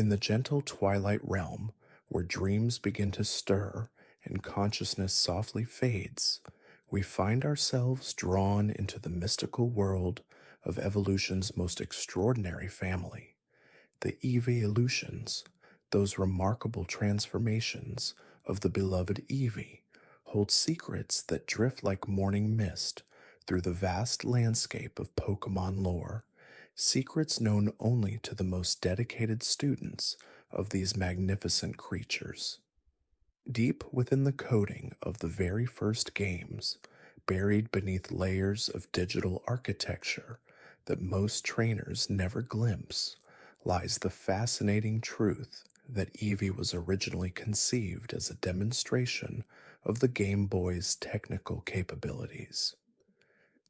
In the gentle twilight realm, where dreams begin to stir and consciousness softly fades, we find ourselves drawn into the mystical world of evolution's most extraordinary family, the Eeveelutions. Those remarkable transformations of the beloved Eevee hold secrets that drift like morning mist through the vast landscape of Pokemon lore, secrets known only to the most dedicated students of these magnificent creatures. Deep within the coding of the very first games, buried beneath layers of digital architecture that most trainers never glimpse, lies the fascinating truth that Eevee was originally conceived as a demonstration of the Game Boy's technical capabilities.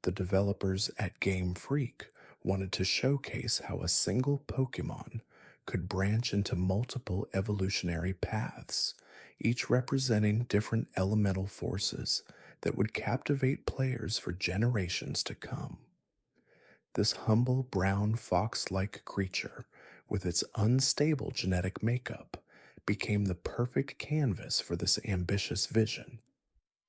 The developers at Game Freak wanted to showcase how a single Pokemon could branch into multiple evolutionary paths, each representing different elemental forces that would captivate players for generations to come. This humble brown fox like creature, with its unstable genetic makeup, became the perfect canvas for this ambitious vision.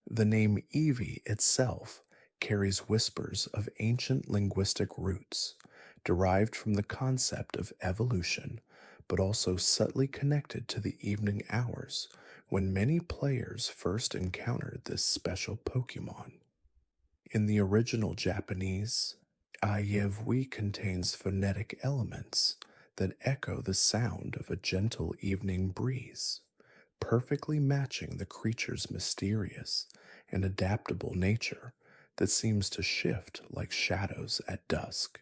The name Eevee itself carries whispers of ancient linguistic roots, derived from the concept of evolution, but also subtly connected to the evening hours when many players first encountered this special Pokemon. In the original Japanese, Eevee contains phonetic elements that echo the sound of a gentle evening breeze, perfectly matching the creature's mysterious and adaptable nature that seems to shift like shadows at dusk.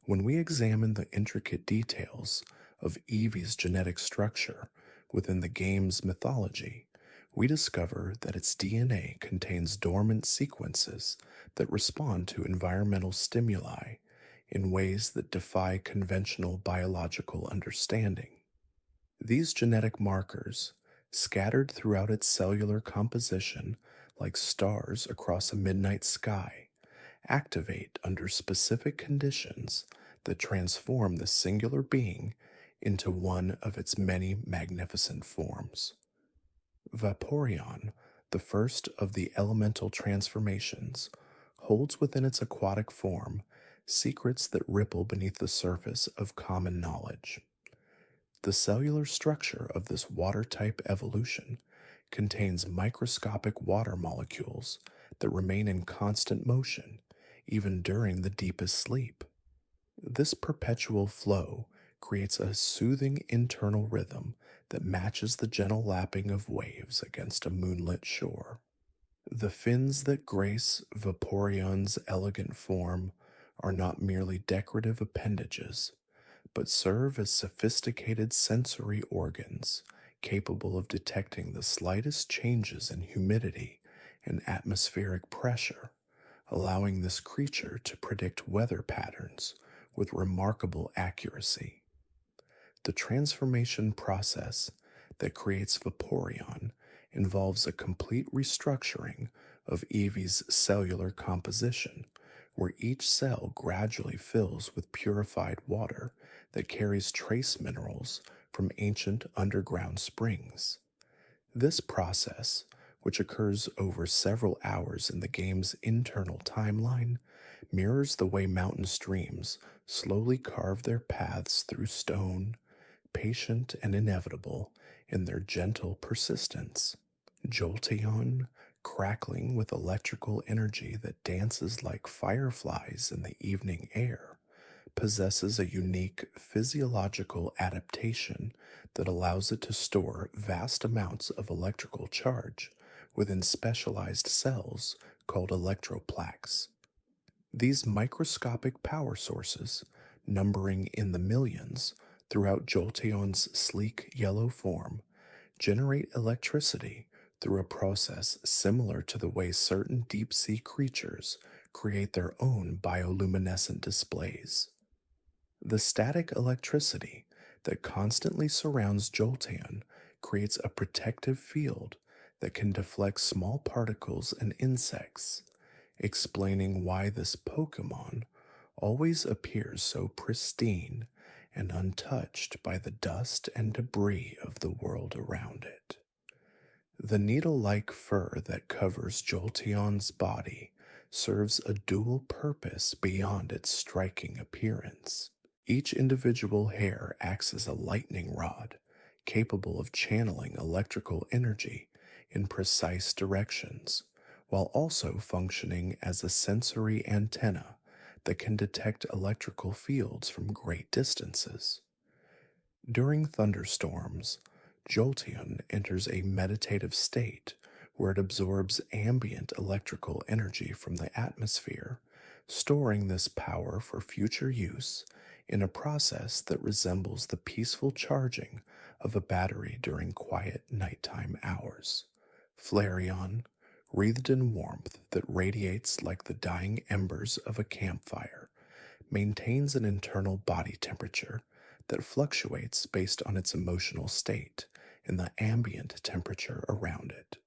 When we examine the intricate details of Eevee's genetic structure within the game's mythology, we discover that its DNA contains dormant sequences that respond to environmental stimuli in ways that defy conventional biological understanding. These genetic markers, scattered throughout its cellular composition like stars across a midnight sky, activate under specific conditions that transform the singular being into one of its many magnificent forms. Vaporeon, the first of the elemental transformations, holds within its aquatic form secrets that ripple beneath the surface of common knowledge. The cellular structure of this water type evolution contains microscopic water molecules that remain in constant motion even during the deepest sleep. This perpetual flow creates a soothing internal rhythm that matches the gentle lapping of waves against a moonlit shore. The fins that grace Vaporeon's elegant form are not merely decorative appendages, but serve as sophisticated sensory organs capable of detecting the slightest changes in humidity and atmospheric pressure, allowing this creature to predict weather patterns with remarkable accuracy. The transformation process that creates Vaporeon involves a complete restructuring of Eevee's cellular composition, where each cell gradually fills with purified water that carries trace minerals from ancient underground springs. This process, which occurs over several hours in the game's internal timeline, mirrors the way mountain streams slowly carve their paths through stone, patient and inevitable in their gentle persistence. Jolteon, crackling with electrical energy that dances like fireflies in the evening air, possesses a unique physiological adaptation that allows it to store vast amounts of electrical charge within specialized cells called electroplaques. These microscopic power sources, numbering in the millions throughout Jolteon's sleek yellow form, generate electricity through a process similar to the way certain deep sea creatures create their own bioluminescent displays. The static electricity that constantly surrounds Jolteon creates a protective field that can deflect small particles and insects, explaining why this Pokemon always appears so pristine and untouched by the dust and debris of the world around it. The needle-like fur that covers Jolteon's body serves a dual purpose beyond its striking appearance. Each individual hair acts as a lightning rod, capable of channeling electrical energy in precise directions, while also functioning as a sensory antenna that can detect electrical fields from great distances. During thunderstorms, Jolteon enters a meditative state where it absorbs ambient electrical energy from the atmosphere, storing this power for future use in a process that resembles the peaceful charging of a battery during quiet nighttime hours. Flareon, wreathed in warmth that radiates like the dying embers of a campfire, maintains an internal body temperature that fluctuates based on its emotional state and the ambient temperature around it.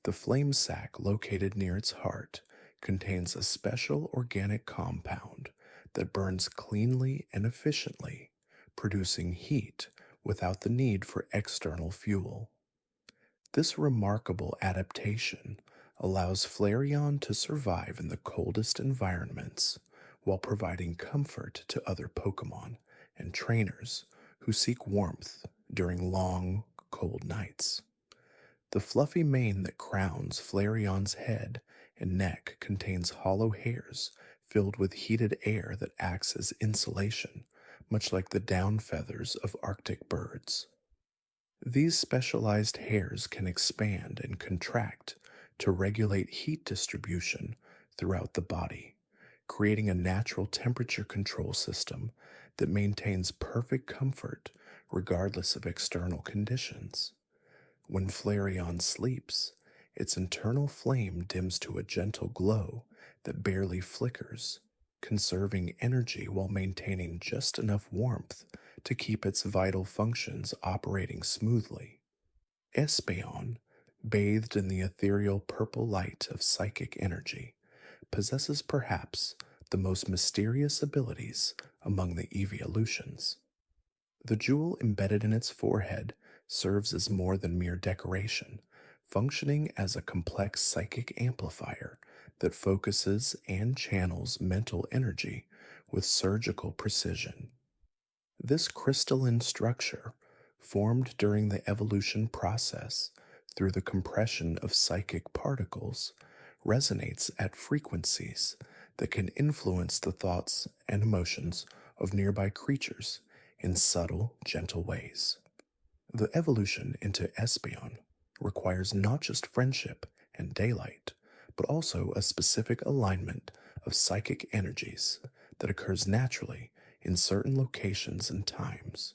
The flame sac located near its heart contains a special organic compound that burns cleanly and efficiently, producing heat without the need for external fuel. This remarkable adaptation allows Flareon to survive in the coldest environments while providing comfort to other Pokemon and trainers who seek warmth during long, cold nights. The fluffy mane that crowns Flareon's head and neck contains hollow hairs filled with heated air that acts as insulation, much like the down feathers of Arctic birds. These specialized hairs can expand and contract to regulate heat distribution throughout the body, creating a natural temperature control system that maintains perfect comfort regardless of external conditions. When Flareon sleeps, its internal flame dims to a gentle glow that barely flickers, conserving energy while maintaining just enough warmth to keep its vital functions operating smoothly. Espeon, bathed in the ethereal purple light of psychic energy, possesses perhaps the most mysterious abilities among the Eeveelutions. The jewel embedded in its forehead serves as more than mere decoration, functioning as a complex psychic amplifier that focuses and channels mental energy with surgical precision. This crystalline structure, formed during the evolution process through the compression of psychic particles, resonates at frequencies that can influence the thoughts and emotions of nearby creatures in subtle, gentle ways. The evolution into Espeon requires not just friendship and daylight, but also a specific alignment of psychic energies that occurs naturally in certain locations and times.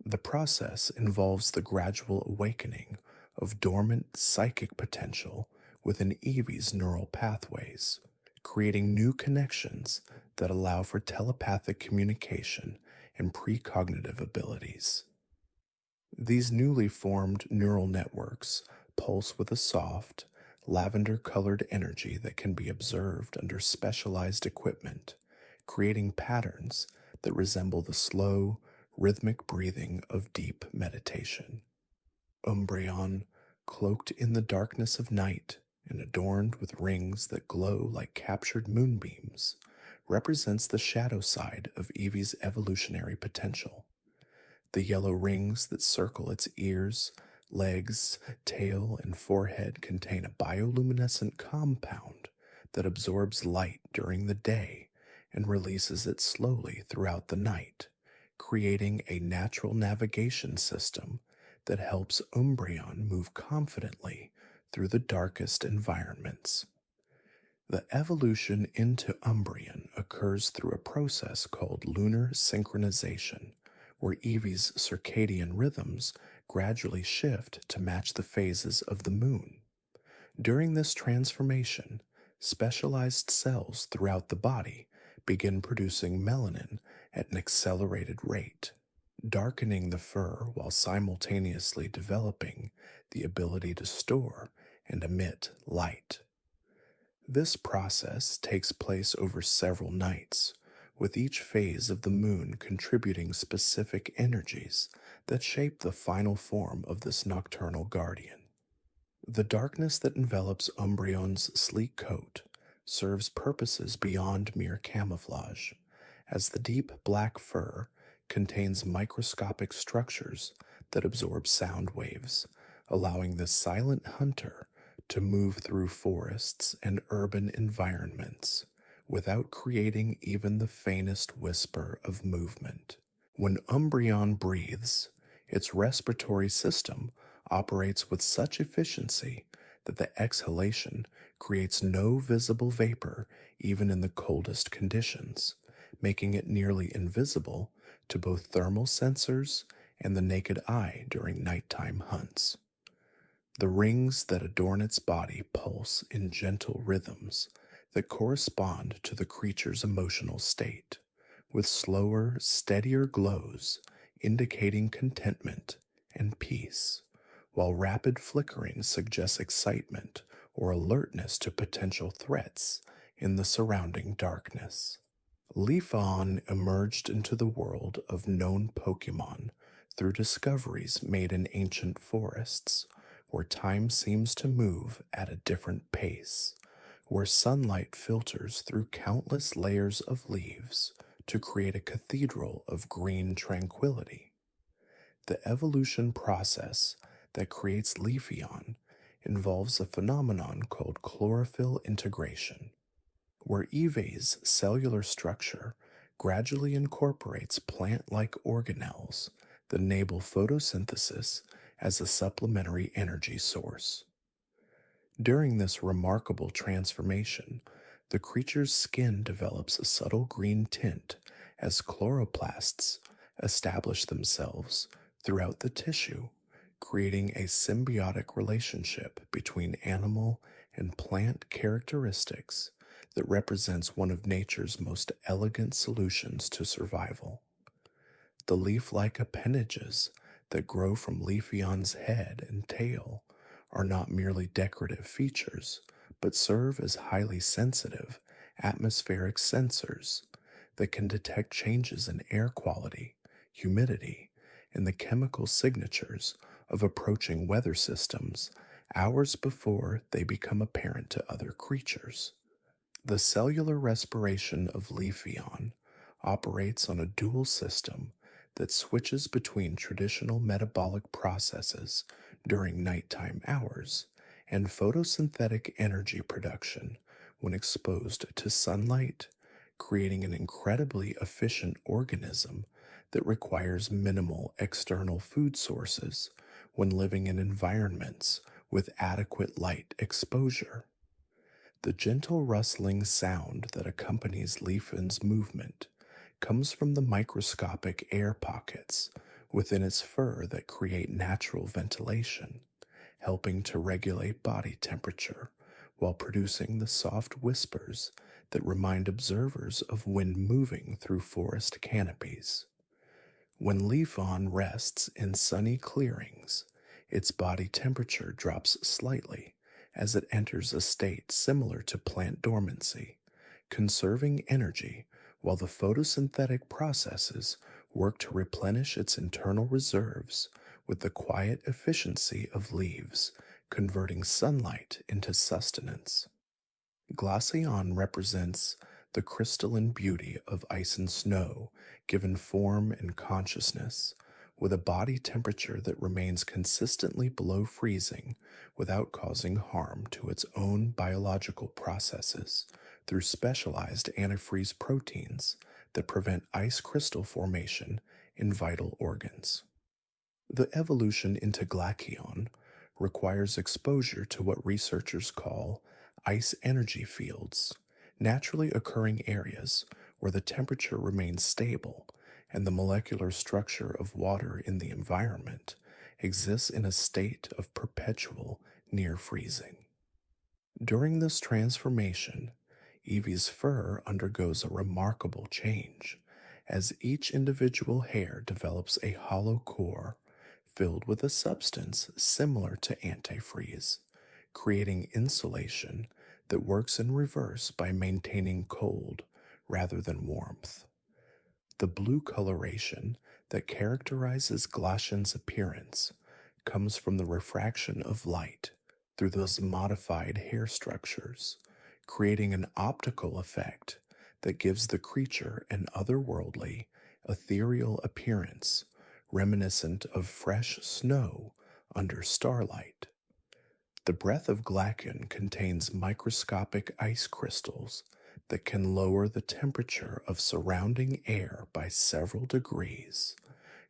The process involves the gradual awakening of dormant psychic potential within Eevee's neural pathways, creating new connections that allow for telepathic communication and precognitive abilities. These newly formed neural networks pulse with a soft, lavender-colored energy that can be observed under specialized equipment, creating patterns that resemble the slow, rhythmic breathing of deep meditation. Umbreon, cloaked in the darkness of night and adorned with rings that glow like captured moonbeams, represents the shadow side of Eevee's evolutionary potential. The yellow rings that circle its ears, legs, tail, and forehead contain a bioluminescent compound that absorbs light during the day and releases it slowly throughout the night, creating a natural navigation system that helps Umbreon move confidently through the darkest environments. The evolution into Umbreon occurs through a process called lunar synchronization, where Eevee's circadian rhythms gradually shift to match the phases of the moon. During this transformation, specialized cells throughout the body begin producing melanin at an accelerated rate, darkening the fur while simultaneously developing the ability to store and emit light. This process takes place over several nights, with each phase of the moon contributing specific energies that shape the final form of this nocturnal guardian. The darkness that envelops Umbreon's sleek coat serves purposes beyond mere camouflage, as the deep black fur contains microscopic structures that absorb sound waves, allowing the silent hunter to move through forests and urban environments without creating even the faintest whisper of movement. When Umbreon breathes, its respiratory system operates with such efficiency that the exhalation creates no visible vapor even in the coldest conditions, making it nearly invisible to both thermal sensors and the naked eye during nighttime hunts. The rings that adorn its body pulse in gentle rhythms that correspond to the creature's emotional state, with slower, steadier glows indicating contentment and peace, while rapid flickering suggests excitement or alertness to potential threats in the surrounding darkness. Leafeon emerged into the world of known Pokémon through discoveries made in ancient forests, where time seems to move at a different pace, where sunlight filters through countless layers of leaves to create a cathedral of green tranquility. The evolution process that creates Leafeon involves a phenomenon called chlorophyll integration, where Eevee's cellular structure gradually incorporates plant like organelles that enable photosynthesis as a supplementary energy source. During this remarkable transformation, the creature's skin develops a subtle green tint as chloroplasts establish themselves throughout the tissue, creating a symbiotic relationship between animal and plant characteristics that represents one of nature's most elegant solutions to survival. The leaf-like appendages that grow from Leafeon's head and tail are not merely decorative features, but serve as highly sensitive atmospheric sensors that can detect changes in air quality, humidity, and the chemical signatures of approaching weather systems hours before they become apparent to other creatures. The cellular respiration of Leafeon operates on a dual system that switches between traditional metabolic processes during nighttime hours and photosynthetic energy production when exposed to sunlight, creating an incredibly efficient organism that requires minimal external food sources when living in environments with adequate light exposure. The gentle rustling sound that accompanies Leafeon's movement comes from the microscopic air pockets within its fur that create natural ventilation, helping to regulate body temperature while producing the soft whispers that remind observers of wind moving through forest canopies. When Leafeon rests in sunny clearings, its body temperature drops slightly as it enters a state similar to plant dormancy, conserving energy while the photosynthetic processes work to replenish its internal reserves with the quiet efficiency of leaves, converting sunlight into sustenance. Glaceon represents the crystalline beauty of ice and snow given form and consciousness, with a body temperature that remains consistently below freezing without causing harm to its own biological processes through specialized antifreeze proteins that prevent ice crystal formation in vital organs. The evolution into Glaceon requires exposure to what researchers call ice energy fields, naturally occurring areas where the temperature remains stable and the molecular structure of water in the environment exists in a state of perpetual near freezing. During this transformation, Eevee's fur undergoes a remarkable change, as each individual hair develops a hollow core filled with a substance similar to antifreeze, creating insulation that works in reverse by maintaining cold rather than warmth. The blue coloration that characterizes Glaceon's appearance comes from the refraction of light through those modified hair structures, creating an optical effect that gives the creature an otherworldly, ethereal appearance reminiscent of fresh snow under starlight. The breath of Glaceon contains microscopic ice crystals that can lower the temperature of surrounding air by several degrees,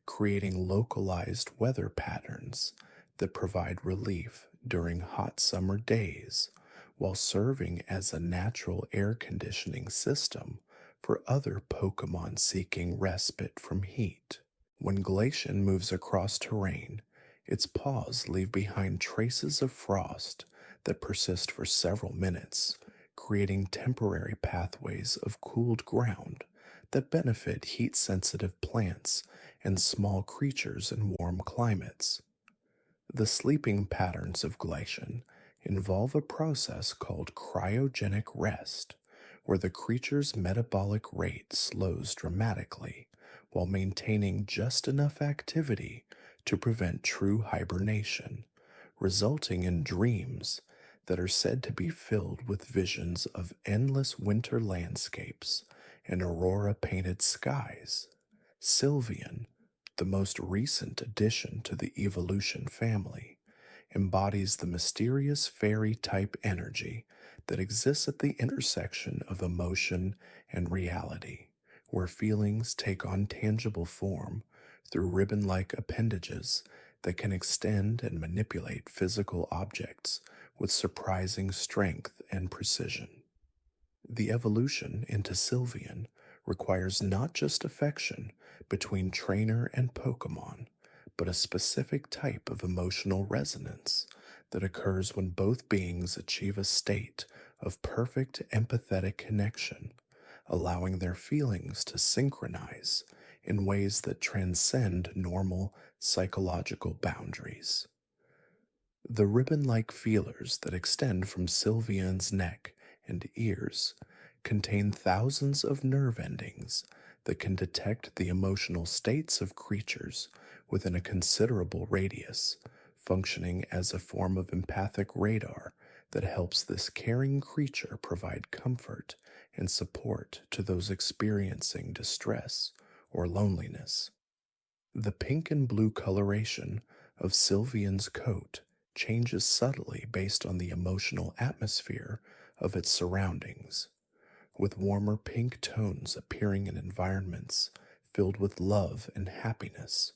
creating localized weather patterns that provide relief during hot summer days while serving as a natural air conditioning system for other Pokemon seeking respite from heat. When Glaceon moves across terrain, its paws leave behind traces of frost that persist for several minutes, creating temporary pathways of cooled ground that benefit heat sensitive plants and small creatures in warm climates. The sleeping patterns of Glaceon involve a process called cryogenic rest, where the creature's metabolic rate slows dramatically while maintaining just enough activity to prevent true hibernation, resulting in dreams that are said to be filled with visions of endless winter landscapes and aurora painted skies. Sylveon, the most recent addition to the evolution family, embodies the mysterious fairy type energy that exists at the intersection of emotion and reality, where feelings take on tangible form through ribbon like appendages that can extend and manipulate physical objects with surprising strength and precision. The evolution into Sylveon requires not just affection between trainer and Pokemon, but a specific type of emotional resonance that occurs when both beings achieve a state of perfect empathetic connection, allowing their feelings to synchronize in ways that transcend normal psychological boundaries. The ribbon like feelers that extend from Sylveon's neck and ears contain thousands of nerve endings that can detect the emotional states of creatures within a considerable radius, functioning as a form of empathic radar that helps this caring creature provide comfort and support to those experiencing distress or loneliness. The pink and blue coloration of Sylveon's coat changes subtly based on the emotional atmosphere of its surroundings, with warmer pink tones appearing in environments filled with love and happiness,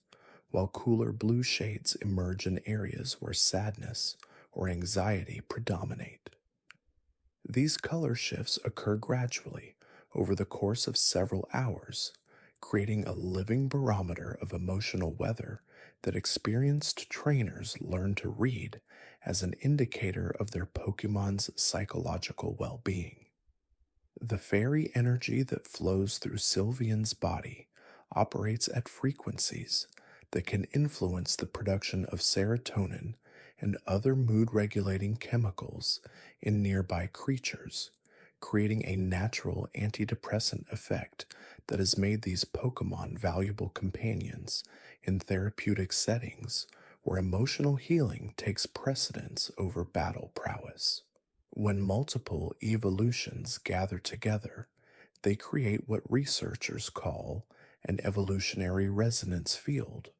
while cooler blue shades emerge in areas where sadness or anxiety predominate. These color shifts occur gradually over the course of several hours, creating a living barometer of emotional weather that experienced trainers learn to read as an indicator of their Pokemon's psychological well being. The fairy energy that flows through Sylveon's body operates at frequencies that can influence the production of serotonin and other mood regulating chemicals in nearby creatures, creating a natural antidepressant effect that has made these Pokemon valuable companions in therapeutic settings where emotional healing takes precedence over battle prowess. When multiple evolutions gather together, they create what researchers call an evolutionary resonance field,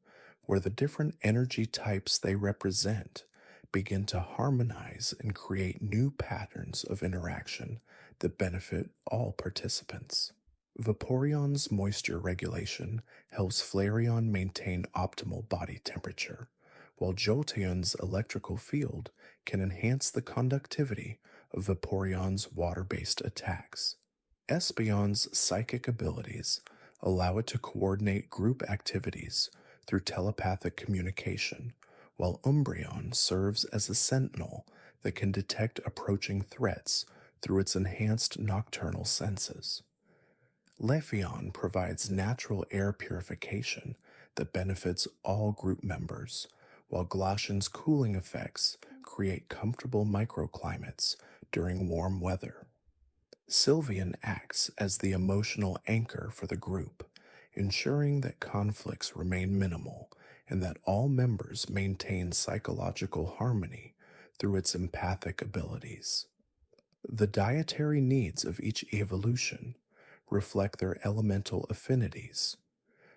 where the different energy types they represent begin to harmonize and create new patterns of interaction that benefit all participants. Vaporeon's moisture regulation helps Flareon maintain optimal body temperature, while Jolteon's electrical field can enhance the conductivity of Vaporeon's water-based attacks. Espeon's psychic abilities allow it to coordinate group activities through telepathic communication, while Umbreon serves as a sentinel that can detect approaching threats through its enhanced nocturnal senses. Leafeon provides natural air purification that benefits all group members, while Glaceon's cooling effects create comfortable microclimates during warm weather. Sylveon acts as the emotional anchor for the group, ensuring that conflicts remain minimal and that all members maintain psychological harmony through its empathic abilities. The dietary needs of each evolution reflect their elemental affinities,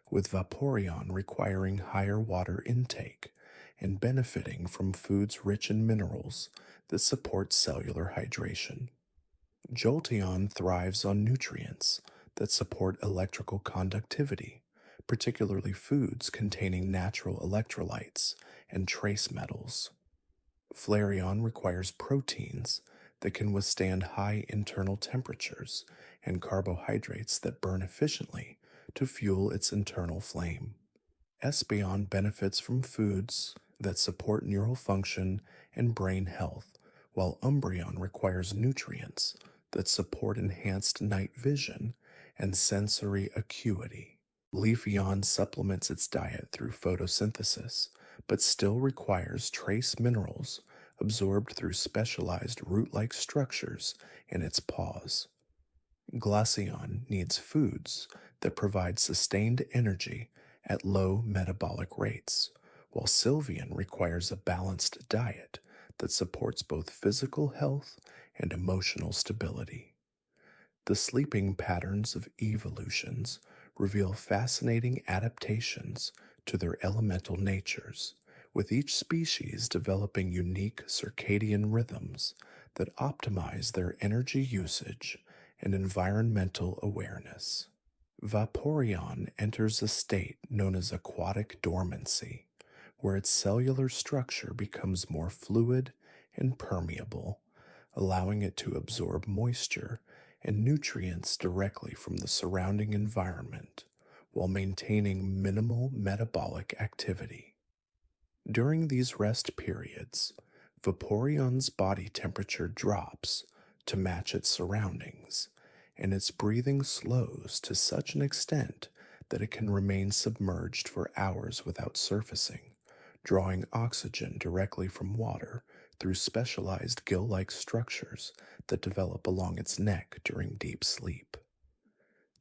with Vaporeon requiring higher water intake and benefiting from foods rich in minerals that support cellular hydration. Jolteon thrives on nutrients that support electrical conductivity, particularly foods containing natural electrolytes and trace metals. Flareon requires proteins that can withstand high internal temperatures and carbohydrates that burn efficiently to fuel its internal flame. Espeon benefits from foods that support neural function and brain health, while Umbreon requires nutrients that support enhanced night vision and sensory acuity. Leafeon supplements its diet through photosynthesis, but still requires trace minerals absorbed through specialized root like structures in its paws. Glaceon needs foods that provide sustained energy at low metabolic rates, while Sylveon requires a balanced diet that supports both physical health and emotional stability. The sleeping patterns of evolutions reveal fascinating adaptations to their elemental natures, with each species developing unique circadian rhythms that optimize their energy usage and environmental awareness. Vaporeon enters a state known as aquatic dormancy, where its cellular structure becomes more fluid and permeable, allowing it to absorb moisture and nutrients directly from the surrounding environment while maintaining minimal metabolic activity. During these rest periods, Vaporeon's body temperature drops to match its surroundings, and its breathing slows to such an extent that it can remain submerged for hours without surfacing, drawing oxygen directly from water through specialized gill like structures that develop along its neck during deep sleep.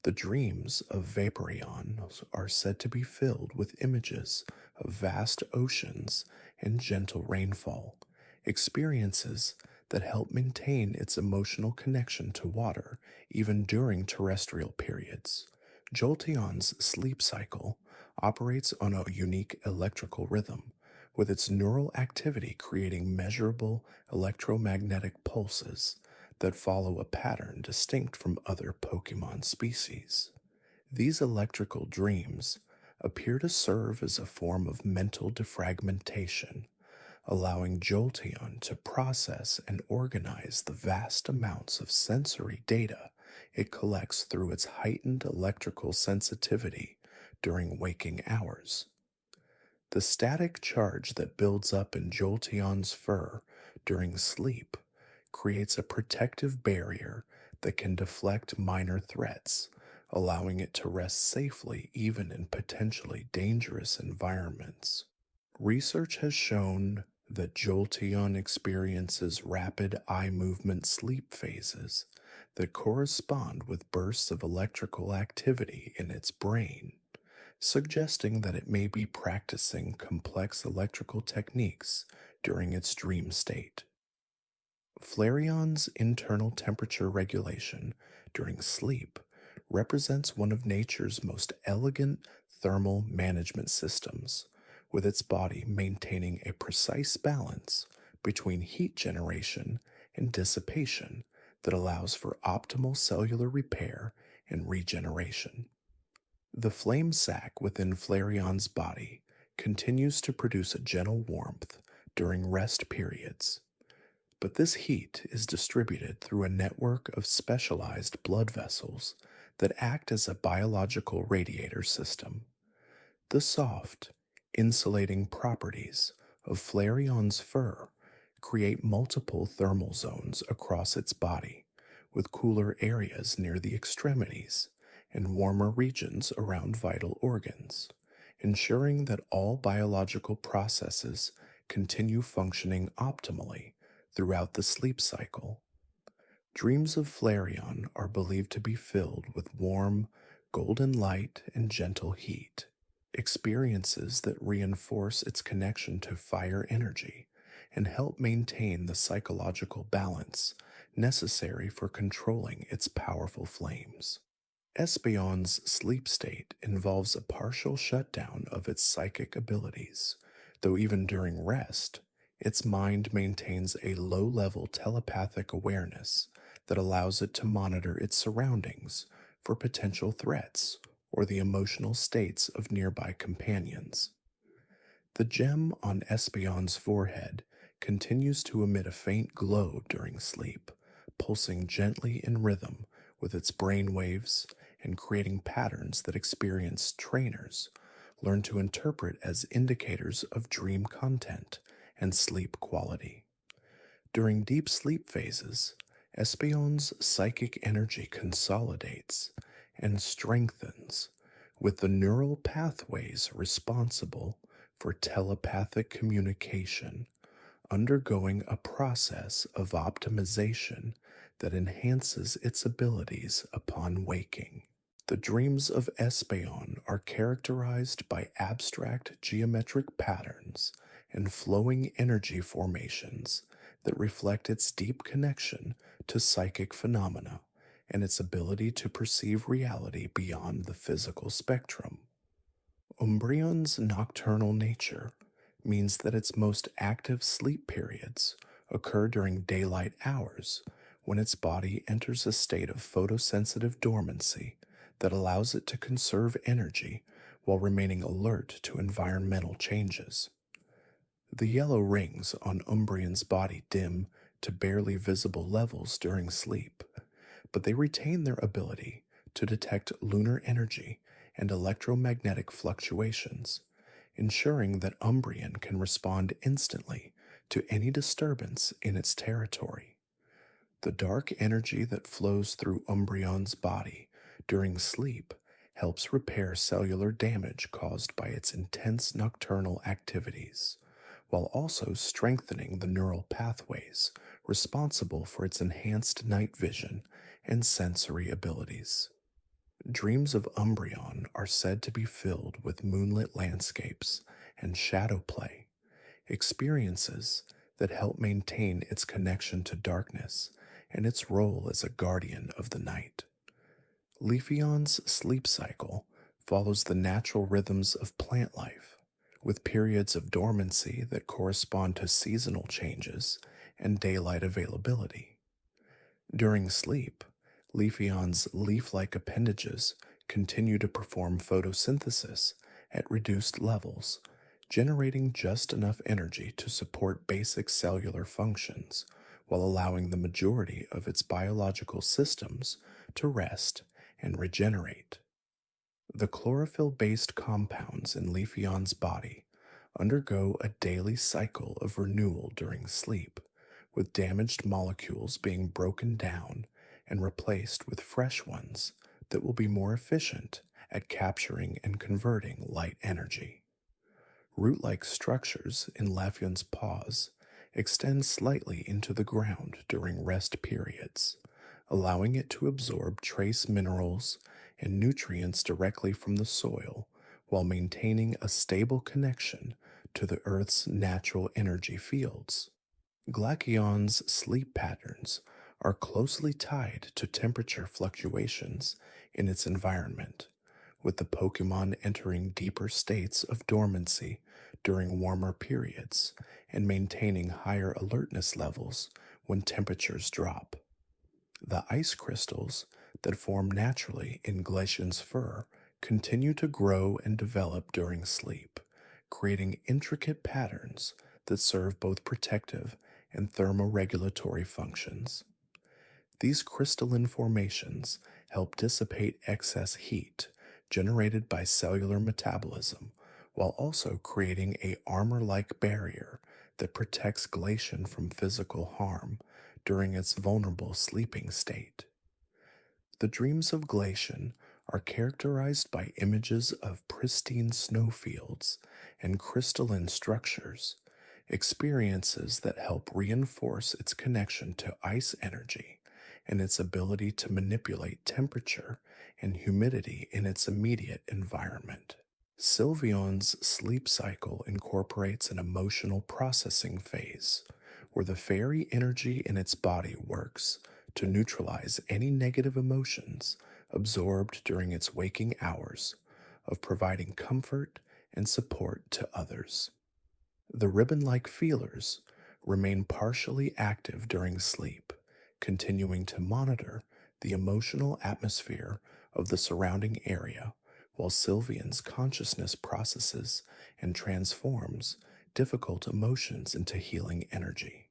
The dreams of Vaporeon are said to be filled with images of vast oceans and gentle rainfall, experiences that help maintain its emotional connection to water even during terrestrial periods. Jolteon's sleep cycle operates on a unique electrical rhythm, with its neural activity creating measurable electromagnetic pulses that follow a pattern distinct from other Pokemon species. These electrical dreams appear to serve as a form of mental defragmentation, allowing Jolteon to process and organize the vast amounts of sensory data it collects through its heightened electrical sensitivity during waking hours. The static charge that builds up in Jolteon's fur during sleep creates a protective barrier that can deflect minor threats, allowing it to rest safely even in potentially dangerous environments. Research has shown that Jolteon experiences rapid eye movement sleep phases that correspond with bursts of electrical activity in its brain, suggesting that it may be practicing complex electrical techniques during its dream state. Flareon's internal temperature regulation during sleep represents one of nature's most elegant thermal management systems, with its body maintaining a precise balance between heat generation and dissipation that allows for optimal cellular repair and regeneration. The flame sac within Flareon's body continues to produce a gentle warmth during rest periods, but this heat is distributed through a network of specialized blood vessels that act as a biological radiator system. The soft, insulating properties of Flareon's fur create multiple thermal zones across its body, with cooler areas near the extremities and warmer regions around vital organs, ensuring that all biological processes continue functioning optimally throughout the sleep cycle. Dreams of Flareon are believed to be filled with warm, golden light and gentle heat, experiences that reinforce its connection to fire energy and help maintain the psychological balance necessary for controlling its powerful flames. Espeon's sleep state involves a partial shutdown of its psychic abilities, though even during rest, its mind maintains a low level telepathic awareness that allows it to monitor its surroundings for potential threats or the emotional states of nearby companions. The gem on Espeon's forehead continues to emit a faint glow during sleep, pulsing gently in rhythm with its brain waves and creating patterns that experienced trainers learn to interpret as indicators of dream content and sleep quality. During deep sleep phases, Espeon's psychic energy consolidates and strengthens, with the neural pathways responsible for telepathic communication undergoing a process of optimization that enhances its abilities upon waking. The dreams of Espeon are characterized by abstract geometric patterns and flowing energy formations that reflect its deep connection to psychic phenomena and its ability to perceive reality beyond the physical spectrum. Umbreon's nocturnal nature means that its most active sleep periods occur during daylight hours when its body enters a state of photosensitive dormancy that allows it to conserve energy while remaining alert to environmental changes. The yellow rings on Umbreon's body dim to barely visible levels during sleep, but they retain their ability to detect lunar energy and electromagnetic fluctuations, ensuring that Umbreon can respond instantly to any disturbance in its territory. The dark energy that flows through Umbreon's body during sleep helps repair cellular damage caused by its intense nocturnal activities, while also strengthening the neural pathways responsible for its enhanced night vision and sensory abilities. Dreams of Umbreon are said to be filled with moonlit landscapes and shadow play, experiences that help maintain its connection to darkness and its role as a guardian of the night. Leafeon's sleep cycle follows the natural rhythms of plant life, with periods of dormancy that correspond to seasonal changes and daylight availability. During sleep, Leafeon's leaf-like appendages continue to perform photosynthesis at reduced levels, generating just enough energy to support basic cellular functions while allowing the majority of its biological systems to rest and regenerate. The chlorophyll-based compounds in Leafeon's body undergo a daily cycle of renewal during sleep, with damaged molecules being broken down and replaced with fresh ones that will be more efficient at capturing and converting light energy. Root-like structures in Leafeon's paws extend slightly into the ground during rest periods, allowing it to absorb trace minerals and nutrients directly from the soil while maintaining a stable connection to the Earth's natural energy fields. Glaceon's sleep patterns are closely tied to temperature fluctuations in its environment, with the Pokemon entering deeper states of dormancy during warmer periods and maintaining higher alertness levels when temperatures drop. The ice crystals that form naturally in Glaceon's fur continue to grow and develop during sleep, creating intricate patterns that serve both protective and thermoregulatory functions. These crystalline formations help dissipate excess heat generated by cellular metabolism while also creating a armor-like barrier that protects Glaceon from physical harm during its vulnerable sleeping state. The dreams of Glaceon are characterized by images of pristine snowfields and crystalline structures, experiences that help reinforce its connection to ice energy and its ability to manipulate temperature and humidity in its immediate environment. Sylveon's sleep cycle incorporates an emotional processing phase, where the fairy energy in its body works to neutralize any negative emotions absorbed during its waking hours of providing comfort and support to others. The ribbon like feelers remain partially active during sleep, continuing to monitor the emotional atmosphere of the surrounding area while Sylvian's consciousness processes and transforms difficult emotions into healing energy.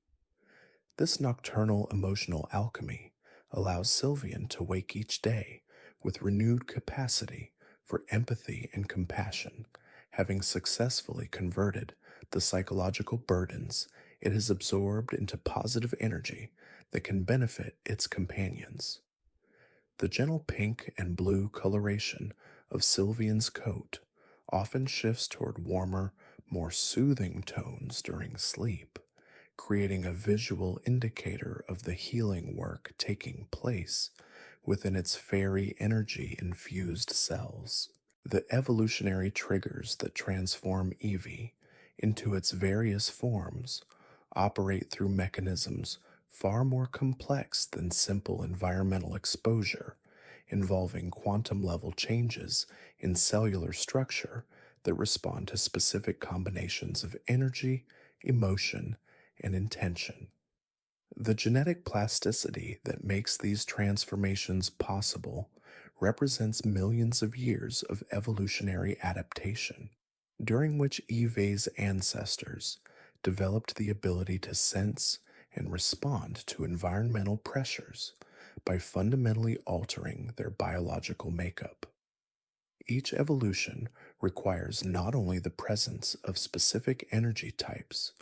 This nocturnal emotional alchemy allows Sylveon to wake each day with renewed capacity for empathy and compassion, having successfully converted the psychological burdens it has absorbed into positive energy that can benefit its companions. The gentle pink and blue coloration of Sylveon's coat often shifts toward warmer, more soothing tones during sleep, creating a visual indicator of the healing work taking place within its fairy energy infused cells. The evolutionary triggers that transform Eevee into its various forms operate through mechanisms far more complex than simple environmental exposure, involving quantum level changes in cellular structure that respond to specific combinations of energy, emotion, and intention. The genetic plasticity that makes these transformations possible represents millions of years of evolutionary adaptation, during which Eevee's ancestors developed the ability to sense and respond to environmental pressures by fundamentally altering their biological makeup. Each evolution requires not only the presence of specific energy types,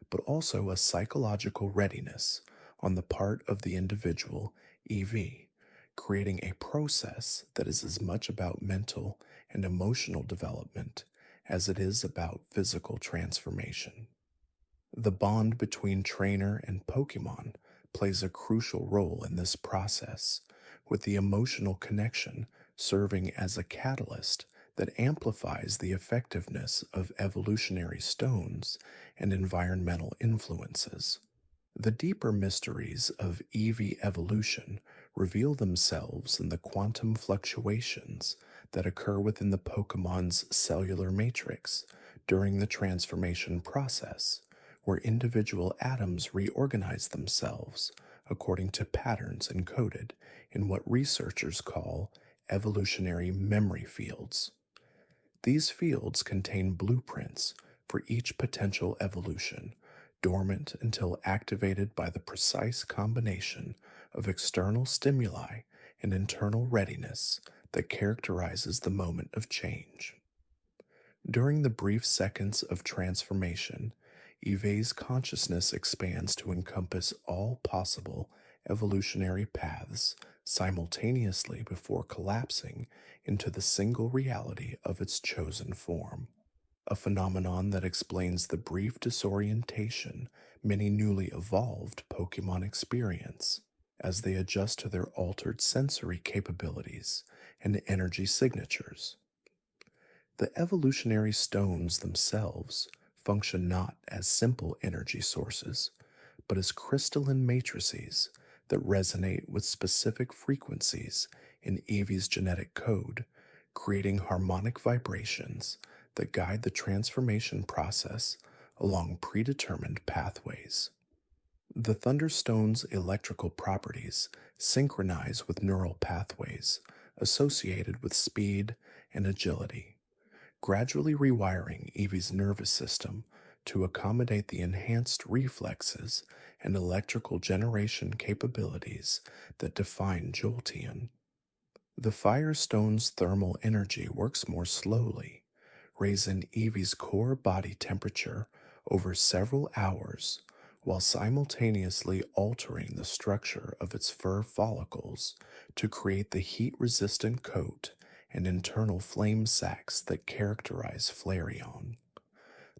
but also a psychological readiness on the part of the individual Eevee, creating a process that is as much about mental and emotional development as it is about physical transformation. The bond between trainer and Pokemon plays a crucial role in this process, with the emotional connection serving as a catalyst that amplifies the effectiveness of evolutionary stones and environmental influences. The deeper mysteries of Eevee evolution reveal themselves in the quantum fluctuations that occur within the Pokemon's cellular matrix during the transformation process, where individual atoms reorganize themselves according to patterns encoded in what researchers call evolutionary memory fields. These fields contain blueprints for each potential evolution, dormant until activated by the precise combination of external stimuli and internal readiness that characterizes the moment of change. During the brief seconds of transformation, Eevee's consciousness expands to encompass all possible evolutionary paths simultaneously before collapsing into the single reality of its chosen form, a phenomenon that explains the brief disorientation many newly evolved Pokemon experience as they adjust to their altered sensory capabilities and energy signatures. The evolutionary stones themselves function not as simple energy sources, but as crystalline matrices that resonate with specific frequencies in Eevee's genetic code, creating harmonic vibrations that guide the transformation process along predetermined pathways. The Thunderstone's electrical properties synchronize with neural pathways associated with speed and agility, gradually rewiring Eevee's nervous system to accommodate the enhanced reflexes and electrical generation capabilities that define Jolteon. The Firestone's thermal energy works more slowly, raising Eevee's core body temperature over several hours while simultaneously altering the structure of its fur follicles to create the heat-resistant coat and internal flame sacs that characterize Flareon.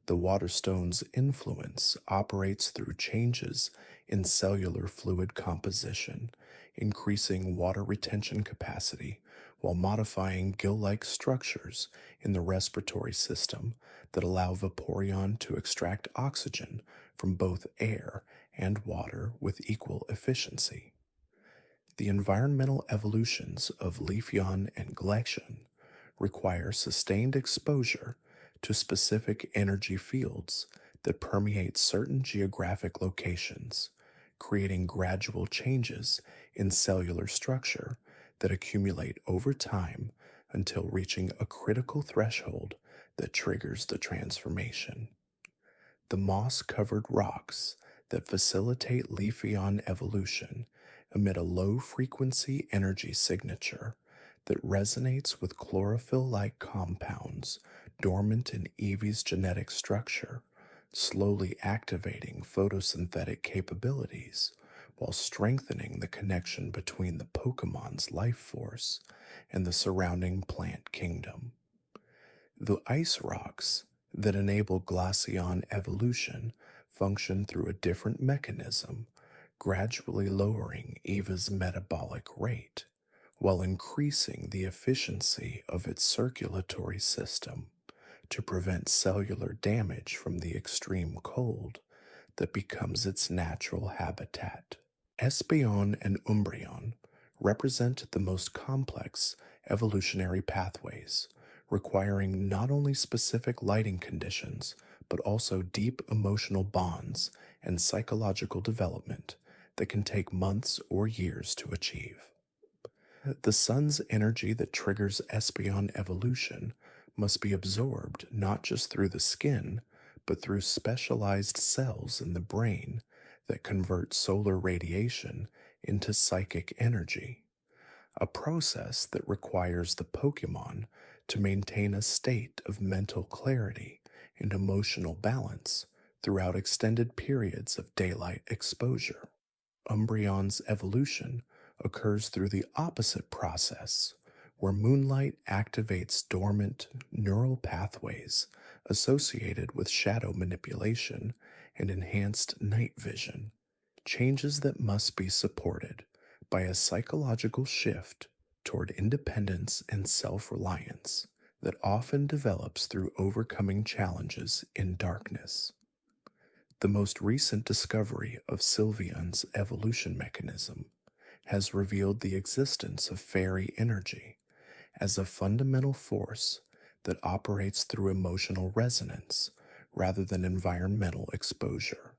The waterstone's influence operates through changes in cellular fluid composition, increasing water retention capacity while modifying gill-like structures in the respiratory system that allow Vaporeon to extract oxygen from both air and water with equal efficiency. The environmental evolutions of Leafeon and Glaceon require sustained exposure to specific energy fields that permeate certain geographic locations, creating gradual changes in cellular structure that accumulate over time until reaching a critical threshold that triggers the transformation. The moss covered rocks that facilitate Leafeon evolution emit a low frequency energy signature that resonates with chlorophyll like compounds dormant in Eevee's genetic structure, slowly activating photosynthetic capabilities while strengthening the connection between the Pokemon's life force and the surrounding plant kingdom. The ice rocks that enable Glaceon evolution function through a different mechanism, gradually lowering Eva's metabolic rate while increasing the efficiency of its circulatory system to prevent cellular damage from the extreme cold that becomes its natural habitat. Espeon and Umbreon represent the most complex evolutionary pathways, requiring not only specific lighting conditions, but also deep emotional bonds and psychological development that can take months or years to achieve. The sun's energy that triggers Espeon evolution must be absorbed not just through the skin, but through specialized cells in the brain that convert solar radiation into psychic energy, a process that requires the Pokemon to maintain a state of mental clarity and emotional balance throughout extended periods of daylight exposure. Umbreon's evolution occurs through the opposite process, where moonlight activates dormant neural pathways associated with shadow manipulation and enhanced night vision, changes that must be supported by a psychological shift toward independence and self reliance that often develops through overcoming challenges in darkness. The most recent discovery of Sylveon's evolution mechanism has revealed the existence of fairy energy as a fundamental force that operates through emotional resonance rather than environmental exposure,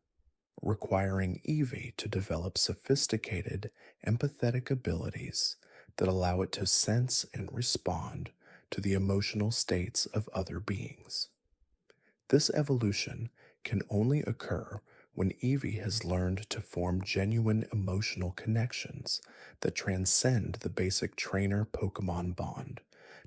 requiring Eevee to develop sophisticated, empathetic abilities that allow it to sense and respond to the emotional states of other beings. This evolution can only occur when Eevee has learned to form genuine emotional connections that transcend the basic trainer Pokemon bond,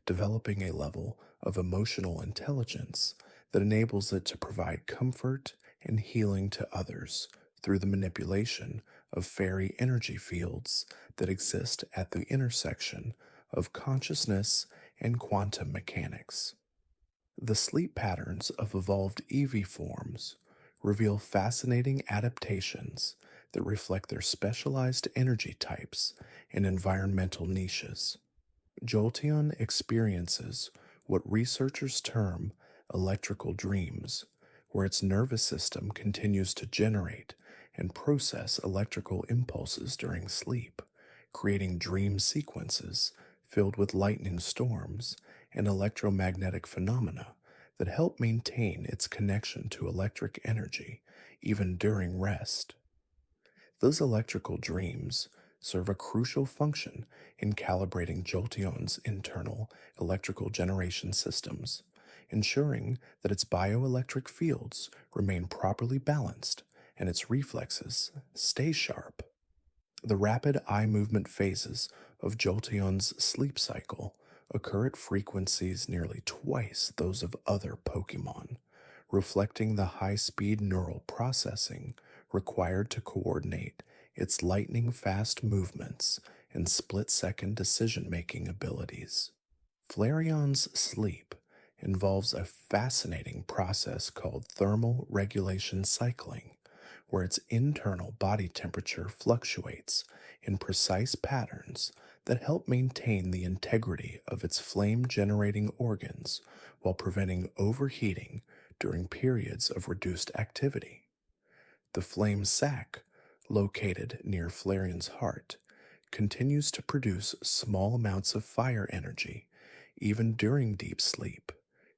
developing a level of emotional intelligence that enables it to provide comfort and healing to others through the manipulation of fairy energy fields that exist at the intersection of consciousness and quantum mechanics. The sleep patterns of evolved Eevee forms reveal fascinating adaptations that reflect their specialized energy types and environmental niches. Jolteon experiences what researchers term electrical dreams, where its nervous system continues to generate and process electrical impulses during sleep, creating dream sequences filled with lightning storms and electromagnetic phenomena that help maintain its connection to electric energy even during rest. Those electrical dreams serve a crucial function in calibrating Jolteon's internal electrical generation systems, ensuring that its bioelectric fields remain properly balanced and its reflexes stay sharp. The rapid eye movement phases of Jolteon's sleep cycle occur at frequencies nearly twice those of other Pokemon, reflecting the high-speed neural processing required to coordinate its lightning-fast movements and split-second decision-making abilities. Flareon's sleep involves a fascinating process called thermal regulation cycling, where its internal body temperature fluctuates in precise patterns that help maintain the integrity of its flame generating organs while preventing overheating during periods of reduced activity. The flame sac, located near Flareon's heart, continues to produce small amounts of fire energy even during deep sleep,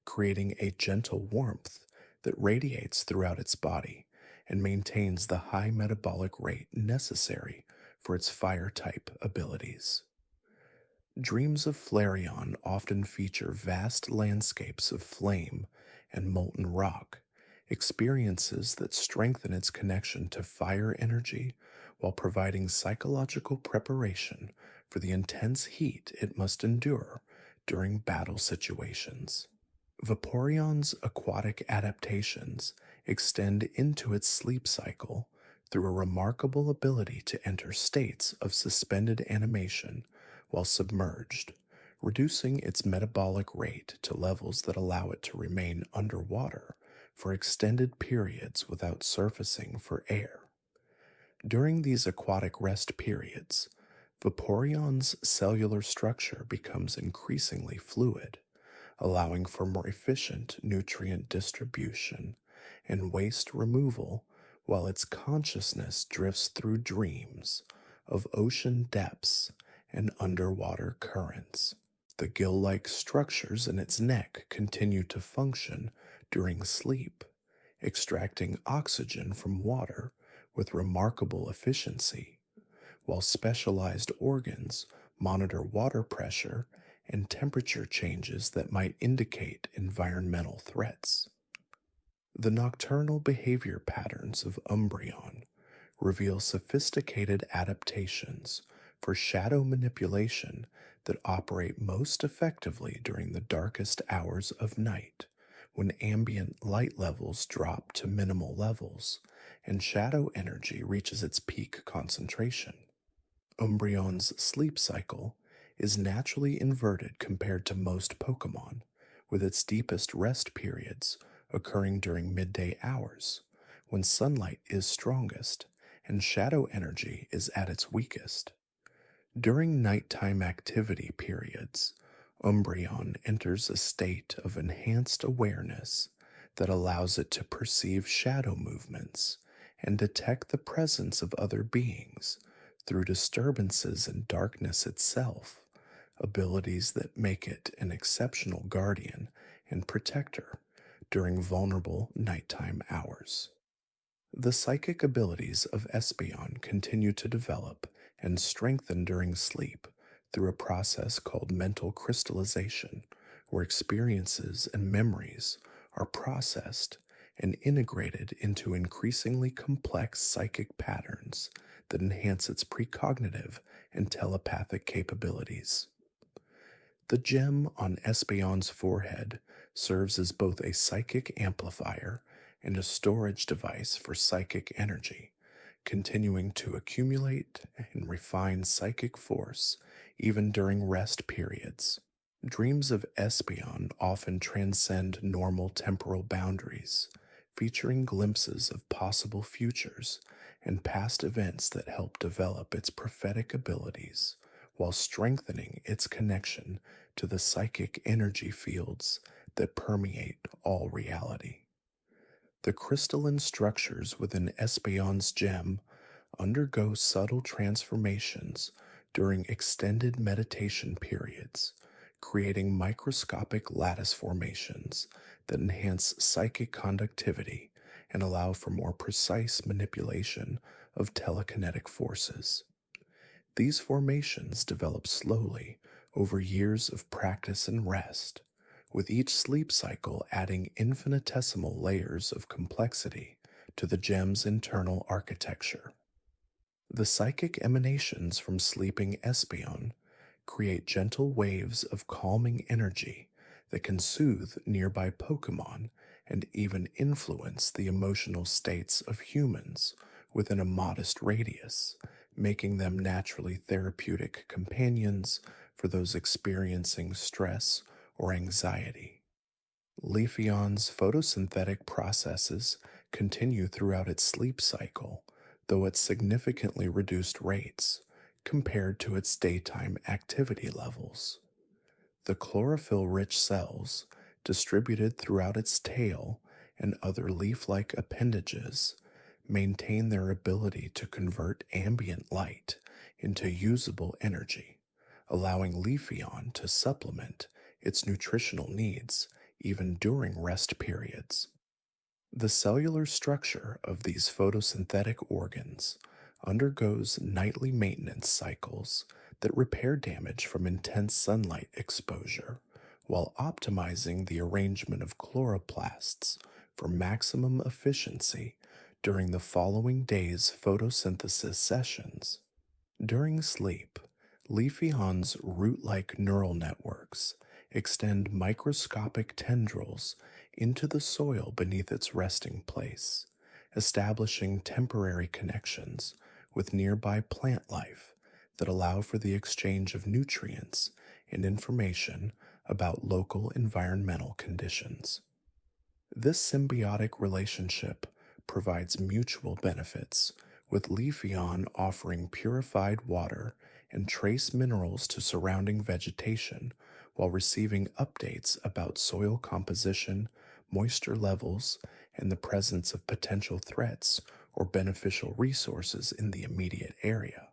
creating a gentle warmth that radiates throughout its body and maintains the high metabolic rate necessary for its fire type abilities. Dreams of Flareon often feature vast landscapes of flame and molten rock, experiences that strengthen its connection to fire energy while providing psychological preparation for the intense heat it must endure during battle situations. Vaporeon's aquatic adaptations extend into its sleep cycle through a remarkable ability to enter states of suspended animation while submerged, reducing its metabolic rate to levels that allow it to remain underwater for extended periods without surfacing for air. During these aquatic rest periods, Vaporeon's cellular structure becomes increasingly fluid, allowing for more efficient nutrient distribution and waste removal while its consciousness drifts through dreams of ocean depths and underwater currents. The gill like structures in its neck continue to function during sleep, extracting oxygen from water with remarkable efficiency, while specialized organs monitor water pressure and temperature changes that might indicate environmental threats. The nocturnal behavior patterns of Umbreon reveal sophisticated adaptations for shadow manipulation that operate most effectively during the darkest hours of night, when ambient light levels drop to minimal levels and shadow energy reaches its peak concentration. Umbreon's sleep cycle is naturally inverted compared to most Pokemon, with its deepest rest periods occurring during midday hours, when sunlight is strongest and shadow energy is at its weakest. During nighttime activity periods, Umbreon enters a state of enhanced awareness that allows it to perceive shadow movements and detect the presence of other beings through disturbances in darkness itself, abilities that make it an exceptional guardian and protector during vulnerable nighttime hours. The psychic abilities of Espeon continue to develop and strengthen during sleep through a process called mental crystallization, where experiences and memories are processed and integrated into increasingly complex psychic patterns that enhance its precognitive and telepathic capabilities. The gem on Espeon's forehead serves as both a psychic amplifier and a storage device for psychic energy, continuing to accumulate and refine psychic force even during rest periods. Dreams of Espeon often transcend normal temporal boundaries, featuring glimpses of possible futures and past events that help develop its prophetic abilities while strengthening its connection to the psychic energy fields that permeate all reality. The crystalline structures within Espeon's gem undergo subtle transformations during extended meditation periods, creating microscopic lattice formations that enhance psychic conductivity and allow for more precise manipulation of telekinetic forces. These formations develop slowly over years of practice and rest, with each sleep cycle adding infinitesimal layers of complexity to the gem's internal architecture. The psychic emanations from sleeping Espeon create gentle waves of calming energy that can soothe nearby Pokemon and even influence the emotional states of humans within a modest radius, making them naturally therapeutic companions for those experiencing stress or anxiety. Leafeon's photosynthetic processes continue throughout its sleep cycle, though at significantly reduced rates compared to its daytime activity levels. The chlorophyll rich cells, distributed throughout its tail and other leaf like appendages, maintain their ability to convert ambient light into usable energy, allowing Leafeon to supplement its nutritional needs even during rest periods. The cellular structure of these photosynthetic organs undergoes nightly maintenance cycles that repair damage from intense sunlight exposure while optimizing the arrangement of chloroplasts for maximum efficiency during the following day's photosynthesis sessions. During sleep, Leafeon's root like neural networks extend microscopic tendrils into the soil beneath its resting place, establishing temporary connections with nearby plant life that allow for the exchange of nutrients and information about local environmental conditions. This symbiotic relationship provides mutual benefits, with Leafeon offering purified water and trace minerals to surrounding vegetation while receiving updates about soil composition, moisture levels, and the presence of potential threats or beneficial resources in the immediate area.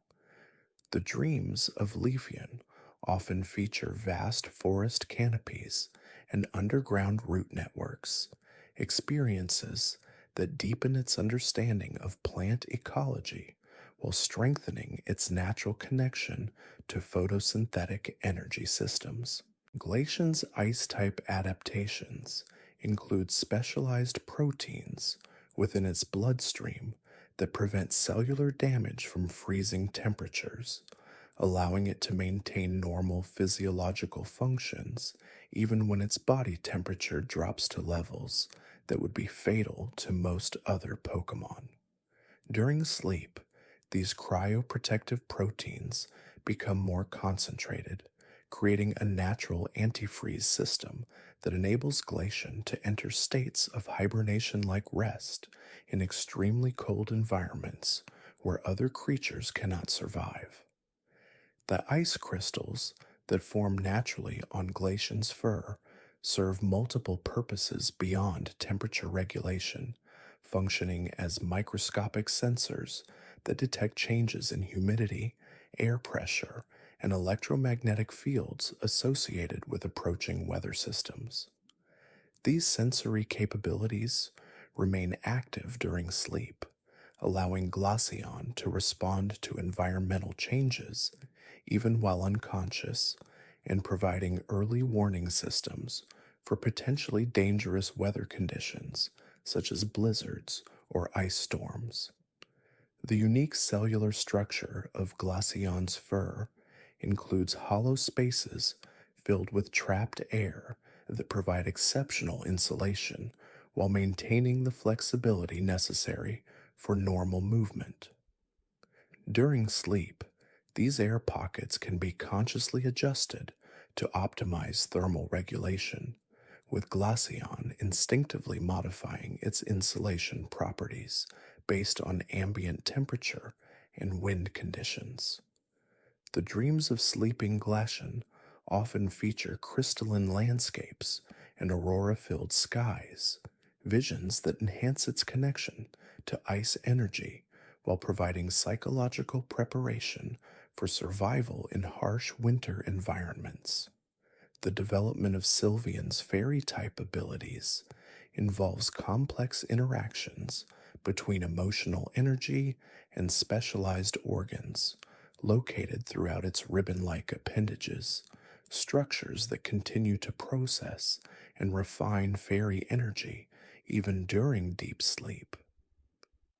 The dreams of Leafeon often feature vast forest canopies and underground root networks, experiences that deepen its understanding of plant ecology while strengthening its natural connection to photosynthetic energy systems. Glaceon's ice type adaptations include specialized proteins within its bloodstream that prevent cellular damage from freezing temperatures, allowing it to maintain normal physiological functions even when its body temperature drops to levels that would be fatal to most other Pokemon. During sleep, these cryoprotective proteins become more concentrated, creating a natural antifreeze system that enables Glaceon to enter states of hibernation like rest in extremely cold environments where other creatures cannot survive. The ice crystals that form naturally on Glaceon's fur serve multiple purposes beyond temperature regulation, functioning as microscopic sensors that detect changes in humidity, air pressure, and electromagnetic fields associated with approaching weather systems. These sensory capabilities remain active during sleep, allowing Glaceon to respond to environmental changes even while unconscious, and providing early warning systems for potentially dangerous weather conditions such as blizzards or ice storms. The unique cellular structure of Glaceon's fur includes hollow spaces filled with trapped air that provide exceptional insulation while maintaining the flexibility necessary for normal movement. During sleep, these air pockets can be consciously adjusted to optimize thermal regulation, with Glaceon instinctively modifying its insulation properties based on ambient temperature and wind conditions. The dreams of sleeping Glaceon often feature crystalline landscapes and aurora-filled skies, visions that enhance its connection to ice energy while providing psychological preparation for survival in harsh winter environments. The development of Sylveon's fairy type abilities involves complex interactions between emotional energy and specialized organs located throughout its ribbon like appendages, structures that continue to process and refine fairy energy even during deep sleep.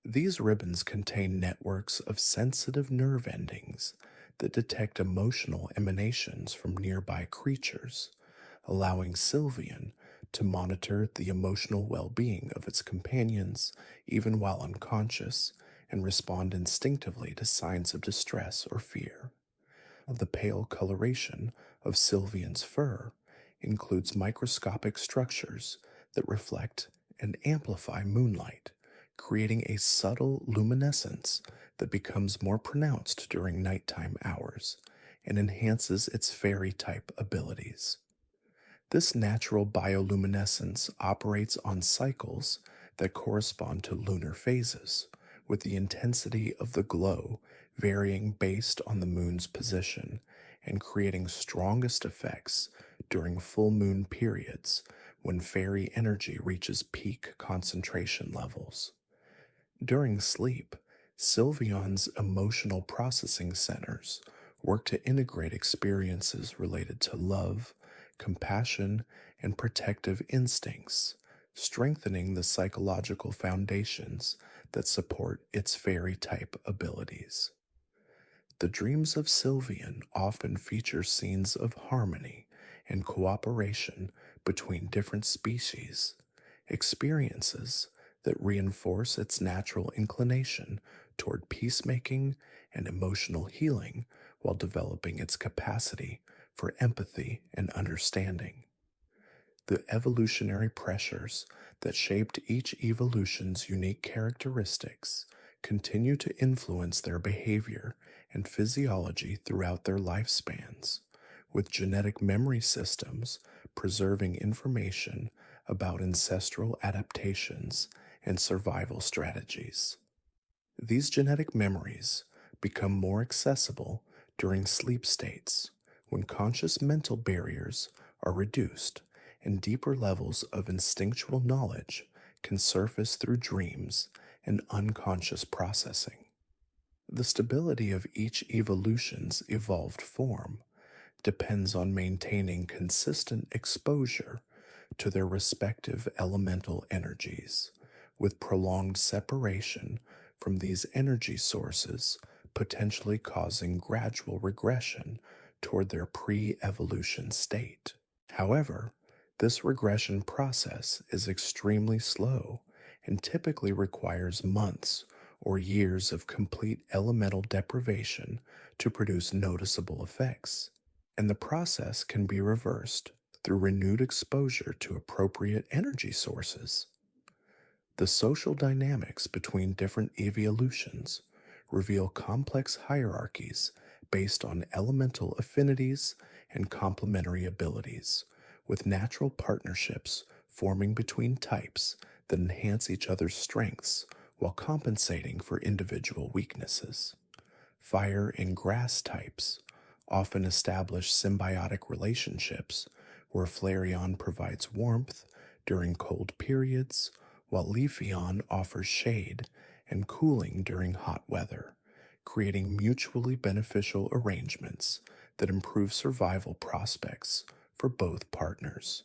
These ribbons contain networks of sensitive nerve endings that detect emotional emanations from nearby creatures, allowing Sylveon to monitor the emotional well being of its companions even while unconscious and respond instinctively to signs of distress or fear. The pale coloration of Sylveon's fur includes microscopic structures that reflect and amplify moonlight, creating a subtle luminescence that becomes more pronounced during nighttime hours and enhances its fairy type abilities. This natural bioluminescence operates on cycles that correspond to lunar phases, with the intensity of the glow varying based on the moon's position and creating strongest effects during full moon periods when fairy energy reaches peak concentration levels. During sleep, Sylveon's emotional processing centers work to integrate experiences related to love, compassion, and protective instincts, strengthening the psychological foundations that support its fairy type abilities. The dreams of Sylveon often feature scenes of harmony and cooperation between different species, experiences that reinforce its natural inclination toward peacemaking and emotional healing while developing its capacity for empathy and understanding. The evolutionary pressures that shaped each evolution's unique characteristics continue to influence their behavior and physiology throughout their lifespans, with genetic memory systems preserving information about ancestral adaptations and survival strategies. These genetic memories become more accessible during sleep states when conscious mental barriers are reduced and deeper levels of instinctual knowledge can surface through dreams and unconscious processing. The stability of each evolution's evolved form depends on maintaining consistent exposure to their respective elemental energies, with prolonged separation from these energy sources potentially causing gradual regression toward their pre evolution state. However, this regression process is extremely slow and typically requires months or years of complete elemental deprivation to produce noticeable effects, and the process can be reversed through renewed exposure to appropriate energy sources. The social dynamics between different evolutions reveal complex hierarchies based on elemental affinities and complementary abilities, with natural partnerships forming between types that enhance each other's strengths while compensating for individual weaknesses. Fire and grass types often establish symbiotic relationships where Flareon provides warmth during cold periods, while Leafeon offers shade and cooling during hot weather, creating mutually beneficial arrangements that improve survival prospects for both partners.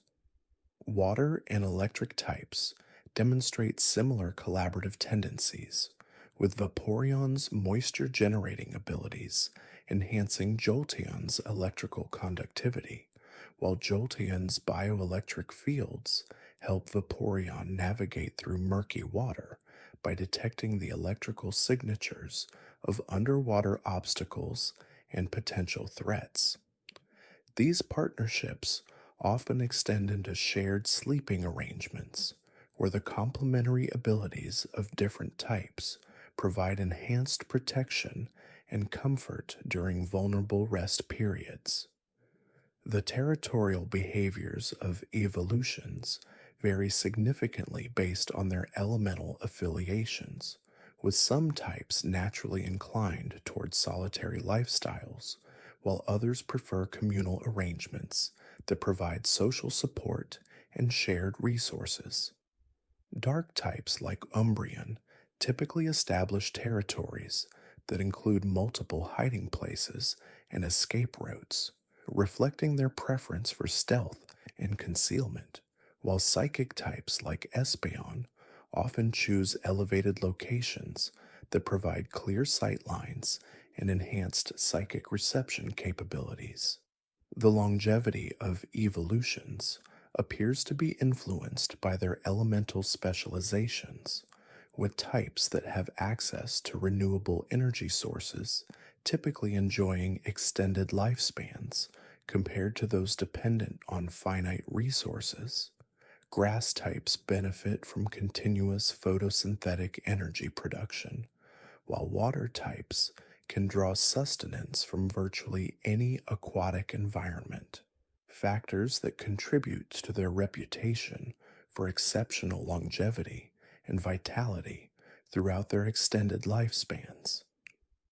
Water and electric types demonstrate similar collaborative tendencies, with Vaporeon's moisture generating abilities enhancing Jolteon's electrical conductivity, while Jolteon's bioelectric fields help Vaporeon navigate through murky water by detecting the electrical signatures of underwater obstacles and potential threats. These partnerships often extend into shared sleeping arrangements, where the complementary abilities of different types provide enhanced protection and comfort during vulnerable rest periods. The territorial behaviors of evolutions vary significantly based on their elemental affiliations, with some types naturally inclined towards solitary lifestyles, while others prefer communal arrangements that provide social support and shared resources. Dark types like Umbreon typically establish territories that include multiple hiding places and escape routes, reflecting their preference for stealth and concealment, while psychic types like Espeon often choose elevated locations that provide clear sight lines and enhanced psychic reception capabilities. The longevity of evolutions appears to be influenced by their elemental specializations, with types that have access to renewable energy sources typically enjoying extended lifespans Compared to those dependent on finite resources, grass types benefit from continuous photosynthetic energy production, while water types can draw sustenance from virtually any aquatic environment, factors that contribute to their reputation for exceptional longevity and vitality throughout their extended lifespans.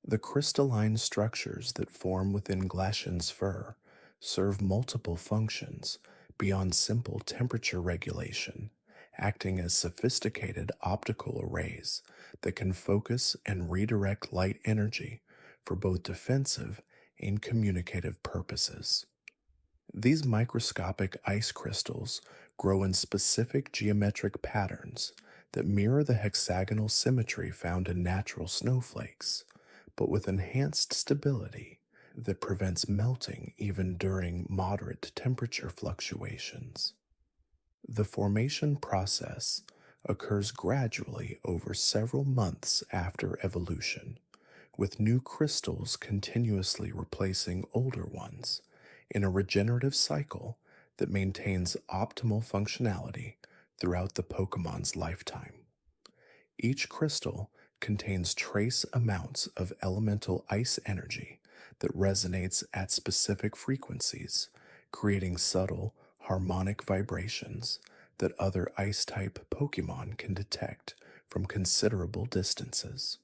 The crystalline structures that form within Glaceon's fur serve multiple functions beyond simple temperature regulation, acting as sophisticated optical arrays that can focus and redirect light energy for both defensive and communicative purposes. These microscopic ice crystals grow in specific geometric patterns that mirror the hexagonal symmetry found in natural snowflakes, but with enhanced stability that prevents melting even during moderate temperature fluctuations. The formation process occurs gradually over several months after evolution, with new crystals continuously replacing older ones in a regenerative cycle that maintains optimal functionality throughout the Pokemon's lifetime. Each crystal contains trace amounts of elemental ice energy that resonates at specific frequencies, creating subtle, harmonic vibrations that other ice type Pokemon can detect from considerable distances.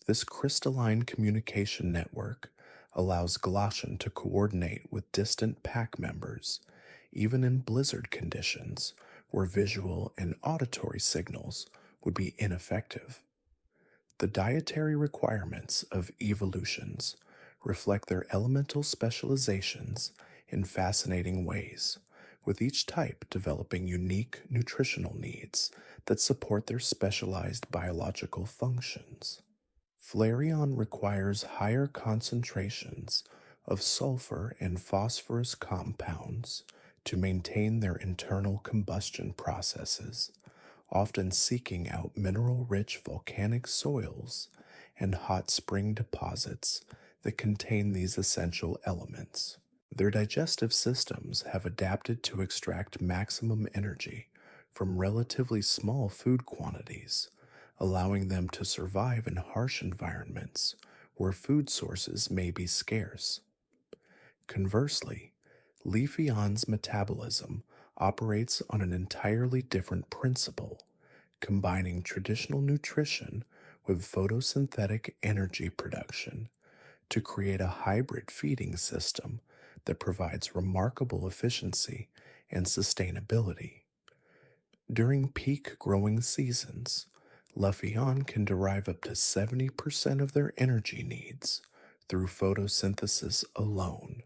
This crystalline communication network allows Glaceon to coordinate with distant pack members, even in blizzard conditions where visual and auditory signals would be ineffective. The dietary requirements of Eeveelutions reflect their elemental specializations in fascinating ways, with each type developing unique nutritional needs that support their specialized biological functions. Flareon requires higher concentrations of sulfur and phosphorus compounds to maintain their internal combustion processes, often seeking out mineral-rich volcanic soils and hot spring deposits that contain these essential elements. Their digestive systems have adapted to extract maximum energy from relatively small food quantities, allowing them to survive in harsh environments where food sources may be scarce. Conversely, Leafeon's metabolism operates on an entirely different principle, combining traditional nutrition with photosynthetic energy production to create a hybrid feeding system that provides remarkable efficiency and sustainability. During peak growing seasons, Leafeon can derive up to 70% of their energy needs through photosynthesis alone,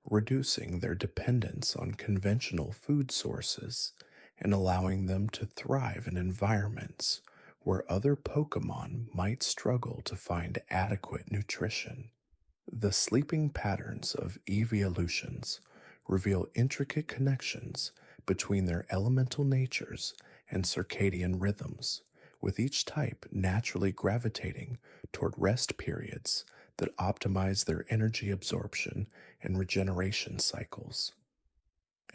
reducing their dependence on conventional food sources and allowing them to thrive in environments where other Pokemon might struggle to find adequate nutrition. The sleeping patterns of Eeveelutions reveal intricate connections between their elemental natures and circadian rhythms, with each type naturally gravitating toward rest periods that optimize their energy absorption and regeneration cycles.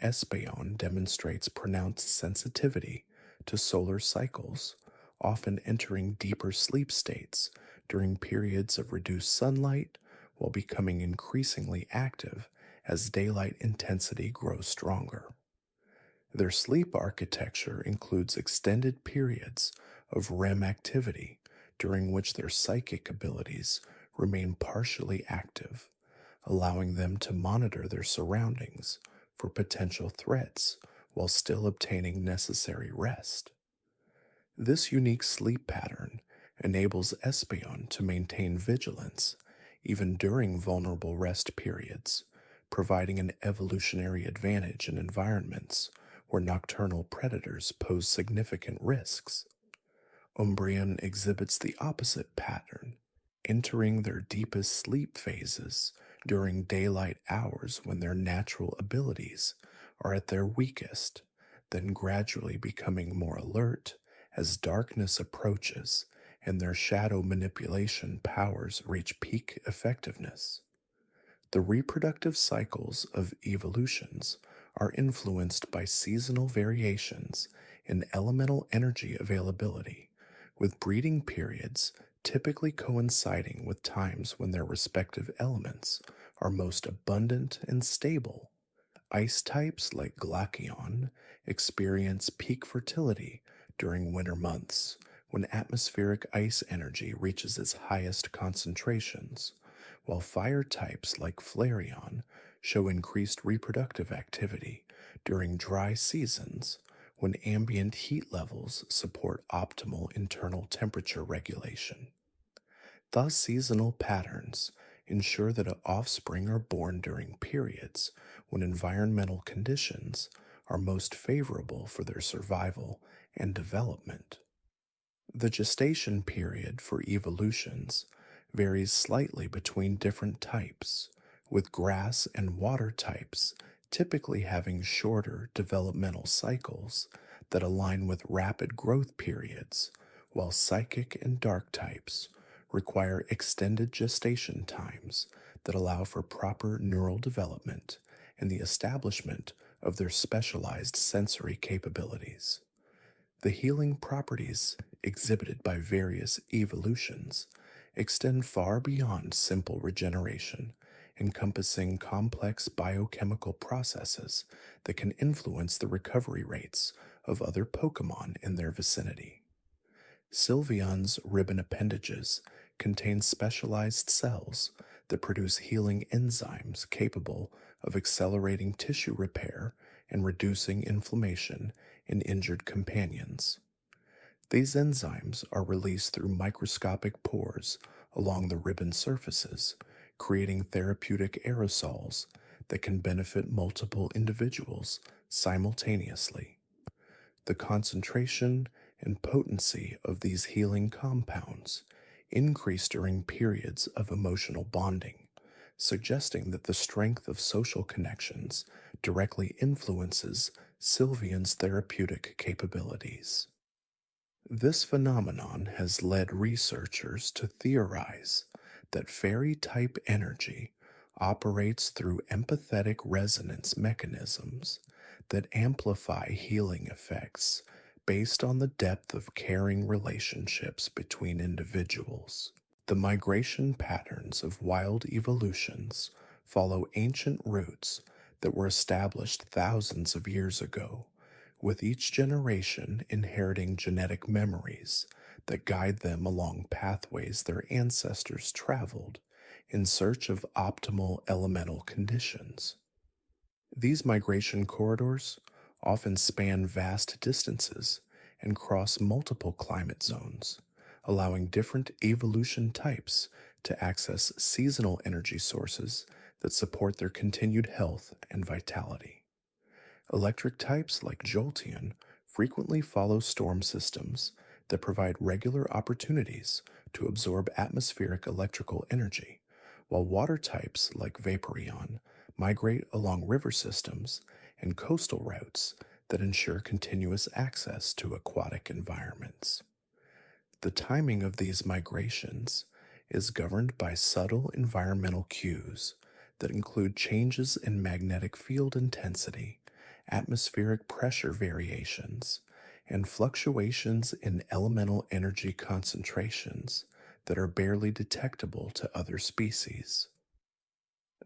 Espeon demonstrates pronounced sensitivity to solar cycles, often entering deeper sleep states during periods of reduced sunlight while becoming increasingly active as daylight intensity grows stronger. Their sleep architecture includes extended periods of REM activity during which their psychic abilities remain partially active, allowing them to monitor their surroundings for potential threats while still obtaining necessary rest. This unique sleep pattern enables Espeon to maintain vigilance even during vulnerable rest periods, providing an evolutionary advantage in environments where nocturnal predators pose significant risks. Umbreon exhibits the opposite pattern, entering their deepest sleep phases during daylight hours when their natural abilities are at their weakest, then gradually becoming more alert as darkness approaches and their shadow manipulation powers reach peak effectiveness. The reproductive cycles of evolutions are influenced by seasonal variations in elemental energy availability, with breeding periods typically coinciding with times when their respective elements are most abundant and stable. Ice types like Glaceon experience peak fertility during winter months when atmospheric ice energy reaches its highest concentrations, while fire types like Flareon show increased reproductive activity during dry seasons when ambient heat levels support optimal internal temperature regulation. Thus, seasonal patterns ensure that offspring are born during periods when environmental conditions are most favorable for their survival and development. The gestation period for evolutions varies slightly between different types, with grass and water types typically having shorter developmental cycles that align with rapid growth periods, while psychic and dark types require extended gestation times that allow for proper neural development and the establishment of their specialized sensory capabilities. The healing properties exhibited by various evolutions extend far beyond simple regeneration, encompassing complex biochemical processes that can influence the recovery rates of other Pokemon in their vicinity. Sylveon's ribbon appendages contain specialized cells that produce healing enzymes capable of accelerating tissue repair and reducing inflammation in injured companions. These enzymes are released through microscopic pores along the ribbon surfaces, creating therapeutic aerosols that can benefit multiple individuals simultaneously. The concentration and potency of these healing compounds increase during periods of emotional bonding, suggesting that the strength of social connections directly influences Sylveon's therapeutic capabilities. This phenomenon has led researchers to theorize that fairy type energy operates through empathetic resonance mechanisms that amplify healing effects based on the depth of caring relationships between individuals. The migration patterns of wild evolutions follow ancient roots that were established thousands of years ago, with each generation inheriting genetic memories that guide them along pathways their ancestors traveled in search of optimal elemental conditions. These migration corridors often span vast distances and cross multiple climate zones, allowing different evolution types to access seasonal energy sources that support their continued health and vitality. Electric types like Jolteon frequently follow storm systems that provide regular opportunities to absorb atmospheric electrical energy, while water types like Vaporeon migrate along river systems and coastal routes that ensure continuous access to aquatic environments. The timing of these migrations is governed by subtle environmental cues that include changes in magnetic field intensity, atmospheric pressure variations, and fluctuations in elemental energy concentrations that are barely detectable to other species.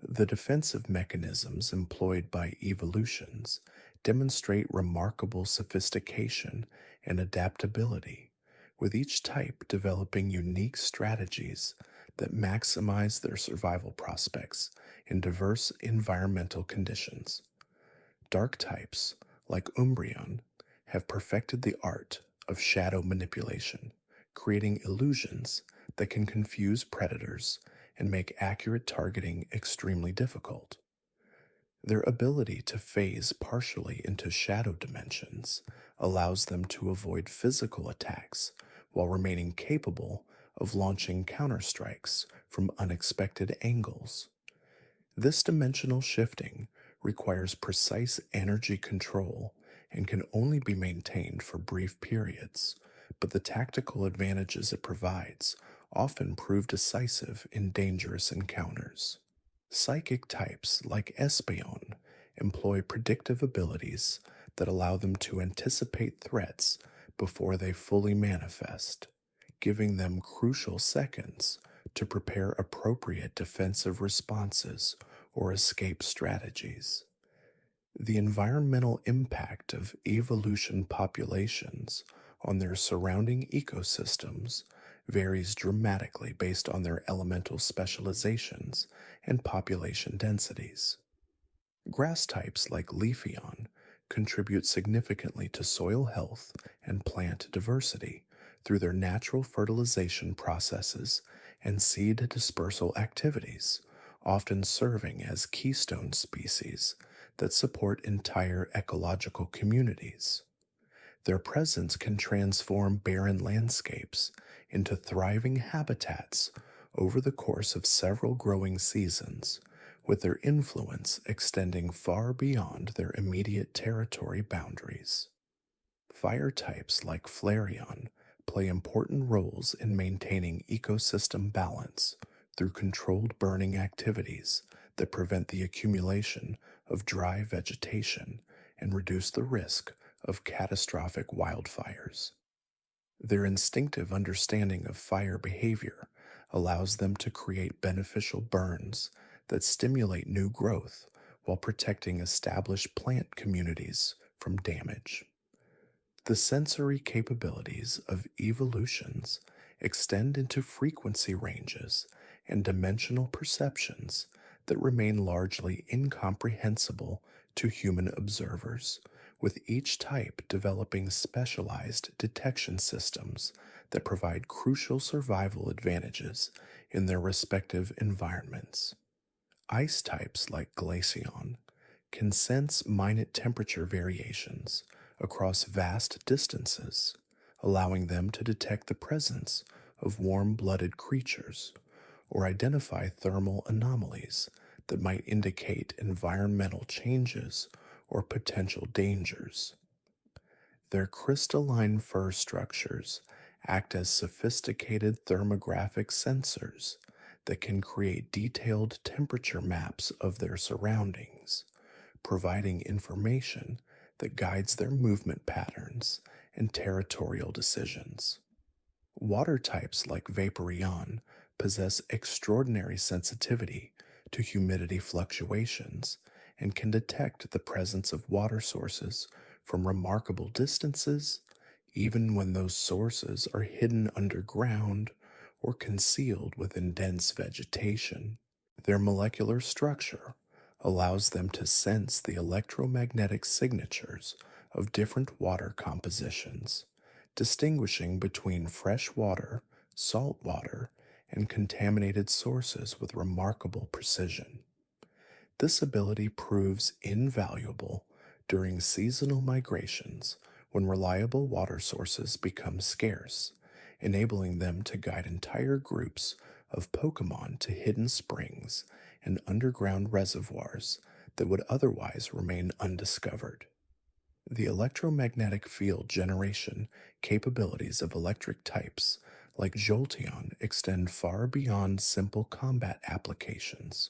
The defensive mechanisms employed by evolutions demonstrate remarkable sophistication and adaptability, with each type developing unique strategies that maximize their survival prospects in diverse environmental conditions. Dark types, like Umbreon, have perfected the art of shadow manipulation, creating illusions that can confuse predators and make accurate targeting extremely difficult. Their ability to phase partially into shadow dimensions allows them to avoid physical attacks while remaining capable of launching counterstrikes from unexpected angles. This dimensional shifting requires precise energy control and can only be maintained for brief periods, but the tactical advantages it provides often prove decisive in dangerous encounters. Psychic types like Espeon employ predictive abilities that allow them to anticipate threats before they fully manifest, giving them crucial seconds to prepare appropriate defensive responses or escape strategies. The environmental impact of evolution populations on their surrounding ecosystems varies dramatically based on their elemental specializations and population densities. Grass types like Leafeon contribute significantly to soil health and plant diversity through their natural fertilization processes and seed dispersal activities, often serving as keystone species that support entire ecological communities. Their presence can transform barren landscapes into thriving habitats over the course of several growing seasons, with their influence extending far beyond their immediate territory boundaries. Fire types like Flareon play important roles in maintaining ecosystem balance through controlled burning activities that prevent the accumulation of dry vegetation and reduce the risk of catastrophic wildfires. Their instinctive understanding of fire behavior allows them to create beneficial burns that stimulate new growth while protecting established plant communities from damage. The sensory capabilities of evolutions extend into frequency ranges and dimensional perceptions that remain largely incomprehensible to human observers, with each type developing specialized detection systems that provide crucial survival advantages in their respective environments. Ice types like Glaceon can sense minute temperature variations across vast distances, allowing them to detect the presence of warm blooded creatures or identify thermal anomalies that might indicate environmental changes or potential dangers. Their crystalline fur structures act as sophisticated thermographic sensors that can create detailed temperature maps of their surroundings, providing information that guides their movement patterns and territorial decisions. Water types like Vaporeon possess extraordinary sensitivity to humidity fluctuations and can detect the presence of water sources from remarkable distances, even when those sources are hidden underground or concealed within dense vegetation. Their molecular structure allows them to sense the electromagnetic signatures of different water compositions, distinguishing between fresh water, salt water, and contaminated sources with remarkable precision. This ability proves invaluable during seasonal migrations when reliable water sources become scarce, enabling them to guide entire groups of Pokémon to hidden springs and underground reservoirs that would otherwise remain undiscovered. The electromagnetic field generation capabilities of electric types like Jolteon extend far beyond simple combat applications,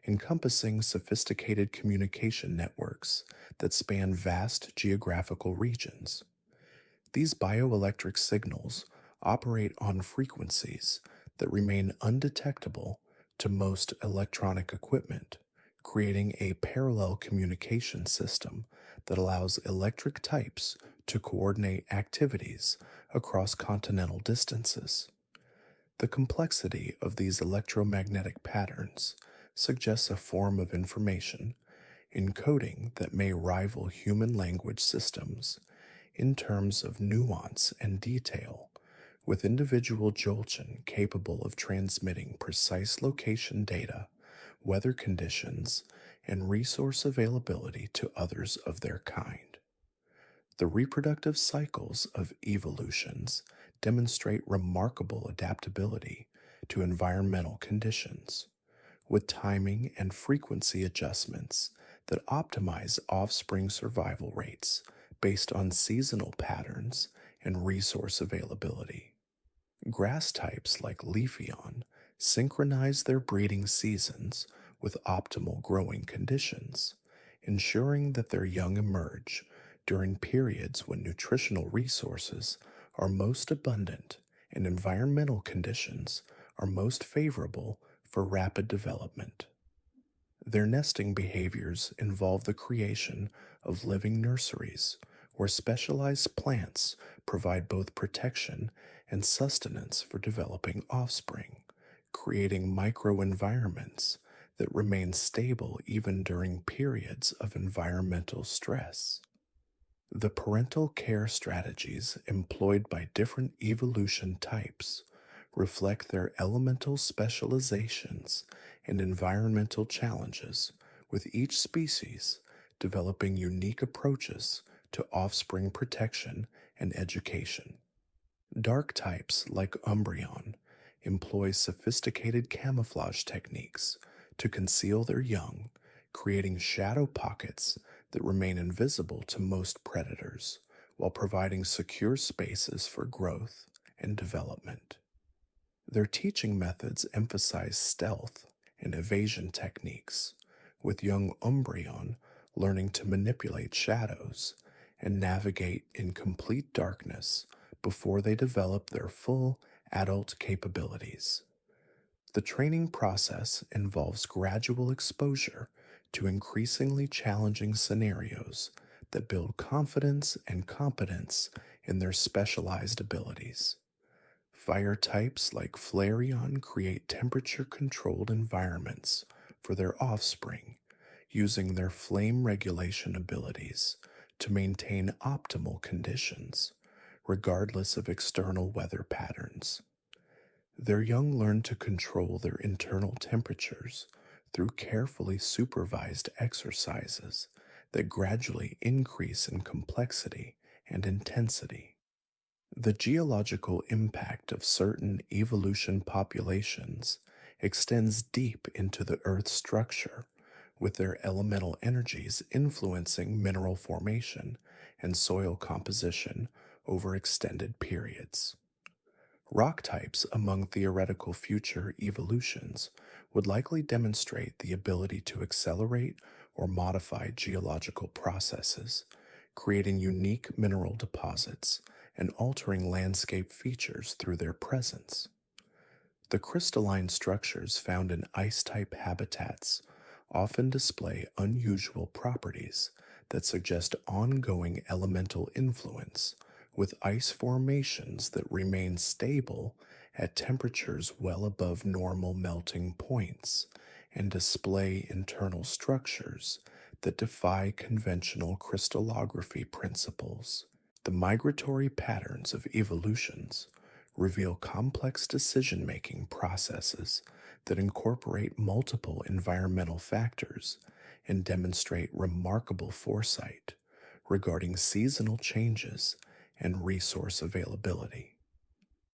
encompassing sophisticated communication networks that span vast geographical regions. These bioelectric signals operate on frequencies that remain undetectable to most electronic equipment, creating a parallel communication system that allows electric types to coordinate activities across continental distances. The complexity of these electromagnetic patterns suggests a form of information encoding that may rival human language systems in terms of nuance and detail, with individual Jolteon capable of transmitting precise location data, weather conditions, and resource availability to others of their kind. The reproductive cycles of evolutions demonstrate remarkable adaptability to environmental conditions, with timing and frequency adjustments that optimize offspring survival rates based on seasonal patterns and resource availability. Grass types like Leafeon synchronize their breeding seasons with optimal growing conditions, ensuring that their young emerge during periods when nutritional resources are most abundant and environmental conditions are most favorable for rapid development. Their nesting behaviors involve the creation of living nurseries where specialized plants provide both protection and sustenance for developing offspring, creating microenvironments that remain stable even during periods of environmental stress. The parental care strategies employed by different evolution types reflect their elemental specializations and environmental challenges, with each species developing unique approaches to offspring protection and education. Dark types like Umbreon employ sophisticated camouflage techniques to conceal their young, creating shadow pockets that remain invisible to most predators, while providing secure spaces for growth and development. Their teaching methods emphasize stealth and evasion techniques, with young Umbreon learning to manipulate shadows and navigate in complete darkness before they develop their full adult capabilities. The training process involves gradual exposure to increasingly challenging scenarios that build confidence and competence in their specialized abilities. Fire types like Flareon create temperature controlled environments for their offspring, using their flame regulation abilities to maintain optimal conditions, regardless of external weather patterns. Their young learn to control their internal temperatures through carefully supervised exercises that gradually increase in complexity and intensity. The geological impact of certain evolution populations extends deep into the Earth's structure, with their elemental energies influencing mineral formation and soil composition over extended periods. Rock types among theoretical future evolutions would likely demonstrate the ability to accelerate or modify geological processes, creating unique mineral deposits and altering landscape features through their presence. The crystalline structures found in ice-type habitats often display unusual properties that suggest ongoing elemental influence, with ice formations that remain stable at temperatures well above normal melting points and display internal structures that defy conventional crystallography principles. The migratory patterns of evolutions reveal complex decision making processes that incorporate multiple environmental factors and demonstrate remarkable foresight regarding seasonal changes and resource availability.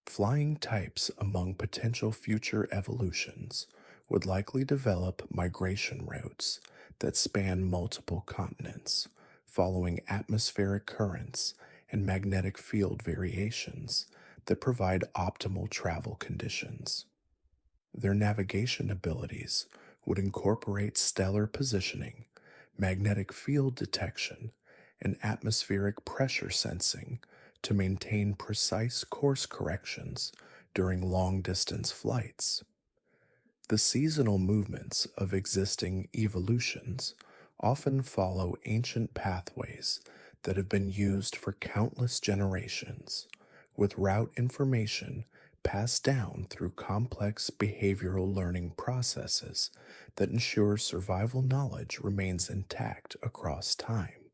Flying types among potential future evolutions would likely develop migration routes that span multiple continents, following atmospheric currents and magnetic field variations that provide optimal travel conditions. Their navigation abilities would incorporate stellar positioning, magnetic field detection, and atmospheric pressure sensing to maintain precise course corrections during long distance flights. The seasonal movements of existing evolutions often follow ancient pathways that have been used for countless generations, with route information passed down through complex behavioral learning processes that ensure survival knowledge remains intact across time.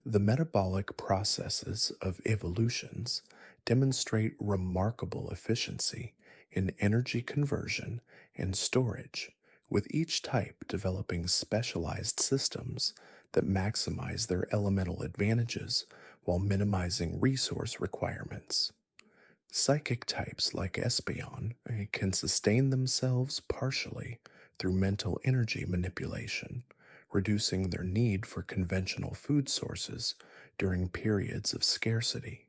The metabolic processes of evolutions demonstrate remarkable efficiency in energy conversion and storage, with each type developing specialized systems that maximize their elemental advantages while minimizing resource requirements. Psychic types like Espeon can sustain themselves partially through mental energy manipulation, reducing their need for conventional food sources during periods of scarcity.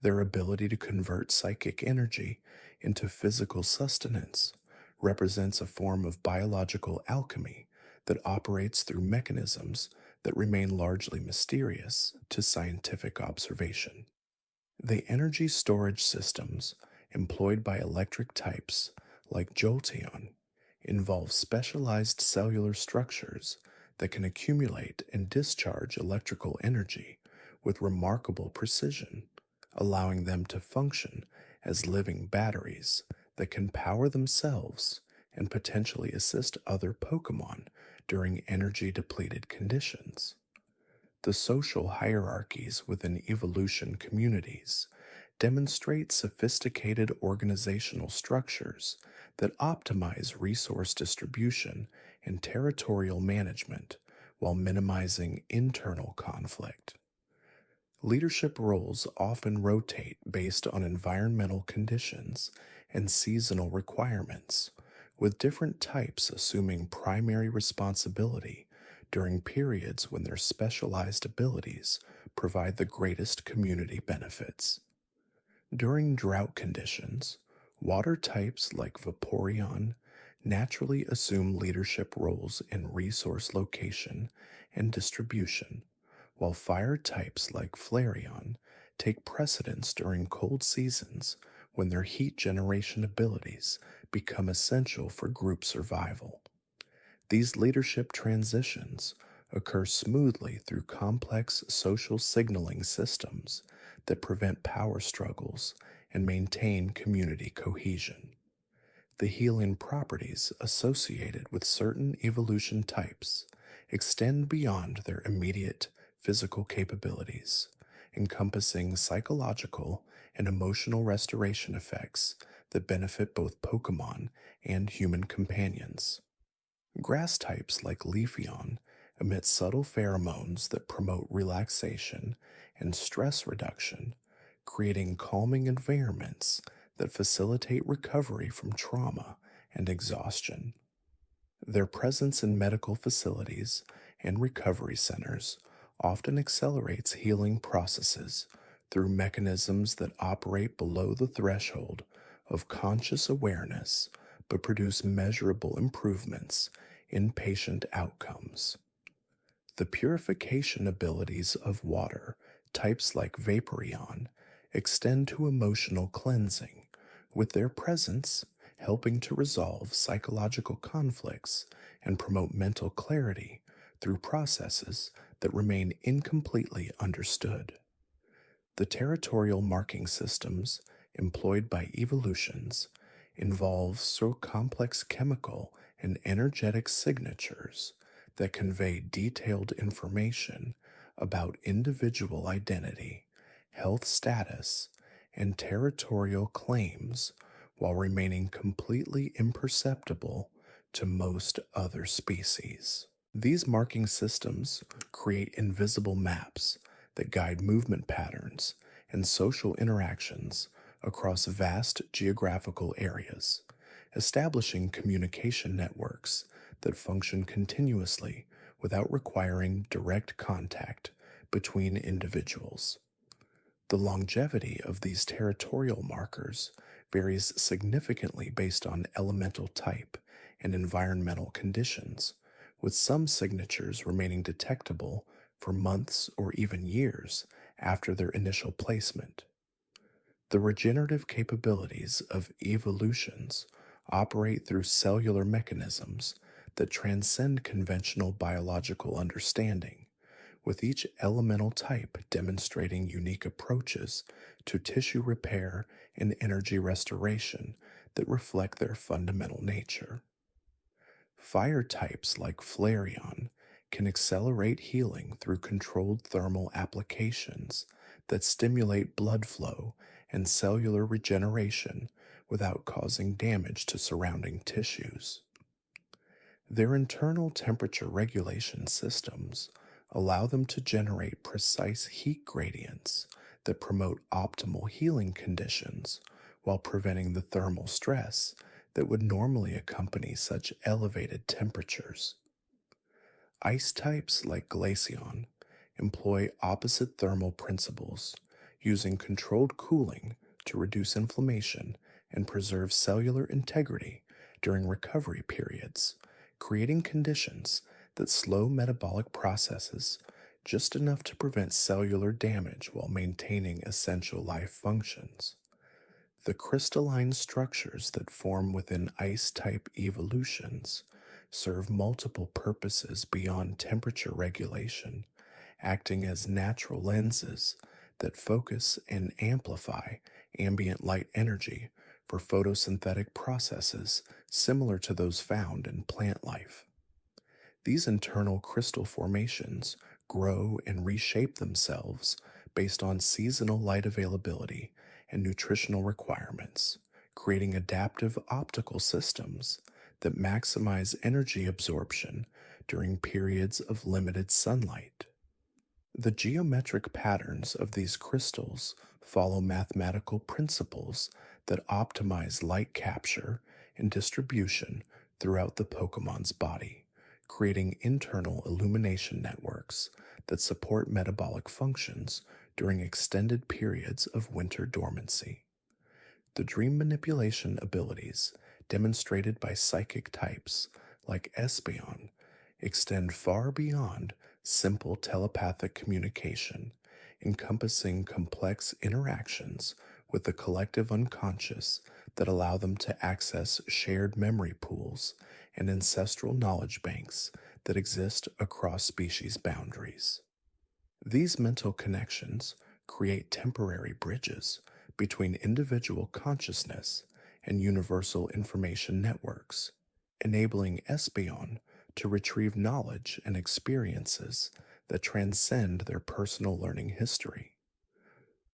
Their ability to convert psychic energy into physical sustenance represents a form of biological alchemy that operates through mechanisms that remain largely mysterious to scientific observation. The energy storage systems employed by electric types like Jolteon involve specialized cellular structures that can accumulate and discharge electrical energy with remarkable precision, allowing them to function as living batteries that can power themselves and potentially assist other Pokemon during energy depleted conditions. The social hierarchies within evolution communities demonstrate sophisticated organizational structures that optimize resource distribution and territorial management while minimizing internal conflict. Leadership roles often rotate based on environmental conditions and seasonal requirements, with different types assuming primary responsibility during periods when their specialized abilities provide the greatest community benefits. During drought conditions, water types like Vaporeon naturally assume leadership roles in resource location and distribution, while fire types like Flareon take precedence during cold seasons when their heat generation abilities become essential for group survival. These leadership transitions occur smoothly through complex social signaling systems that prevent power struggles and maintain community cohesion. The healing properties associated with certain evolution types extend beyond their immediate physical capabilities, encompassing psychological and emotional restoration effects that benefit both Pokemon and human companions. Grass types like Leafeon emit subtle pheromones that promote relaxation and stress reduction, creating calming environments that facilitate recovery from trauma and exhaustion. Their presence in medical facilities and recovery centers often accelerates healing processes through mechanisms that operate below the threshold of conscious awareness but produce measurable improvements in patient outcomes. The purification abilities of water, types like Vaporeon, extend to emotional cleansing, with their presence helping to resolve psychological conflicts and promote mental clarity through processes that remain incompletely understood. The territorial marking systems employed by evolutions involve so complex chemical and energetic signatures that convey detailed information about individual identity, health status, and territorial claims while remaining completely imperceptible to most other species. These marking systems create invisible maps that guide movement patterns and social interactions across vast geographical areas, establishing communication networks that function continuously without requiring direct contact between individuals. The longevity of these territorial markers varies significantly based on elemental type and environmental conditions, with some signatures remaining detectable for months or even years after their initial placement. The regenerative capabilities of evolutions operate through cellular mechanisms that transcend conventional biological understanding, with each elemental type demonstrating unique approaches to tissue repair and energy restoration that reflect their fundamental nature. Fire types like Flareon can accelerate healing through controlled thermal applications that stimulate blood flow and cellular regeneration without causing damage to surrounding tissues. Their internal temperature regulation systems allow them to generate precise heat gradients that promote optimal healing conditions while preventing the thermal stress that would normally accompany such elevated temperatures. Ice types like Glaceon employ opposite thermal principles, using controlled cooling to reduce inflammation and preserve cellular integrity during recovery periods, creating conditions that slow metabolic processes just enough to prevent cellular damage while maintaining essential life functions. The crystalline structures that form within ice type evolutions serve multiple purposes beyond temperature regulation, acting as natural lenses that focus and amplify ambient light energy for photosynthetic processes similar to those found in plant life. These internal crystal formations grow and reshape themselves based on seasonal light availability and nutritional requirements, creating adaptive optical systems that maximize energy absorption during periods of limited sunlight. The geometric patterns of these crystals follow mathematical principles that optimize light capture and distribution throughout the Pokemon's body, creating internal illumination networks that support metabolic functions during extended periods of winter dormancy. The dream manipulation abilities demonstrated by psychic types like Espeon extend far beyond simple telepathic communication, encompassing complex interactions with the collective unconscious that allow them to access shared memory pools and ancestral knowledge banks that exist across species boundaries. These mental connections create temporary bridges between individual consciousness and universal information networks, enabling Espeon to retrieve knowledge and experiences that transcend their personal learning history.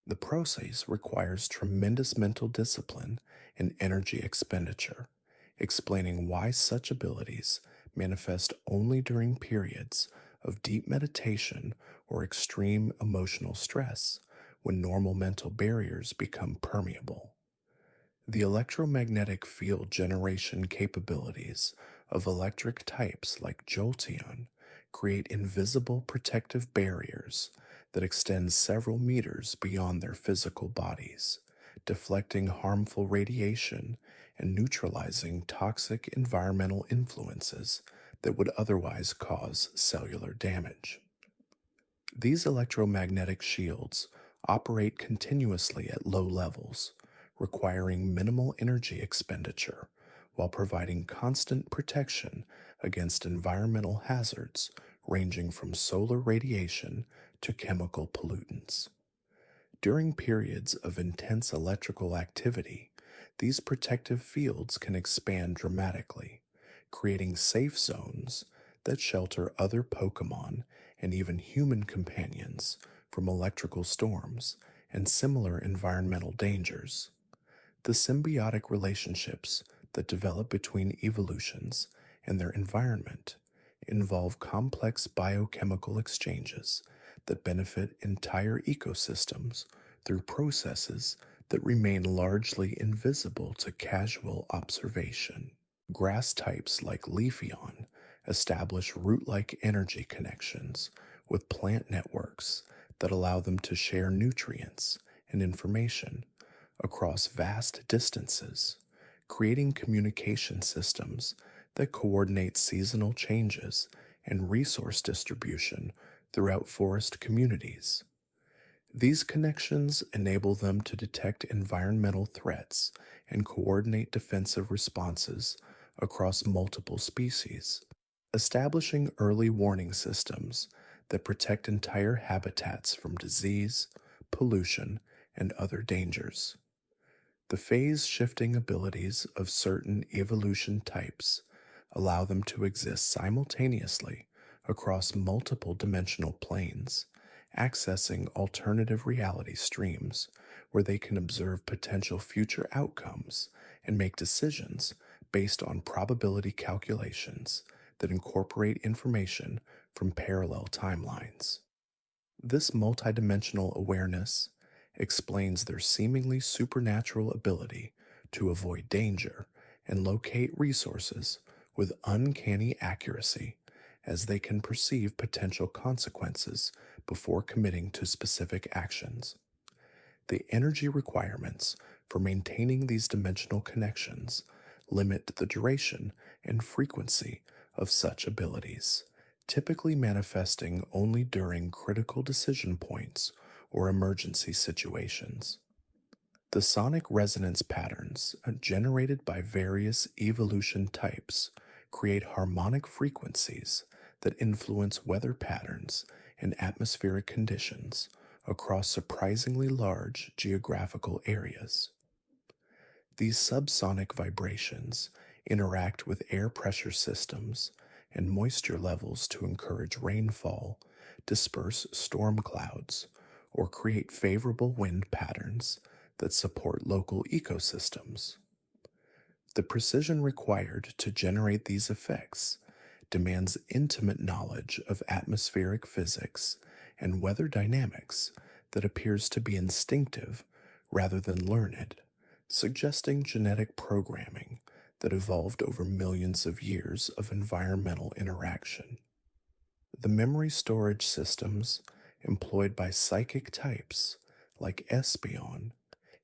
The process requires tremendous mental discipline and energy expenditure, explaining why such abilities manifest only during periods of deep meditation or extreme emotional stress when normal mental barriers become permeable. The electromagnetic field generation capabilities of electric types like Jolteon create invisible protective barriers that extend several meters beyond their physical bodies, deflecting harmful radiation and neutralizing toxic environmental influences that would otherwise cause cellular damage. These electromagnetic shields operate continuously at low levels, requiring minimal energy expenditure while providing constant protection against environmental hazards ranging from solar radiation to chemical pollutants. During periods of intense electrical activity, these protective fields can expand dramatically, creating safe zones that shelter other Pokemon and even human companions from electrical storms and similar environmental dangers. The symbiotic relationships that develop between evolutions and their environment involve complex biochemical exchanges that benefit entire ecosystems through processes that remain largely invisible to casual observation. Grass types like Leafeon establish root like energy connections with plant networks that allow them to share nutrients and information across vast distances, creating communication systems that coordinate seasonal changes and resource distribution throughout forest communities. These connections enable them to detect environmental threats and coordinate defensive responses across multiple species, establishing early warning systems that protect entire habitats from disease, pollution, and other dangers. The phase shifting abilities of certain evolution types allow them to exist simultaneously across multiple dimensional planes, accessing alternative reality streams where they can observe potential future outcomes and make decisions based on probability calculations that incorporate information from parallel timelines. This multidimensional awareness explains their seemingly supernatural ability to avoid danger and locate resources with uncanny accuracy, as they can perceive potential consequences before committing to specific actions. The energy requirements for maintaining these dimensional connections limit the duration and frequency of such abilities, typically manifesting only during critical decision points or emergency situations. The sonic resonance patterns generated by various evolution types create harmonic frequencies that influence weather patterns and atmospheric conditions across surprisingly large geographical areas. These subsonic vibrations interact with air pressure systems and moisture levels to encourage rainfall, disperse storm clouds, or create favorable wind patterns that support local ecosystems. The precision required to generate these effects demands intimate knowledge of atmospheric physics and weather dynamics that appears to be instinctive rather than learned, suggesting genetic programming that evolved over millions of years of environmental interaction. The memory storage systems employed by psychic types like Espeon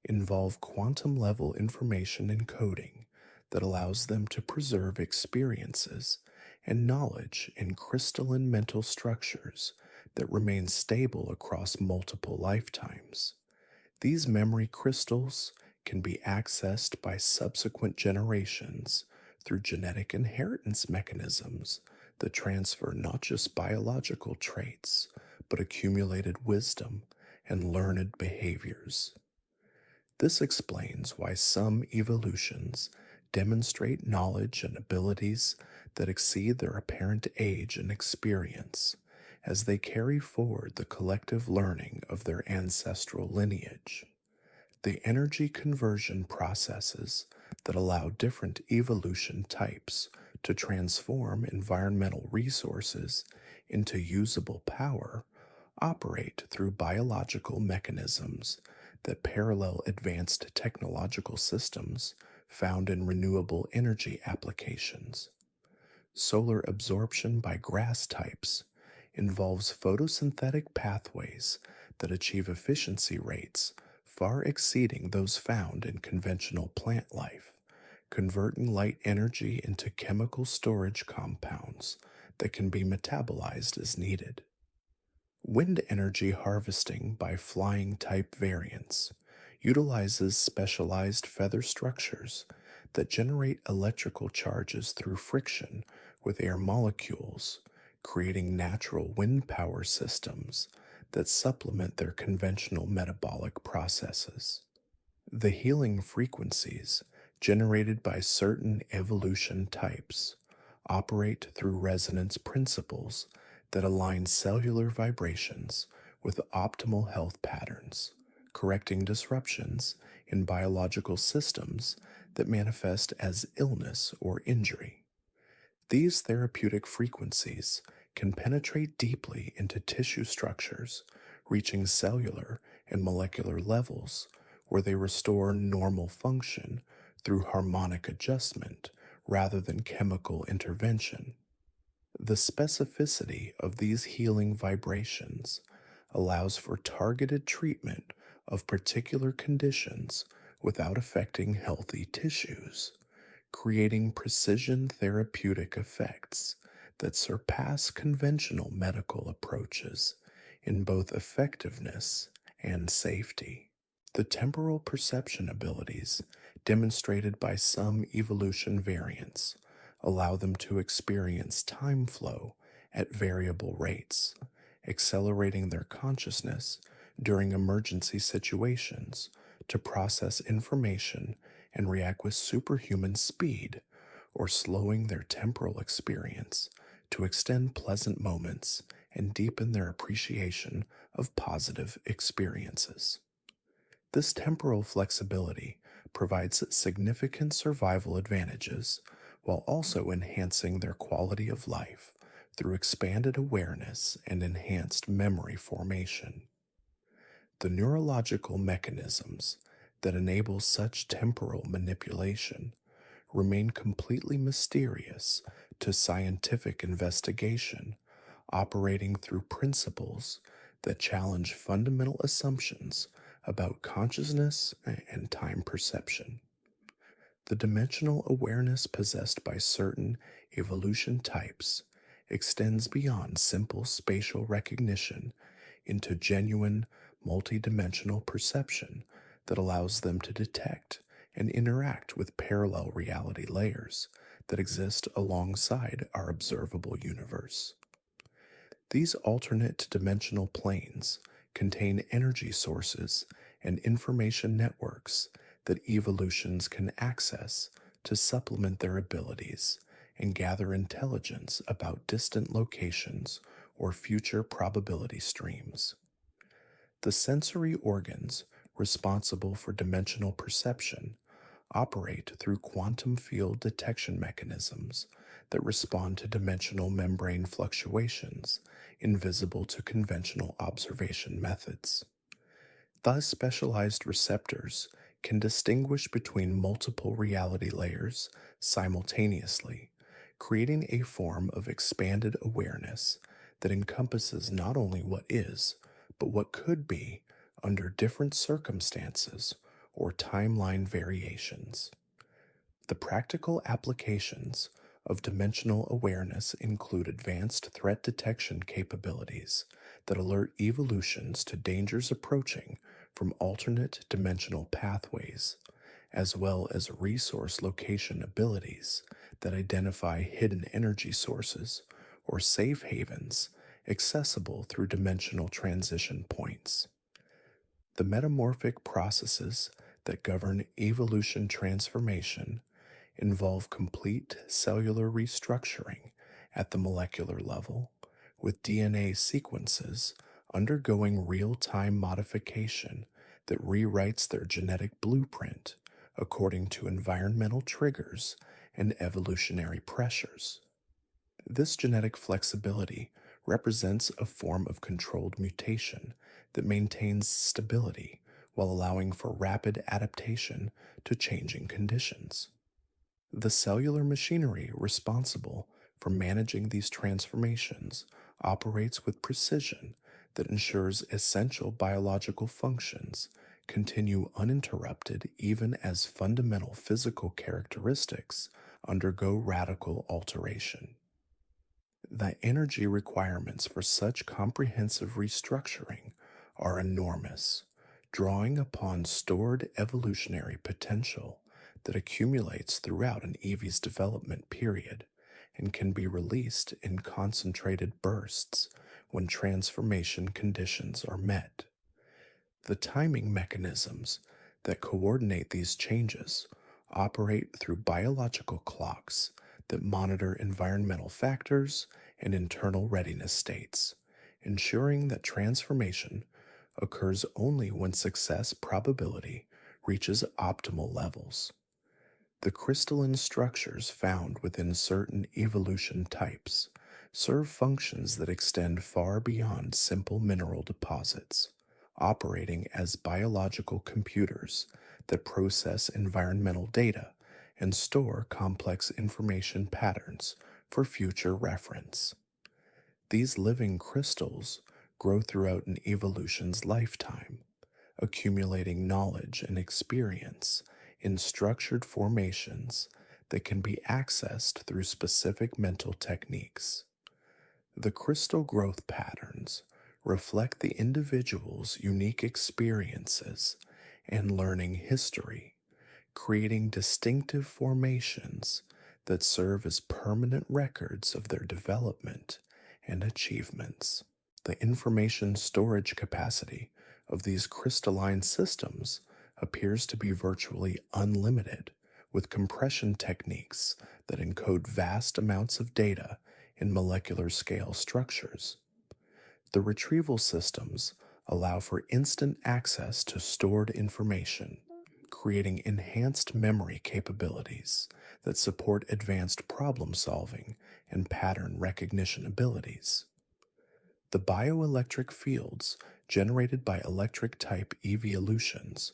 involve quantum level information encoding that allows them to preserve experiences and knowledge in crystalline mental structures that remain stable across multiple lifetimes. These memory crystals can be accessed by subsequent generations through genetic inheritance mechanisms that transfer not just biological traits, but accumulated wisdom and learned behaviors. This explains why some evolutions demonstrate knowledge and abilities that exceed their apparent age and experience as they carry forward the collective learning of their ancestral lineage. The energy conversion processes that allow different evolution types to transform environmental resources into usable power operate through biological mechanisms that parallel advanced technological systems found in renewable energy applications. Solar absorption by grass types involves photosynthetic pathways that achieve efficiency rates far exceeding those found in conventional plant life, converting light energy into chemical storage compounds that can be metabolized as needed. Wind energy harvesting by flying type variants utilizes specialized feather structures that generate electrical charges through friction with air molecules, creating natural wind power systems that supplement their conventional metabolic processes. The healing frequencies generated by certain evolution types operate through resonance principles that align cellular vibrations with optimal health patterns, correcting disruptions in biological systems that manifest as illness or injury. These therapeutic frequencies can penetrate deeply into tissue structures, reaching cellular and molecular levels where they restore normal function through harmonic adjustment rather than chemical intervention. The specificity of these healing vibrations allows for targeted treatment of particular conditions without affecting healthy tissues, creating precision therapeutic effects that surpass conventional medical approaches in both effectiveness and safety. The temporal perception abilities demonstrated by some evolution variants allow them to experience time flow at variable rates, accelerating their consciousness during emergency situations to process information and react with superhuman speed, or slowing their temporal experience to extend pleasant moments and deepen their appreciation of positive experiences. This temporal flexibility provides significant survival advantages while also enhancing their quality of life through expanded awareness and enhanced memory formation. The neurological mechanisms that enable such temporal manipulation remain completely mysterious to scientific investigation, operating through principles that challenge fundamental assumptions about consciousness and time perception. The dimensional awareness possessed by certain evolution types extends beyond simple spatial recognition into genuine multidimensional perception that allows them to detect and interact with parallel reality layers that exist alongside our observable universe. These alternate dimensional planes contain energy sources and information networks that evolutions can access to supplement their abilities and gather intelligence about distant locations or future probability streams. The sensory organs responsible for dimensional perception operate through quantum field detection mechanisms that respond to dimensional membrane fluctuations invisible to conventional observation methods. Thus, specialized receptors can distinguish between multiple reality layers simultaneously, creating a form of expanded awareness that encompasses not only what is, but what could be under different circumstances or timeline variations. The practical applications of dimensional awareness include advanced threat detection capabilities that alert evolutions to dangers approaching from alternate dimensional pathways, as well as resource location abilities that identify hidden energy sources or safe havens accessible through dimensional transition points. The metamorphic processes that govern evolution transformation involve complete cellular restructuring at the molecular level, with DNA sequences undergoing real time modification that rewrites their genetic blueprint according to environmental triggers and evolutionary pressures. This genetic flexibility represents a form of controlled mutation that maintains stability while allowing for rapid adaptation to changing conditions. The cellular machinery responsible for managing these transformations operates with precision that ensures essential biological functions continue uninterrupted even as fundamental physical characteristics undergo radical alteration. The energy requirements for such comprehensive restructuring are enormous, drawing upon stored evolutionary potential that accumulates throughout an Eevee's development period and can be released in concentrated bursts when transformation conditions are met. The timing mechanisms that coordinate these changes operate through biological clocks that monitor environmental factors and internal readiness states, ensuring that transformation occurs only when success probability reaches optimal levels. The crystalline structures found within certain evolution types serve functions that extend far beyond simple mineral deposits, operating as biological computers that process environmental data and store complex information patterns for future reference. These living crystals grow throughout an evolution's lifetime, accumulating knowledge and experience in structured formations that can be accessed through specific mental techniques. The crystal growth patterns reflect the individual's unique experiences and learning history, creating distinctive formations that serve as permanent records of their development and achievements. The information storage capacity of these crystalline systems appears to be virtually unlimited, with compression techniques that encode vast amounts of data in molecular scale structures. The retrieval systems allow for instant access to stored information, creating enhanced memory capabilities that support advanced problem solving and pattern recognition abilities. The bioelectric fields generated by electric type Eeveelutions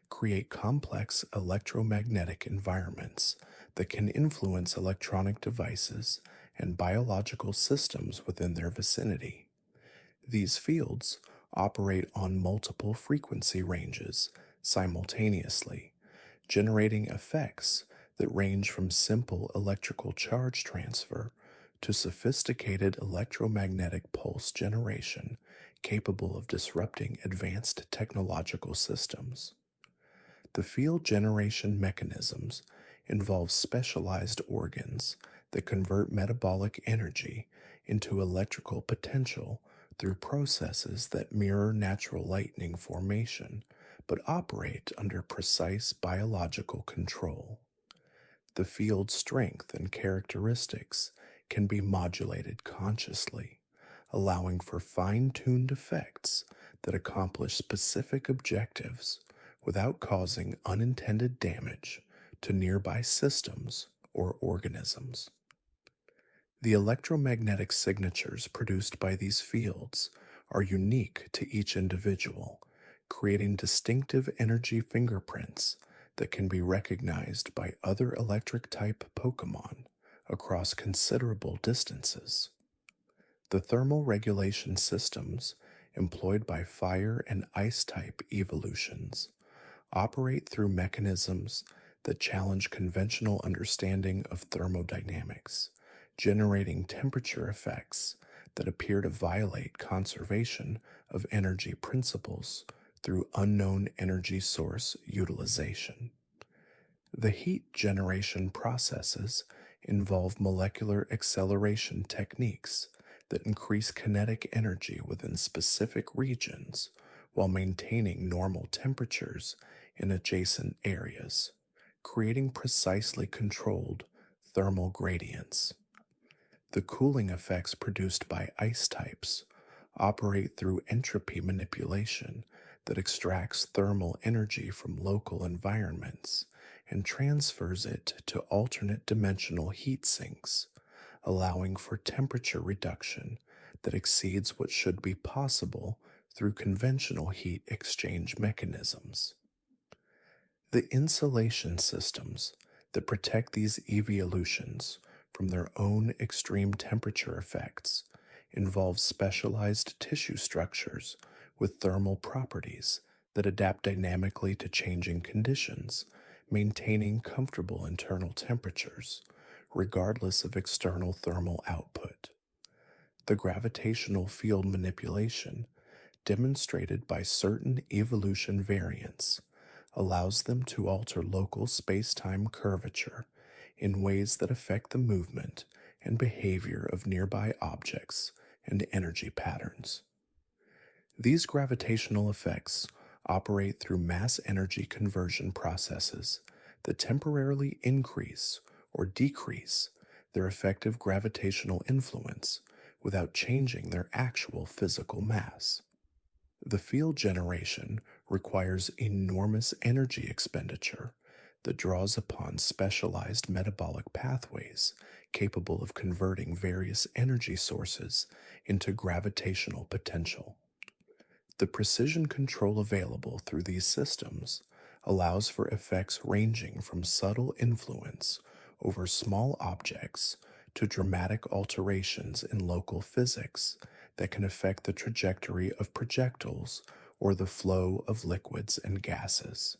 create complex electromagnetic environments that can influence electronic devices and biological systems within their vicinity. These fields operate on multiple frequency ranges simultaneously, generating effects that range from simple electrical charge transfer to sophisticated electromagnetic pulse generation capable of disrupting advanced technological systems. The field generation mechanisms involve specialized organs that convert metabolic energy into electrical potential through processes that mirror natural lightning formation but operate under precise biological control. The field's strength and characteristics can be modulated consciously, allowing for fine tuned effects that accomplish specific objectives without causing unintended damage to nearby systems or organisms. The electromagnetic signatures produced by these fields are unique to each individual, creating distinctive energy fingerprints that can be recognized by other electric type Pokémon across considerable distances. The thermal regulation systems employed by fire and ice type evolutions operate through mechanisms that challenge conventional understanding of thermodynamics, generating temperature effects that appear to violate conservation of energy principles through unknown energy source utilization. The heat generation processes involve molecular acceleration techniques that increase kinetic energy within specific regions while maintaining normal temperatures in adjacent areas, creating precisely controlled thermal gradients. The cooling effects produced by ice types operate through entropy manipulation that extracts thermal energy from local environments and transfers it to alternate dimensional heat sinks, allowing for temperature reduction that exceeds what should be possible through conventional heat exchange mechanisms. The insulation systems that protect these evolutions from their own extreme temperature effects involve specialized tissue structures with thermal properties that adapt dynamically to changing conditions, maintaining comfortable internal temperatures, regardless of external thermal output. The gravitational field manipulation, demonstrated by certain evolution variants, allows them to alter local space-time curvature in ways that affect the movement and behavior of nearby objects and energy patterns. These gravitational effects operate through mass energy conversion processes that temporarily increase or decrease their effective gravitational influence without changing their actual physical mass. The field generation requires enormous energy expenditure that draws upon specialized metabolic pathways capable of converting various energy sources into gravitational potential. The precision control available through these systems allows for effects ranging from subtle influence over small objects to dramatic alterations in local physics that can affect the trajectory of projectiles or the flow of liquids and gases.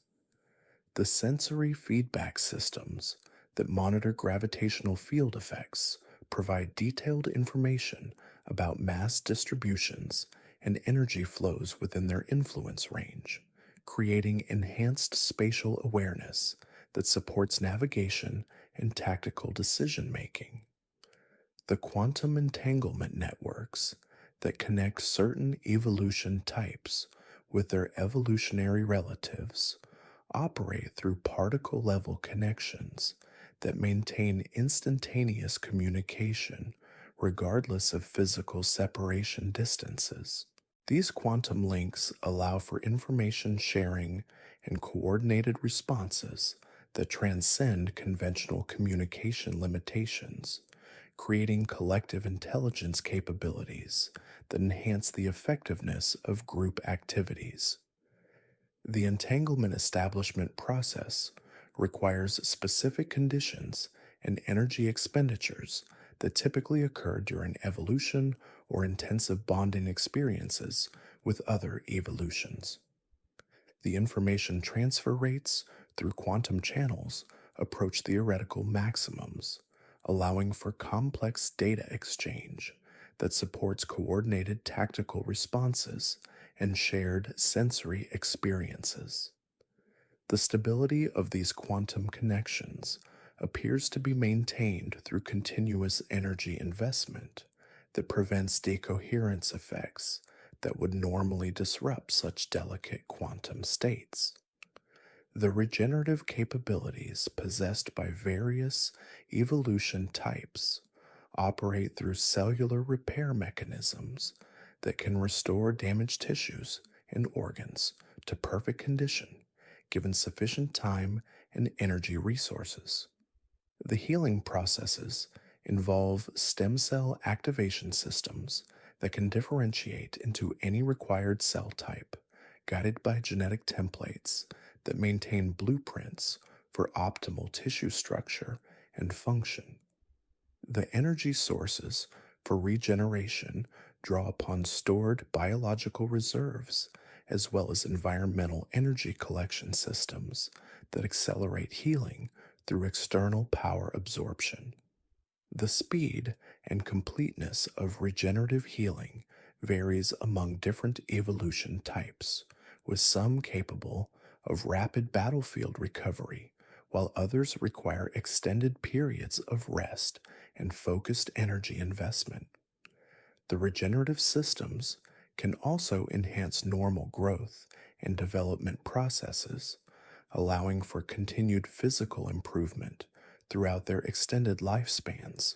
The sensory feedback systems that monitor gravitational field effects provide detailed information about mass distributions and energy flows within their influence range, creating enhanced spatial awareness that supports navigation and tactical decision making. The quantum entanglement networks that connect certain evolution types with their evolutionary relatives operate through particle level connections that maintain instantaneous communication regardless of physical separation distances. These quantum links allow for information sharing and coordinated responses that transcend conventional communication limitations, creating collective intelligence capabilities that enhance the effectiveness of group activities. The entanglement establishment process requires specific conditions and energy expenditures that typically occur during evolution or intensive bonding experiences with other evolutions. The information transfer rates through quantum channels approach theoretical maximums, allowing for complex data exchange that supports coordinated tactical responses and shared sensory experiences. The stability of these quantum connections appears to be maintained through continuous energy investment that prevents decoherence effects that would normally disrupt such delicate quantum states. The regenerative capabilities possessed by various evolution types operate through cellular repair mechanisms that can restore damaged tissues and organs to perfect condition given sufficient time and energy resources. The healing processes involve stem cell activation systems that can differentiate into any required cell type, guided by genetic templates that maintain blueprints for optimal tissue structure and function. The energy sources for regeneration draw upon stored biological reserves as well as environmental energy collection systems that accelerate healing through external power absorption. The speed and completeness of regenerative healing varies among different evolution types, with some capable of rapid battlefield recovery, while others require extended periods of rest and focused energy investment. The regenerative systems can also enhance normal growth and development processes, allowing for continued physical improvement throughout their extended lifespans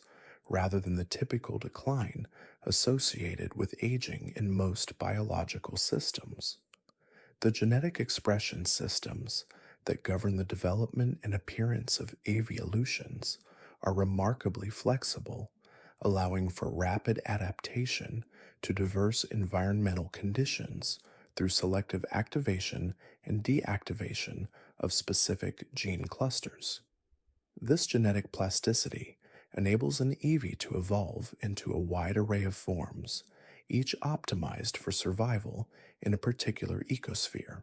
rather than the typical decline associated with aging in most biological systems. The genetic expression systems that govern the development and appearance of Eeveelutions are remarkably flexible, allowing for rapid adaptation to diverse environmental conditions through selective activation and deactivation of specific gene clusters. This genetic plasticity enables an Eevee to evolve into a wide array of forms, each optimized for survival in a particular ecosphere.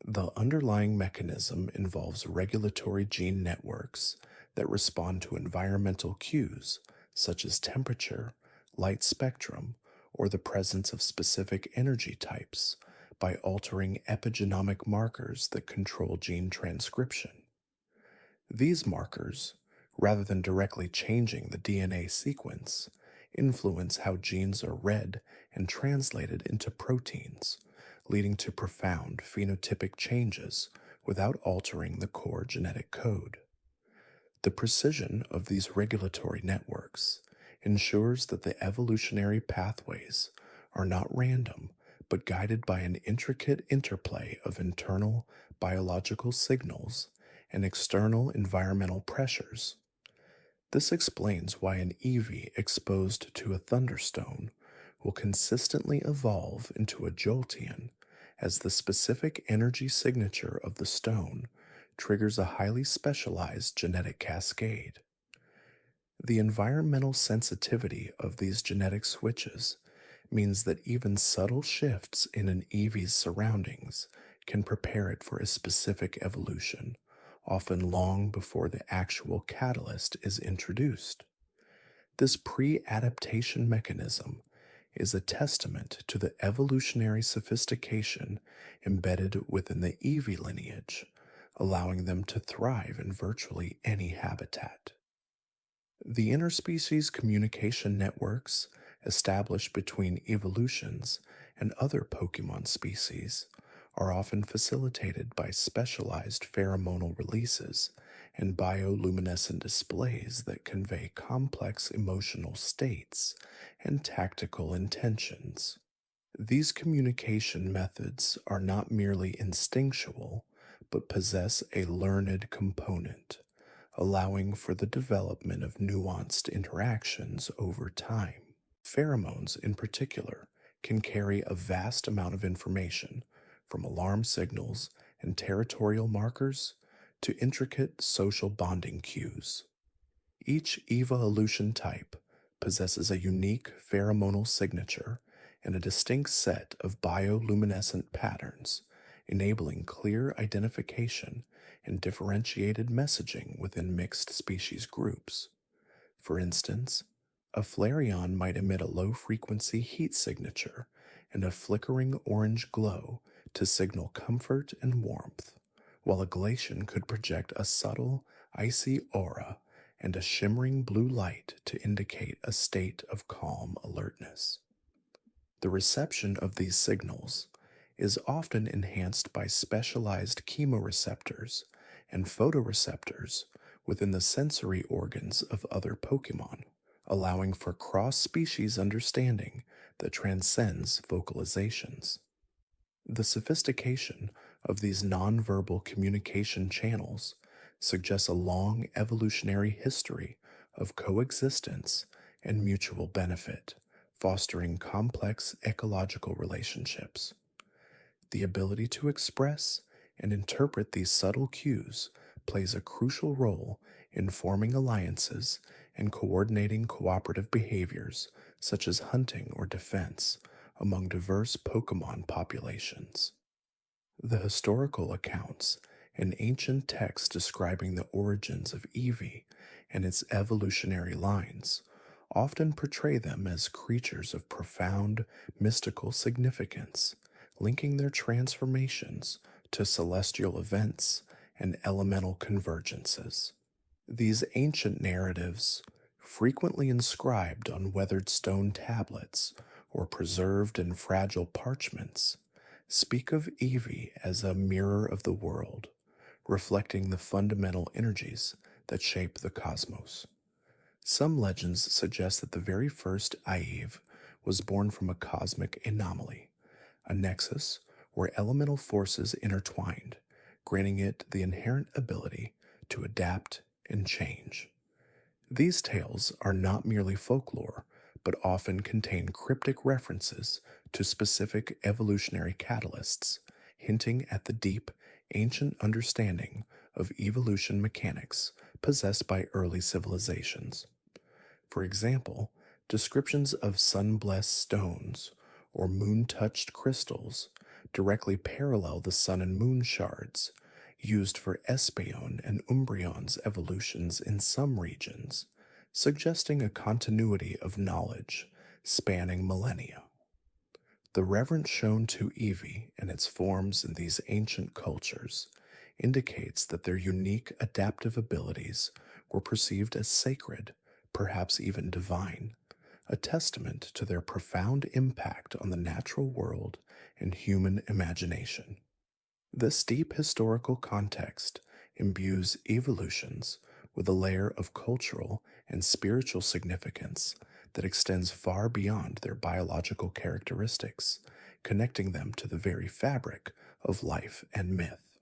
The underlying mechanism involves regulatory gene networks that respond to environmental cues such as temperature, light spectrum, or the presence of specific energy types by altering epigenomic markers that control gene transcription. These markers, rather than directly changing the DNA sequence, influence how genes are read and translated into proteins, leading to profound phenotypic changes without altering the core genetic code. The precision of these regulatory networks ensures that the evolutionary pathways are not random but guided by an intricate interplay of internal biological signals and external environmental pressures. This explains why an Eevee exposed to a thunderstone will consistently evolve into a Jolteon, as the specific energy signature of the stone triggers a highly specialized genetic cascade. The environmental sensitivity of these genetic switches means that even subtle shifts in an Eevee's surroundings can prepare it for a specific evolution, often long before the actual catalyst is introduced. This pre-adaptation mechanism is a testament to the evolutionary sophistication embedded within the Eevee lineage, allowing them to thrive in virtually any habitat. The interspecies communication networks established between Eeveelutions and other Pokémon species are often facilitated by specialized pheromonal releases and bioluminescent displays that convey complex emotional states and tactical intentions. These communication methods are not merely instinctual, but possess a learned component, allowing for the development of nuanced interactions over time. Pheromones, in particular, can carry a vast amount of information, from alarm signals and territorial markers to intricate social bonding cues. Each Eeveelution type possesses a unique pheromonal signature and a distinct set of bioluminescent patterns, enabling clear identification and differentiated messaging within mixed species groups. For instance, a Flareon might emit a low frequency heat signature and a flickering orange glow to signal comfort and warmth, while a Glaceon could project a subtle, icy aura and a shimmering blue light to indicate a state of calm alertness. The reception of these signals is often enhanced by specialized chemoreceptors and photoreceptors within the sensory organs of other Pokemon, allowing for cross species understanding that transcends vocalizations. The sophistication of these nonverbal communication channels suggests a long evolutionary history of coexistence and mutual benefit, fostering complex ecological relationships. The ability to express and interpret these subtle cues plays a crucial role in forming alliances and coordinating cooperative behaviors such as hunting or defense among diverse Pokemon populations. The historical accounts and ancient texts describing the origins of Eevee and its evolutionary lines often portray them as creatures of profound mystical significance, linking their transformations to celestial events and elemental convergences. These ancient narratives, frequently inscribed on weathered stone tablets or preserved in fragile parchments, speak of Eevee as a mirror of the world, reflecting the fundamental energies that shape the cosmos. Some legends suggest that the very first Eevee was born from a cosmic anomaly, a nexus where elemental forces intertwined, granting it the inherent ability to adapt and change. These tales are not merely folklore, but often contain cryptic references to specific evolutionary catalysts, hinting at the deep, ancient understanding of evolution mechanics possessed by early civilizations. For example, descriptions of sun-blessed stones or moon-touched crystals directly parallel the sun and moon shards used for Espeon and Umbreon's evolutions in some regions, suggesting a continuity of knowledge spanning millennia. The reverence shown to Eevee and its forms in these ancient cultures indicates that their unique adaptive abilities were perceived as sacred, perhaps even divine, a testament to their profound impact on the natural world and human imagination. This deep historical context imbues Eeveelutions with a layer of cultural and spiritual significance that extends far beyond their biological characteristics, connecting them to the very fabric of life and myth.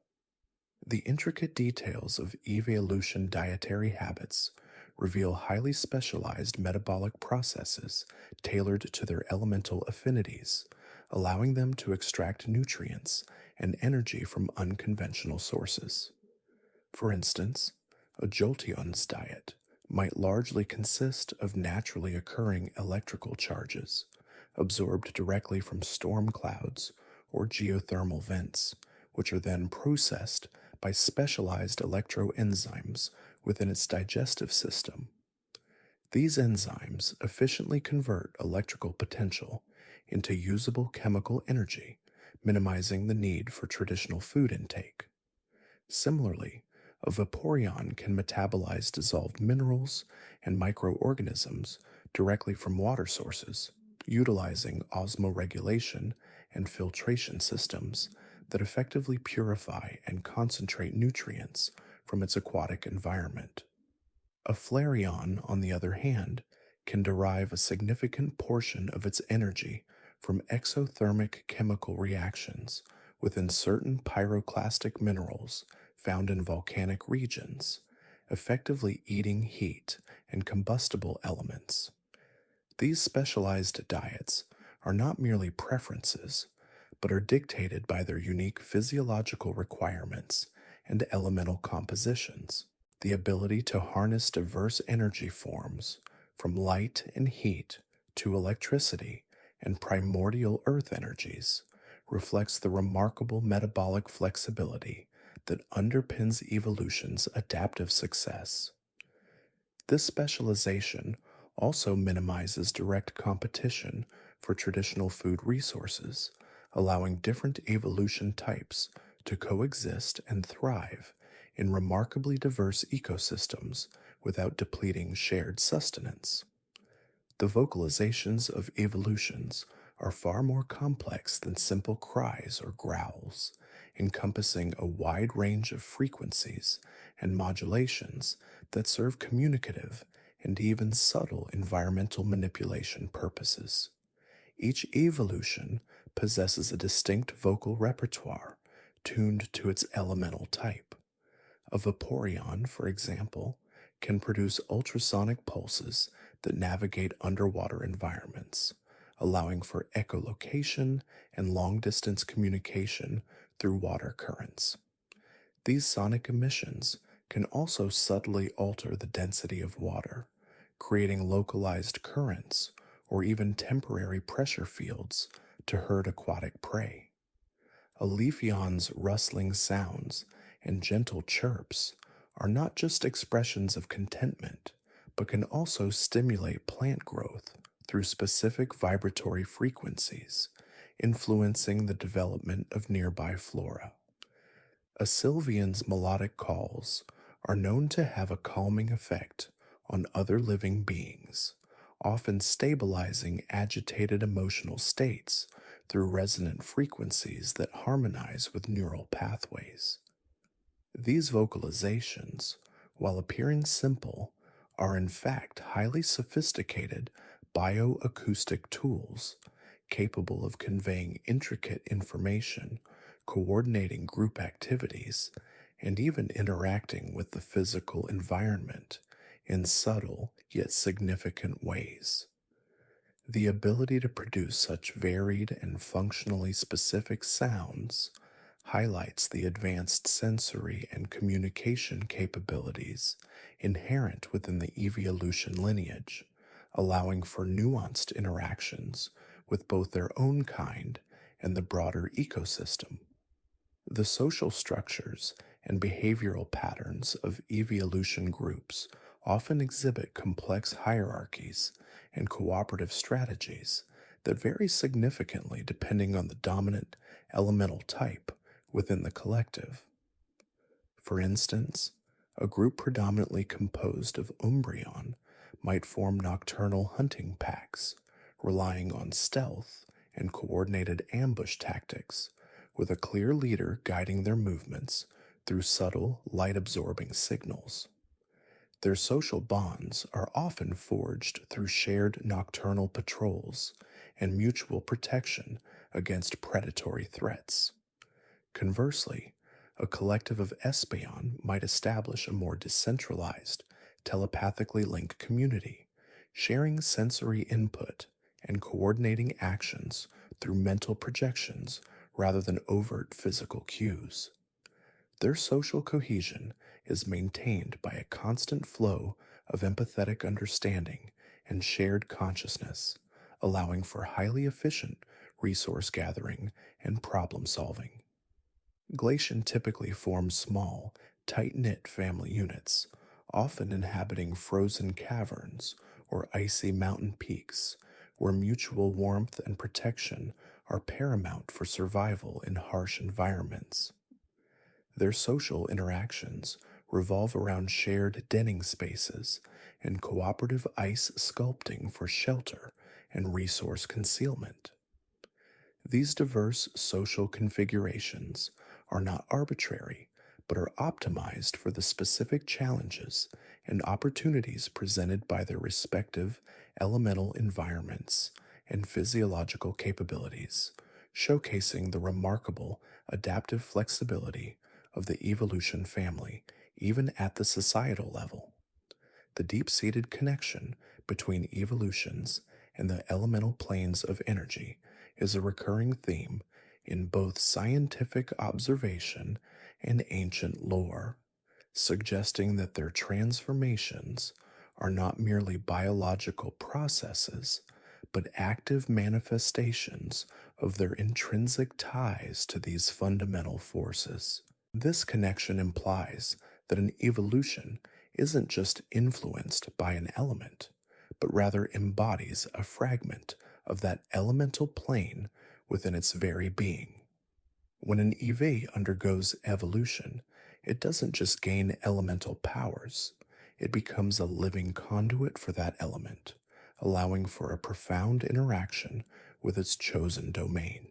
The intricate details of Eeveelution dietary habits reveal highly specialized metabolic processes tailored to their elemental affinities, allowing them to extract nutrients and energy from unconventional sources. For instance, a Jolteon's diet might largely consist of naturally occurring electrical charges, absorbed directly from storm clouds or geothermal vents, which are then processed by specialized electroenzymes within its digestive system. These enzymes efficiently convert electrical potential into usable chemical energy, minimizing the need for traditional food intake. Similarly, a Vaporeon can metabolize dissolved minerals and microorganisms directly from water sources, utilizing osmoregulation and filtration systems that effectively purify and concentrate nutrients from its aquatic environment. A Flareon, on the other hand, can derive a significant portion of its energy from exothermic chemical reactions within certain pyroclastic minerals found in volcanic regions, effectively eating heat and combustible elements. These specialized diets are not merely preferences, but are dictated by their unique physiological requirements and elemental compositions. The ability to harness diverse energy forms, from light and heat to electricity and primordial earth energies, reflects the remarkable metabolic flexibility that underpins evolution's adaptive success. This specialization also minimizes direct competition for traditional food resources, allowing different evolution types to coexist and thrive in remarkably diverse ecosystems without depleting shared sustenance. The vocalizations of evolutions are far more complex than simple cries or growls, encompassing a wide range of frequencies and modulations that serve communicative and even subtle environmental manipulation purposes. Each evolution possesses a distinct vocal repertoire tuned to its elemental type. A Vaporeon, for example, can produce ultrasonic pulses that navigate underwater environments, allowing for echolocation and long distance communication through water currents. These sonic emissions can also subtly alter the density of water, creating localized currents or even temporary pressure fields to herd aquatic prey. A Leafeon's rustling sounds and gentle chirps are not just expressions of contentment, but can also stimulate plant growth through specific vibratory frequencies, influencing the development of nearby flora. A Sylveon's melodic calls are known to have a calming effect on other living beings, often stabilizing agitated emotional states through resonant frequencies that harmonize with neural pathways. These vocalizations, while appearing simple, are in fact highly sophisticated bioacoustic tools capable of conveying intricate information, coordinating group activities, and even interacting with the physical environment in subtle yet significant ways. The ability to produce such varied and functionally specific sounds highlights the advanced sensory and communication capabilities inherent within the evolution lineage, allowing for nuanced interactions with both their own kind and the broader ecosystem. The social structures and behavioral patterns of evolution groups often exhibit complex hierarchies and cooperative strategies that vary significantly depending on the dominant elemental type within the collective. For instance, a group predominantly composed of Umbreon might form nocturnal hunting packs, relying on stealth and coordinated ambush tactics, with a clear leader guiding their movements through subtle, light absorbing signals. Their social bonds are often forged through shared nocturnal patrols and mutual protection against predatory threats. Conversely, a collective of Espeon might establish a more decentralized, telepathically linked community, sharing sensory input and coordinating actions through mental projections rather than overt physical cues. Their social cohesion is maintained by a constant flow of empathetic understanding and shared consciousness, allowing for highly efficient resource gathering and problem solving. Glaceon typically forms small, tight-knit family units, often inhabiting frozen caverns or icy mountain peaks, where mutual warmth and protection are paramount for survival in harsh environments. Their social interactions revolve around shared denning spaces and cooperative ice sculpting for shelter and resource concealment. These diverse social configurations are not arbitrary, but are optimized for the specific challenges and opportunities presented by their respective elemental environments and physiological capabilities, showcasing the remarkable adaptive flexibility of the evolution family, even at the societal level. The deep-seated connection between evolutions and the elemental planes of energy is a recurring theme in both scientific observation and ancient lore, suggesting that their transformations are not merely biological processes, but active manifestations of their intrinsic ties to these fundamental forces. This connection implies that an evolution isn't just influenced by an element, but rather embodies a fragment of that elemental plane within its very being. When an Eevee undergoes evolution, it doesn't just gain elemental powers, it becomes a living conduit for that element, allowing for a profound interaction with its chosen domain.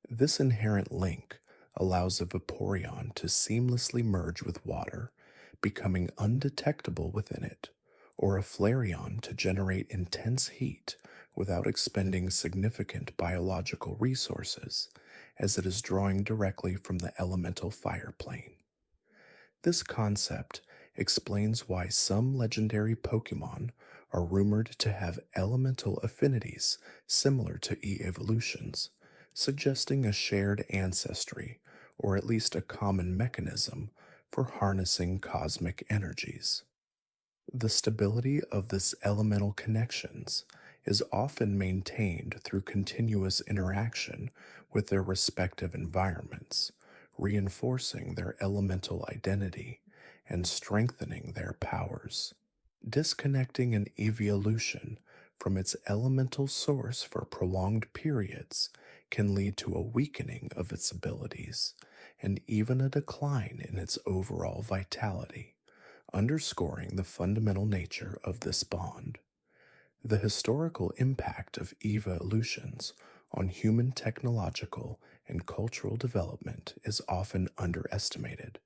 This inherent link allows a Vaporeon to seamlessly merge with water, becoming undetectable within it, or a Flareon to generate intense heat without expending significant biological resources, as it is drawing directly from the elemental fire plane. This concept explains why some legendary Pokémon are rumored to have elemental affinities similar to Eeveelutions, suggesting a shared ancestry or at least a common mechanism for harnessing cosmic energies. The stability of this elemental connections is often maintained through continuous interaction with their respective environments, reinforcing their elemental identity and strengthening their powers. Disconnecting an evolution from its elemental source for prolonged periods can lead to a weakening of its abilities and even a decline in its overall vitality, underscoring the fundamental nature of this bond. The historical impact of evolutions on human technological and cultural development is often underestimated,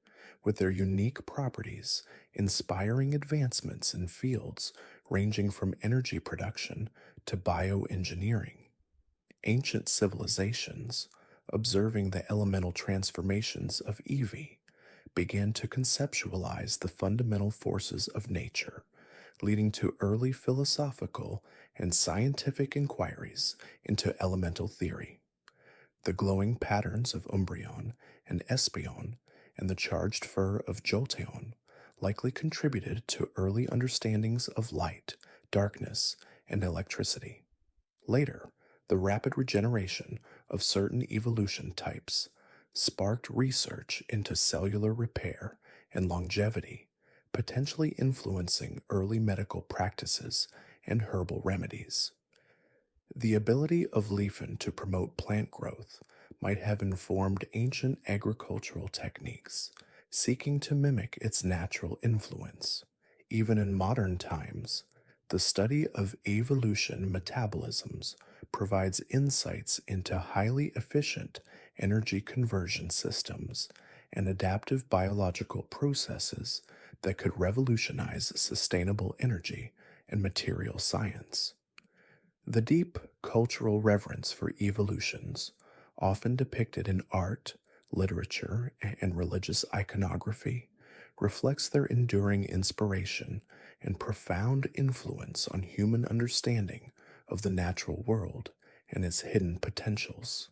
with their unique properties inspiring advancements in fields ranging from energy production to bioengineering. Ancient civilizations, observing the elemental transformations of Eevee, began to conceptualize the fundamental forces of nature, leading to early philosophical and scientific inquiries into elemental theory. The glowing patterns of Umbreon and Espeon and the charged fur of Jolteon likely contributed to early understandings of light, darkness, and electricity. Later, the rapid regeneration of certain evolution types sparked research into cellular repair and longevity, potentially influencing early medical practices and herbal remedies. The ability of Leafeon to promote plant growth might have informed ancient agricultural techniques, seeking to mimic its natural influence. Even in modern times, the study of evolution metabolisms provides insights into highly efficient energy conversion systems and adaptive biological processes that could revolutionize sustainable energy and material science. The deep cultural reverence for evolutions, often depicted in art, literature, and religious iconography, reflects their enduring inspiration and profound influence on human understanding of the natural world and its hidden potentials.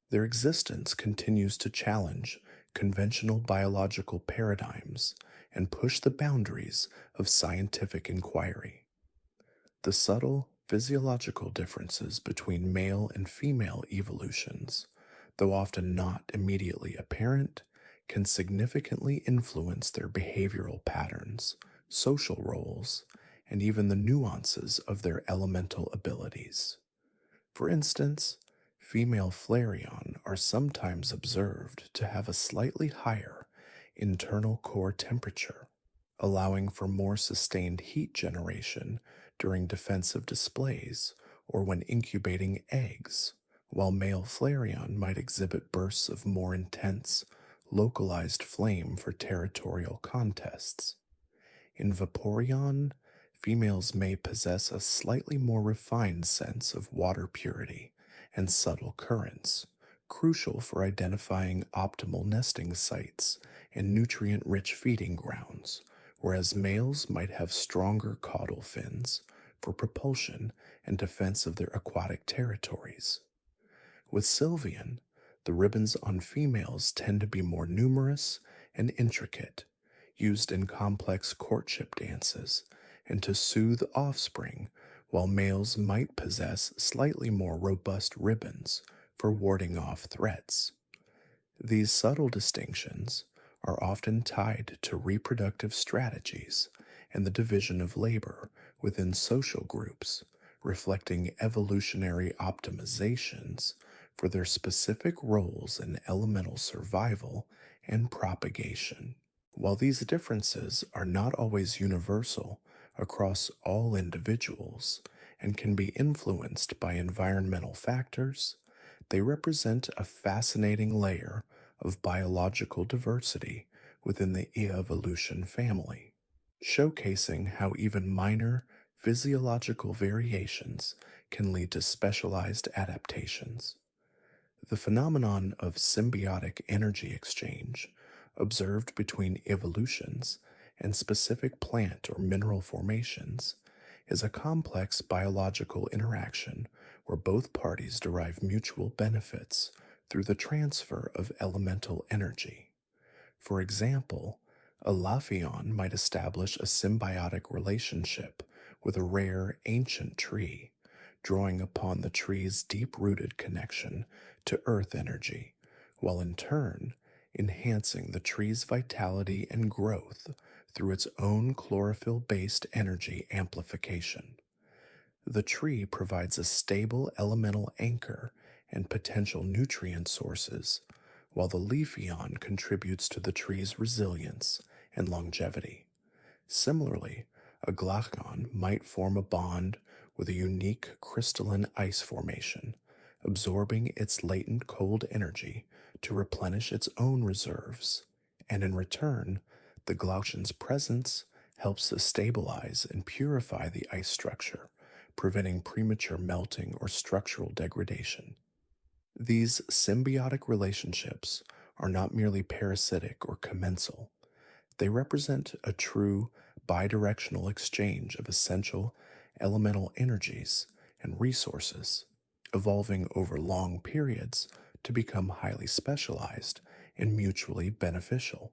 Their existence continues to challenge conventional biological paradigms and push the boundaries of scientific inquiry. The subtle physiological differences between male and female evolutions, though often not immediately apparent, can significantly influence their behavioral patterns, social roles, and even the nuances of their elemental abilities. For instance, female Flareon are sometimes observed to have a slightly higher internal core temperature, allowing for more sustained heat generation during defensive displays or when incubating eggs, while male Flareon might exhibit bursts of more intense, localized flame for territorial contests. In Vaporeon, females may possess a slightly more refined sense of water purity and subtle currents, crucial for identifying optimal nesting sites and nutrient-rich feeding grounds, whereas males might have stronger caudal fins for propulsion and defense of their aquatic territories. With Sylveon, the ribbons on females tend to be more numerous and intricate, used in complex courtship dances and to soothe offspring while males might possess slightly more robust ribbons for warding off threats. These subtle distinctions are often tied to reproductive strategies and the division of labor within social groups, reflecting evolutionary optimizations for their specific roles in elemental survival and propagation. While these differences are not always universal across all individuals and can be influenced by environmental factors, they represent a fascinating layer of biological diversity within the evolution family, showcasing how even minor physiological variations can lead to specialized adaptations. The phenomenon of symbiotic energy exchange observed between evolutions and specific plant or mineral formations is a complex biological interaction where both parties derive mutual benefits through the transfer of elemental energy. For example, a Leafeon might establish a symbiotic relationship with a rare ancient tree, drawing upon the tree's deep rooted connection to earth energy, while in turn enhancing the tree's vitality and growth through its own chlorophyll based energy amplification. The tree provides a stable elemental anchor and potential nutrient sources, while the Leafeon contributes to the tree's resilience and longevity. Similarly, a Glaceon might form a bond with a unique crystalline ice formation, absorbing its latent cold energy to replenish its own reserves, and in return, the Glaceon's presence helps to stabilize and purify the ice structure, preventing premature melting or structural degradation. These symbiotic relationships are not merely parasitic or commensal. They represent a true bidirectional exchange of essential elemental energies and resources, evolving over long periods to become highly specialized and mutually beneficial.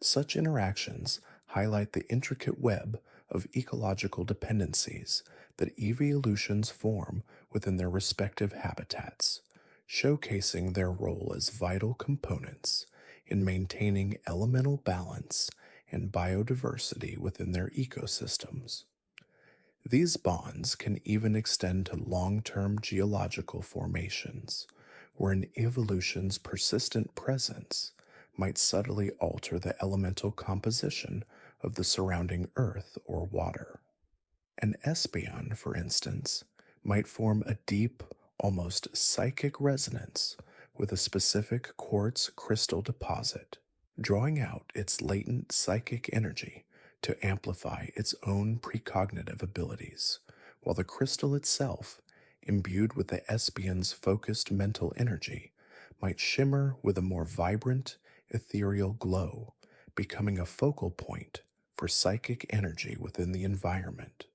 Such interactions highlight the intricate web of ecological dependencies that evolutions form within their respective habitats, showcasing their role as vital components in maintaining elemental balance and biodiversity within their ecosystems. These bonds can even extend to long term geological formations, where an evolution's persistent presence might subtly alter the elemental composition of the surrounding earth or water. An Espeon, for instance, might form a deep, almost psychic resonance with a specific quartz crystal deposit, drawing out its latent psychic energy to amplify its own precognitive abilities, while the crystal itself, imbued with the Espeon's focused mental energy, might shimmer with a more vibrant, ethereal glow, becoming a focal point for psychic energy within the environment.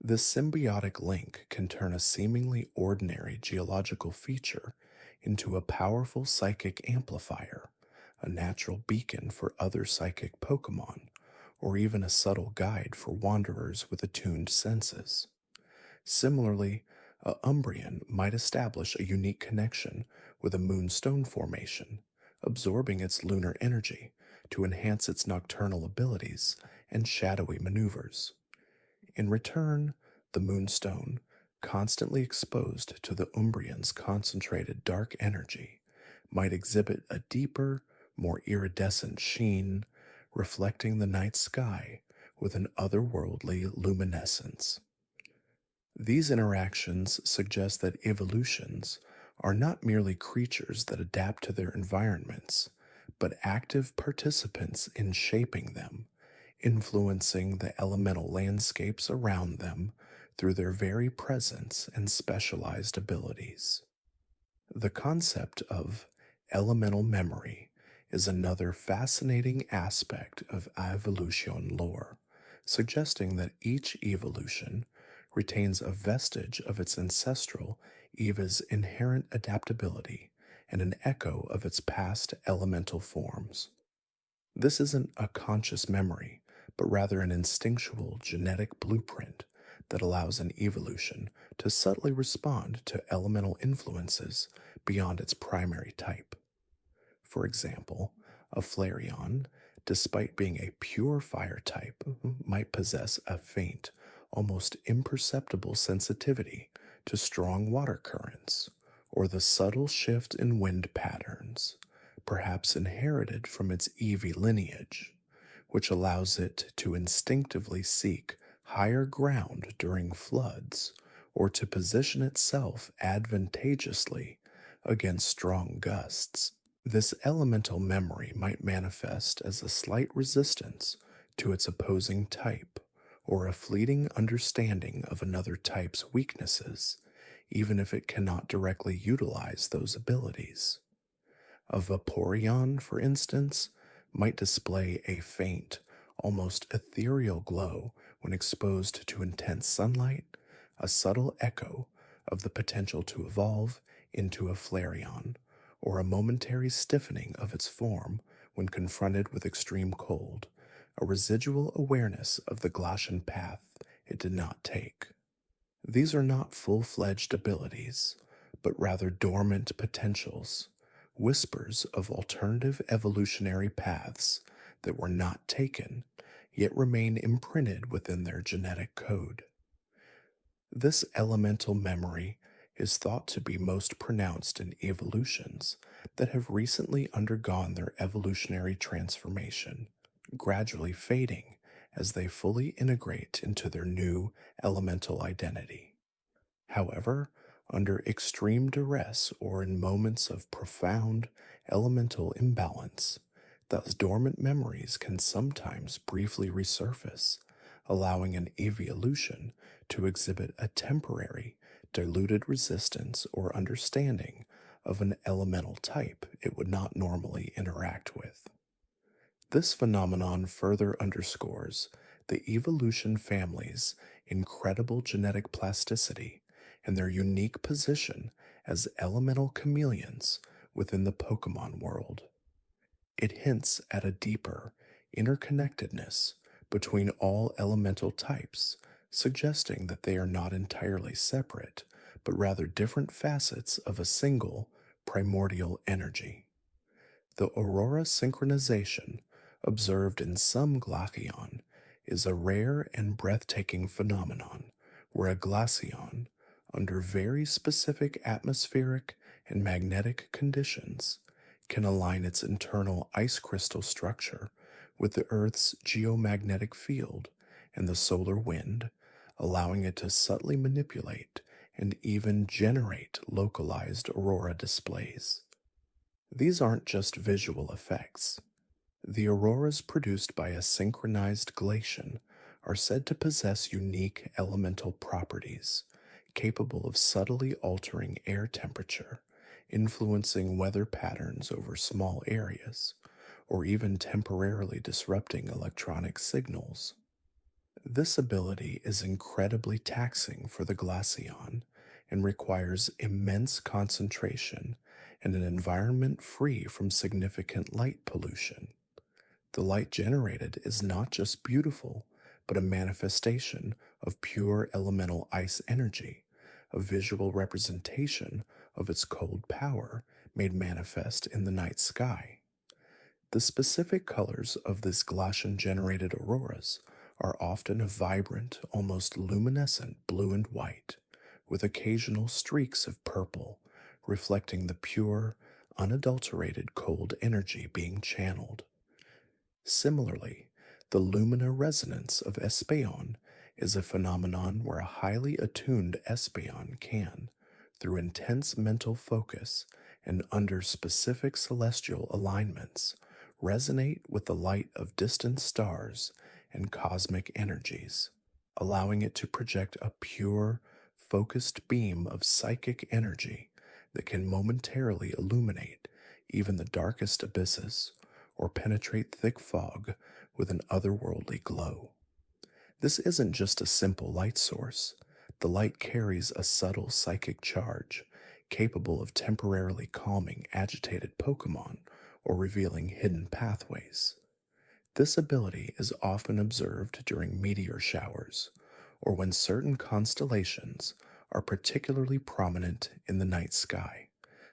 This symbiotic link can turn a seemingly ordinary geological feature into a powerful psychic amplifier, a natural beacon for other psychic Pokémon, or even a subtle guide for wanderers with attuned senses. Similarly, a Umbreon might establish a unique connection with a moonstone formation, absorbing its lunar energy to enhance its nocturnal abilities and shadowy maneuvers. In return, the moonstone, constantly exposed to the Umbreon's concentrated dark energy, might exhibit a deeper, more iridescent sheen, reflecting the night sky with an otherworldly luminescence. These interactions suggest that evolutions are not merely creatures that adapt to their environments, but active participants in shaping them, influencing the elemental landscapes around them through their very presence and specialized abilities. The concept of elemental memory is another fascinating aspect of evolution lore, suggesting that each evolution retains a vestige of its ancestral Eevee's inherent adaptability and an echo of its past elemental forms. This isn't a conscious memory, but rather an instinctual genetic blueprint that allows an evolution to subtly respond to elemental influences beyond its primary type. For example, a Flareon, despite being a pure fire type, might possess a faint, almost imperceptible sensitivity to strong water currents, or the subtle shift in wind patterns, perhaps inherited from its Eevee lineage, which allows it to instinctively seek higher ground during floods or to position itself advantageously against strong gusts. This elemental memory might manifest as a slight resistance to its opposing type, or a fleeting understanding of another type's weaknesses, even if it cannot directly utilize those abilities. A Vaporeon, for instance, might display a faint, almost ethereal glow when exposed to intense sunlight, a subtle echo of the potential to evolve into a Flareon, or a momentary stiffening of its form when confronted with extreme cold, a residual awareness of the Glaceon path it did not take. These are not full-fledged abilities, but rather dormant potentials, whispers of alternative evolutionary paths that were not taken, yet remain imprinted within their genetic code. This elemental memory is thought to be most pronounced in evolutions that have recently undergone their evolutionary transformation, gradually fading as they fully integrate into their new elemental identity. However, under extreme duress or in moments of profound elemental imbalance, those dormant memories can sometimes briefly resurface, allowing an evolution to exhibit a temporary, diluted resistance or understanding of an elemental type it would not normally interact with. This phenomenon further underscores the evolution family's incredible genetic plasticity and their unique position as elemental chameleons within the Pokemon world. It hints at a deeper interconnectedness between all elemental types, suggesting that they are not entirely separate, but rather different facets of a single primordial energy. The aurora synchronization observed in some Glaceon is a rare and breathtaking phenomenon where a Glaceon, under very specific atmospheric and magnetic conditions, can align its internal ice crystal structure with the Earth's geomagnetic field and the solar wind, allowing it to subtly manipulate and even generate localized aurora displays. These aren't just visual effects. The auroras produced by a synchronized Glaceon are said to possess unique elemental properties, capable of subtly altering air temperature, influencing weather patterns over small areas, or even temporarily disrupting electronic signals. This ability is incredibly taxing for the Glaceon and requires immense concentration and an environment free from significant light pollution. The light generated is not just beautiful, but a manifestation of pure elemental ice energy, a visual representation of its cold power made manifest in the night sky. The specific colors of this Glaceon-generated auroras are often a vibrant, almost luminescent blue and white, with occasional streaks of purple, reflecting the pure, unadulterated cold energy being channeled. Similarly, the lumina resonance of Espeon is a phenomenon where a highly attuned Espeon can, through intense mental focus and under specific celestial alignments, resonate with the light of distant stars and cosmic energies, allowing it to project a pure, focused beam of psychic energy that can momentarily illuminate even the darkest abysses or penetrate thick fog with an otherworldly glow. This isn't just a simple light source. The light carries a subtle psychic charge, capable of temporarily calming agitated Pokemon or revealing hidden pathways. This ability is often observed during meteor showers, or when certain constellations are particularly prominent in the night sky,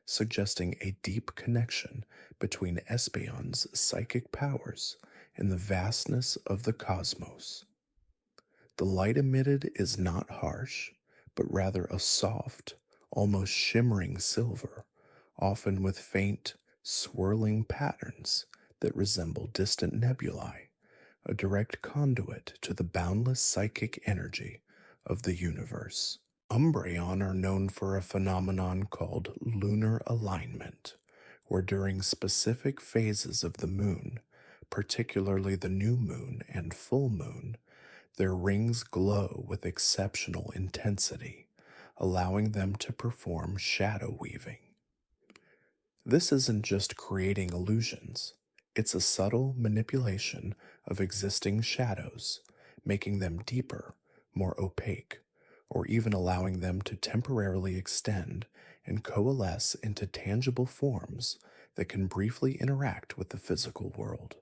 suggesting a deep connection between Espeon's psychic powers and the vastness of the cosmos. The light emitted is not harsh, but rather a soft, almost shimmering silver, often with faint, swirling patterns that resemble distant nebulae, a direct conduit to the boundless psychic energy of the universe. Umbreon are known for a phenomenon called lunar alignment, where during specific phases of the moon, particularly the new moon and full moon, their rings glow with exceptional intensity, allowing them to perform shadow weaving. This isn't just creating illusions, it's a subtle manipulation of existing shadows, making them deeper, more opaque, or even allowing them to temporarily extend and coalesce into tangible forms that can briefly interact with the physical world.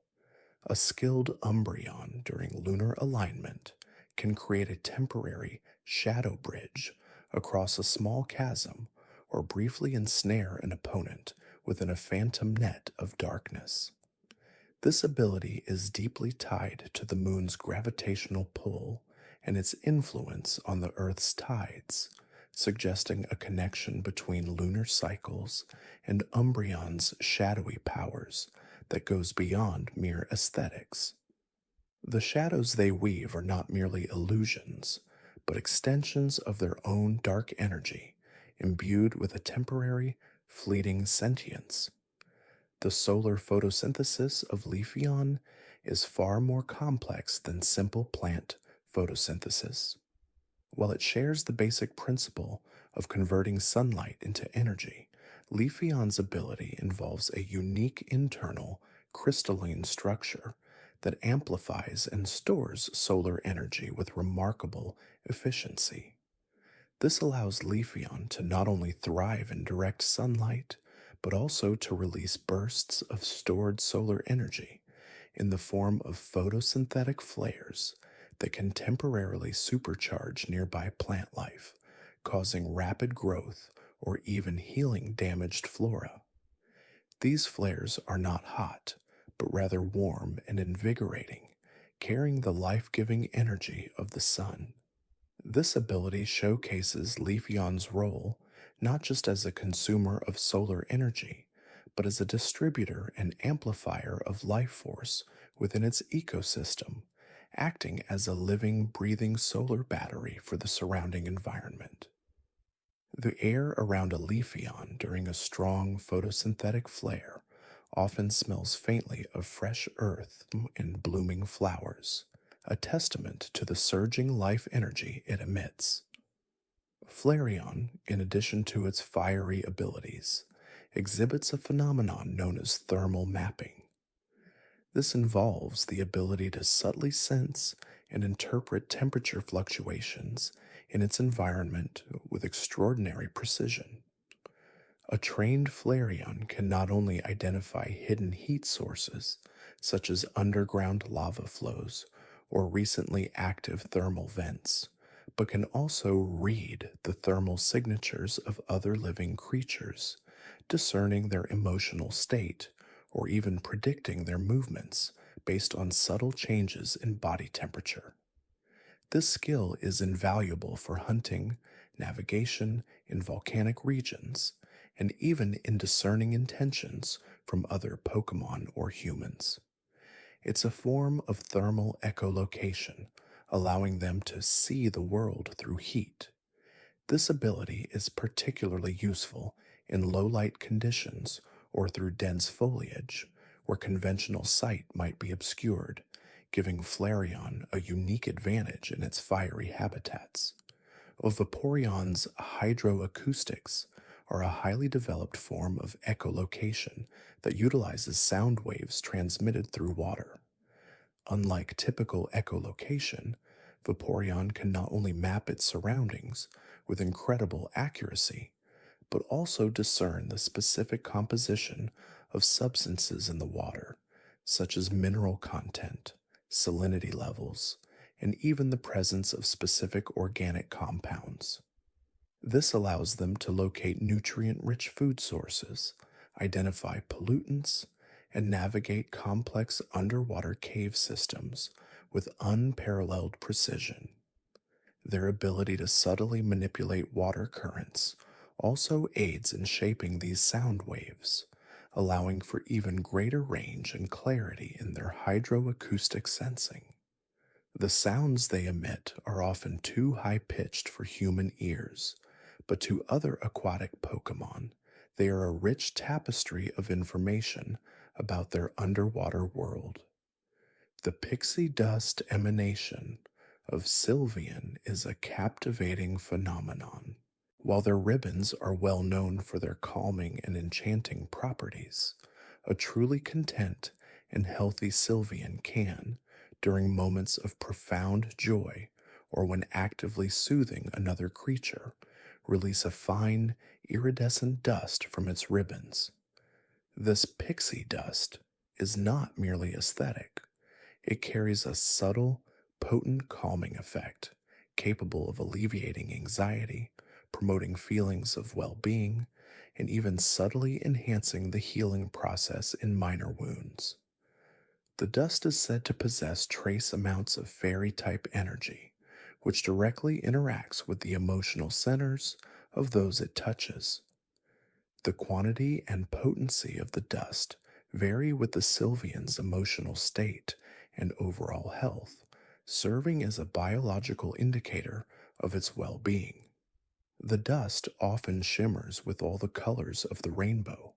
A skilled Umbreon during lunar alignment can create a temporary shadow bridge across a small chasm or briefly ensnare an opponent within a phantom net of darkness. This ability is deeply tied to the moon's gravitational pull and its influence on the Earth's tides, suggesting a connection between lunar cycles and Umbreon's shadowy powers that goes beyond mere aesthetics. The shadows they weave are not merely illusions, but extensions of their own dark energy, imbued with a temporary, fleeting sentience. The solar photosynthesis of Leafeon is far more complex than simple plant photosynthesis. While it shares the basic principle of converting sunlight into energy, Leafeon's ability involves a unique internal crystalline structure that amplifies and stores solar energy with remarkable efficiency. This allows Leafeon to not only thrive in direct sunlight, but also to release bursts of stored solar energy in the form of photosynthetic flares that can temporarily supercharge nearby plant life, causing rapid growth or even healing damaged flora. These flares are not hot, but rather warm and invigorating, carrying the life giving energy of the sun. This ability showcases Leafeon's role not just as a consumer of solar energy, but as a distributor and amplifier of life force within its ecosystem, acting as a living, breathing solar battery for the surrounding environment. The air around a Leafeon during a strong photosynthetic flare often smells faintly of fresh earth and blooming flowers, a testament to the surging life energy it emits. Flareon, in addition to its fiery abilities, exhibits a phenomenon known as thermal mapping. This involves the ability to subtly sense and interpret temperature fluctuations in its environment with extraordinary precision. A trained Flareon can not only identify hidden heat sources, such as underground lava flows or recently active thermal vents, but can also read the thermal signatures of other living creatures, discerning their emotional state or even predicting their movements based on subtle changes in body temperature. This skill is invaluable for hunting, navigation in volcanic regions, and even in discerning intentions from other Pokemon or humans. It's a form of thermal echolocation, allowing them to see the world through heat. This ability is particularly useful in low light conditions or through dense foliage, where conventional sight might be obscured, giving Flareon a unique advantage in its fiery habitats. Vaporeon's hydroacoustics are a highly developed form of echolocation that utilizes sound waves transmitted through water. Unlike typical echolocation, Vaporeon can not only map its surroundings with incredible accuracy, but also discern the specific composition of substances in the water, such as mineral content, salinity levels, and even the presence of specific organic compounds. This allows them to locate nutrient rich food sources, identify pollutants, and navigate complex underwater cave systems with unparalleled precision. Their ability to subtly manipulate water currents also aids in shaping these sound waves, allowing for even greater range and clarity in their hydroacoustic sensing. The sounds they emit are often too high pitched for human ears, but to other aquatic Pokemon, they are a rich tapestry of information about their underwater world. The pixie dust emanation of Sylveon is a captivating phenomenon. While their ribbons are well known for their calming and enchanting properties, a truly content and healthy Sylveon can, during moments of profound joy or when actively soothing another creature, release a fine, iridescent dust from its ribbons. This pixie dust is not merely aesthetic. It carries a subtle, potent calming effect, capable of alleviating anxiety, promoting feelings of well being, and even subtly enhancing the healing process in minor wounds. The dust is said to possess trace amounts of fairy type energy, which directly interacts with the emotional centers of those it touches. The quantity and potency of the dust vary with the Sylveon's emotional state and overall health, serving as a biological indicator of its well being. The dust often shimmers with all the colors of the rainbow,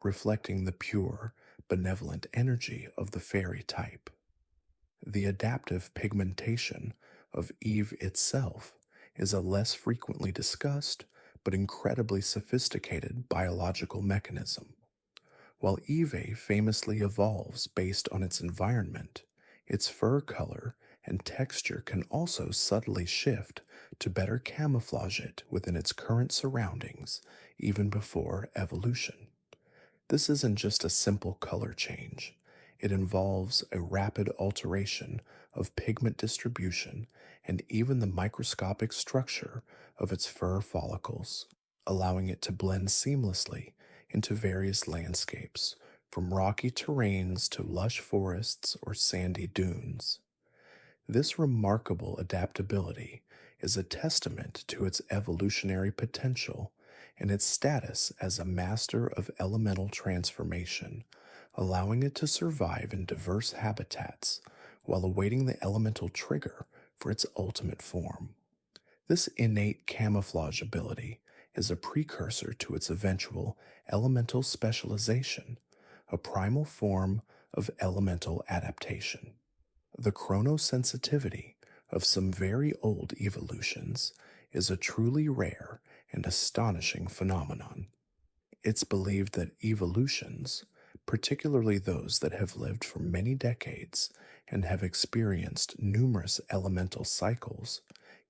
reflecting the pure, benevolent energy of the fairy type. The adaptive pigmentation of Eve itself is a less frequently discussed but incredibly sophisticated biological mechanism. While Eevee famously evolves based on its environment, its fur color and texture can also subtly shift to better camouflage it within its current surroundings even before evolution. This isn't just a simple color change. It involves a rapid alteration of pigment distribution and even the microscopic structure of its fur follicles, allowing it to blend seamlessly into various landscapes, from rocky terrains to lush forests or sandy dunes. This remarkable adaptability is a testament to its evolutionary potential and its status as a master of elemental transformation, allowing it to survive in diverse habitats while awaiting the elemental trigger for its ultimate form. This innate camouflage ability is a precursor to its eventual elemental specialization, a primal form of elemental adaptation. The chronosensitivity of some very old evolutions is a truly rare and astonishing phenomenon. It's believed that evolutions, particularly those that have lived for many decades and have experienced numerous elemental cycles,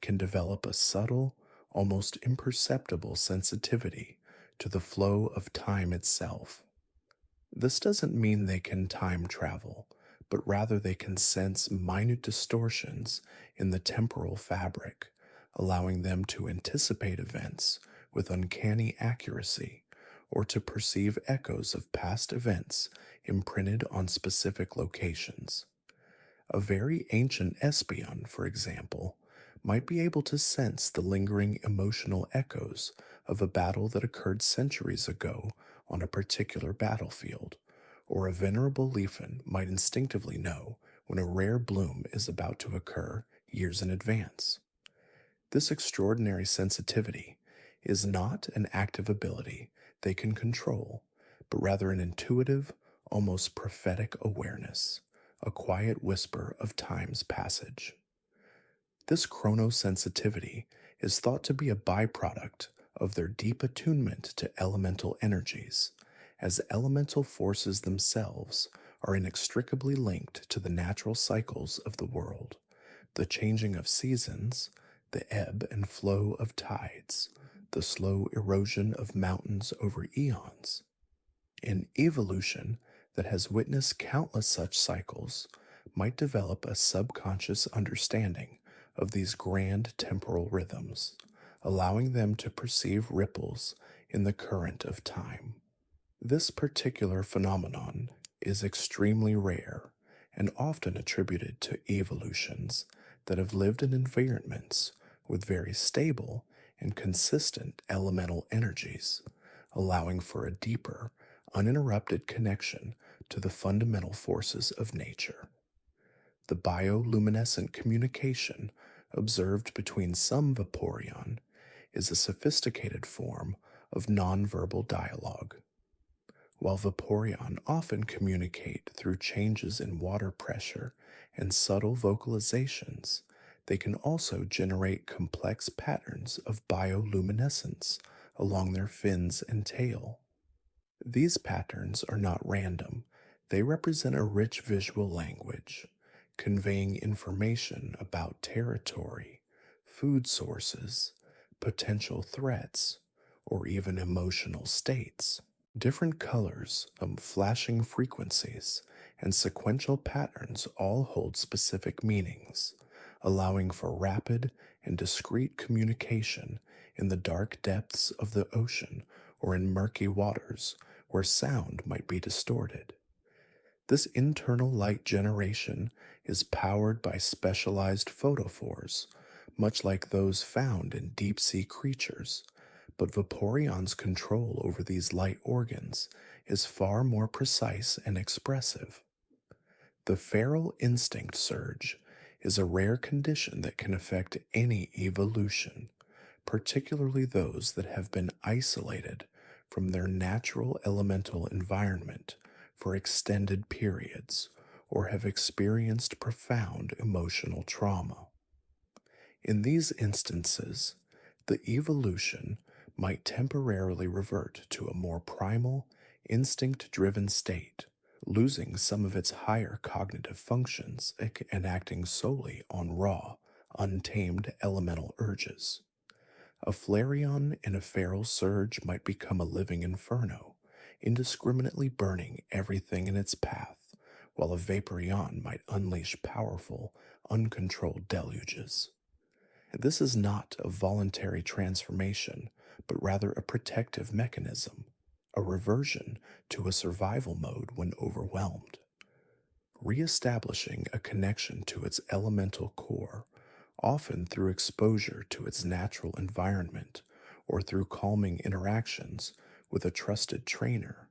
can develop a subtle, almost imperceptible sensitivity to the flow of time itself. This doesn't mean they can time travel, but rather they can sense minute distortions in the temporal fabric, allowing them to anticipate events with uncanny accuracy or to perceive echoes of past events imprinted on specific locations. A very ancient Espeon, for example, might be able to sense the lingering emotional echoes of a battle that occurred centuries ago on a particular battlefield, or a venerable Leafeon might instinctively know when a rare bloom is about to occur years in advance. This extraordinary sensitivity is not an active ability they can control, but rather an intuitive, almost prophetic awareness, a quiet whisper of time's passage. This chronosensitivity is thought to be a byproduct of their deep attunement to elemental energies, as elemental forces themselves are inextricably linked to the natural cycles of the world, the changing of seasons, the ebb and flow of tides, the slow erosion of mountains over eons. An evolution that has witnessed countless such cycles might develop a subconscious understanding of these grand temporal rhythms, allowing them to perceive ripples in the current of time. This particular phenomenon is extremely rare and often attributed to evolutions that have lived in environments with very stable and consistent elemental energies, allowing for a deeper, uninterrupted connection to the fundamental forces of nature. The bioluminescent communication observed between some Vaporeon is a sophisticated form of nonverbal dialogue. While Vaporeon often communicate through changes in water pressure and subtle vocalizations, they can also generate complex patterns of bioluminescence along their fins and tail. These patterns are not random, they represent a rich visual language, conveying information about territory, food sources, potential threats, or even emotional states. Different colors, flashing frequencies, and sequential patterns all hold specific meanings, allowing for rapid and discreet communication in the dark depths of the ocean or in murky waters where sound might be distorted. This internal light generation is powered by specialized photophores, much like those found in deep sea creatures, but Vaporeon's control over these light organs is far more precise and expressive. The feral instinct surge is a rare condition that can affect any evolution, particularly those that have been isolated from their natural elemental environment for extended periods or have experienced profound emotional trauma. In these instances, the evolution might temporarily revert to a more primal, instinct driven state, losing some of its higher cognitive functions and acting solely on raw, untamed elemental urges. A Flareon in a feral surge might become a living inferno, indiscriminately burning everything in its path, while a Vaporeon might unleash powerful, uncontrolled deluges. This is not a voluntary transformation, but rather a protective mechanism, a reversion to a survival mode when overwhelmed. Reestablishing a connection to its elemental core, often through exposure to its natural environment or through calming interactions with a trusted trainer,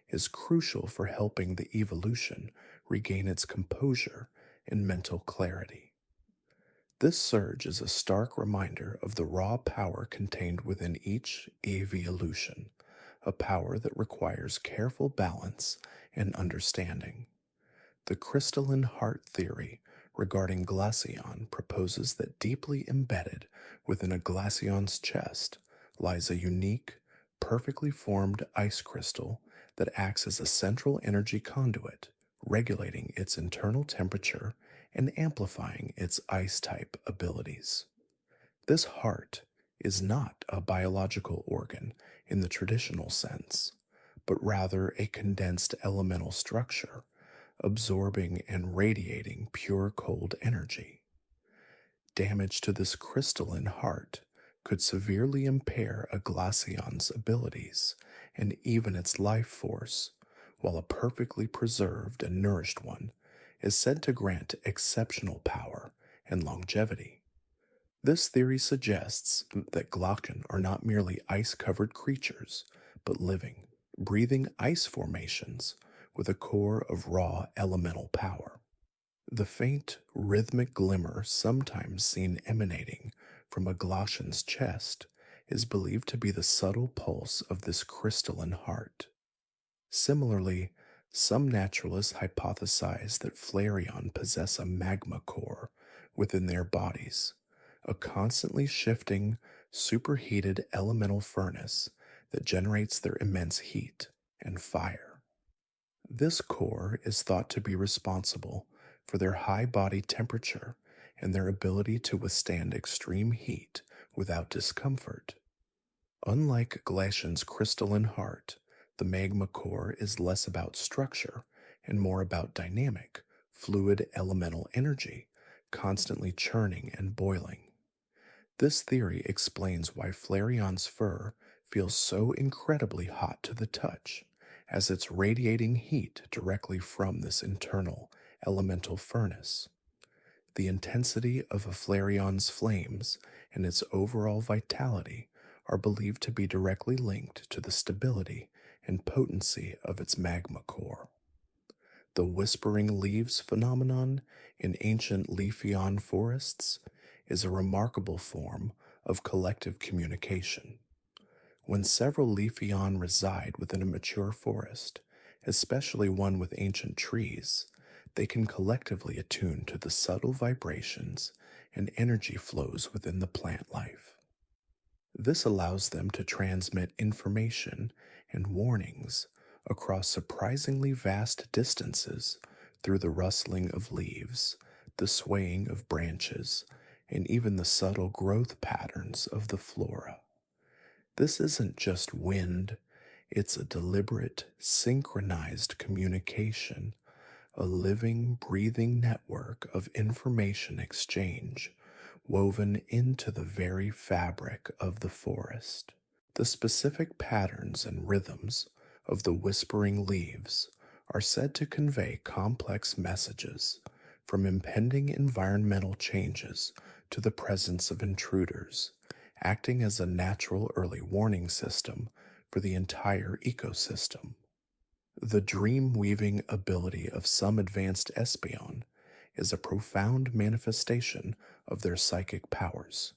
is crucial for helping the evolution regain its composure and mental clarity. This surge is a stark reminder of the raw power contained within each Eeveelution, a power that requires careful balance and understanding. The crystalline heart theory regarding Glaceon proposes that deeply embedded within a Glaceon's chest lies a unique, perfectly formed ice crystal that acts as a central energy conduit, regulating its internal temperature and amplifying its ice-type abilities. This heart is not a biological organ in the traditional sense, but rather a condensed elemental structure, absorbing and radiating pure cold energy. Damage to this crystalline heart could severely impair a Glaceon's abilities and even its life force, while a perfectly preserved and nourished one is said to grant exceptional power and longevity. This theory suggests that Glaceon are not merely ice-covered creatures, but living, breathing ice formations with a core of raw elemental power. The faint, rhythmic glimmer sometimes seen emanating from a Glaceon's chest is believed to be the subtle pulse of this crystalline heart. Similarly, some naturalists hypothesize that Flareon possess a magma core within their bodies, a constantly shifting, superheated elemental furnace that generates their immense heat and fire. This core is thought to be responsible for their high body temperature and their ability to withstand extreme heat without discomfort. Unlike Glaceon's crystalline heart, the magma core is less about structure and more about dynamic, fluid elemental energy, constantly churning and boiling. This theory explains why Flareon's fur feels so incredibly hot to the touch, as it's radiating heat directly from this internal elemental furnace. The intensity of a Flareon's flames and its overall vitality are believed to be directly linked to the stability and potency of its magma core. The whispering leaves phenomenon in ancient Leafeon forests is a remarkable form of collective communication. When several Leafeon reside within a mature forest, especially one with ancient trees, they can collectively attune to the subtle vibrations and energy flows within the plant life. This allows them to transmit information and warnings across surprisingly vast distances through the rustling of leaves, the swaying of branches, and even the subtle growth patterns of the flora. This isn't just wind, it's a deliberate, synchronized communication, a living, breathing network of information exchange woven into the very fabric of the forest. The specific patterns and rhythms of the whispering leaves are said to convey complex messages, from impending environmental changes to the presence of intruders, acting as a natural early warning system for the entire ecosystem. The dream weaving ability of some advanced Espeon is a profound manifestation of their psychic powers.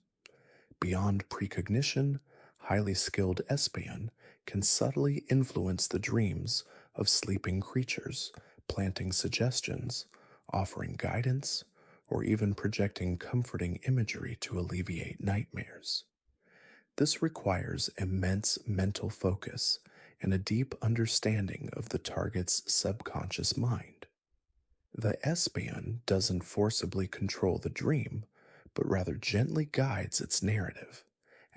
Beyond precognition, highly skilled Espeon can subtly influence the dreams of sleeping creatures, planting suggestions, offering guidance, or even projecting comforting imagery to alleviate nightmares. This requires immense mental focus and a deep understanding of the target's subconscious mind. The Espeon doesn't forcibly control the dream, but rather gently guides its narrative,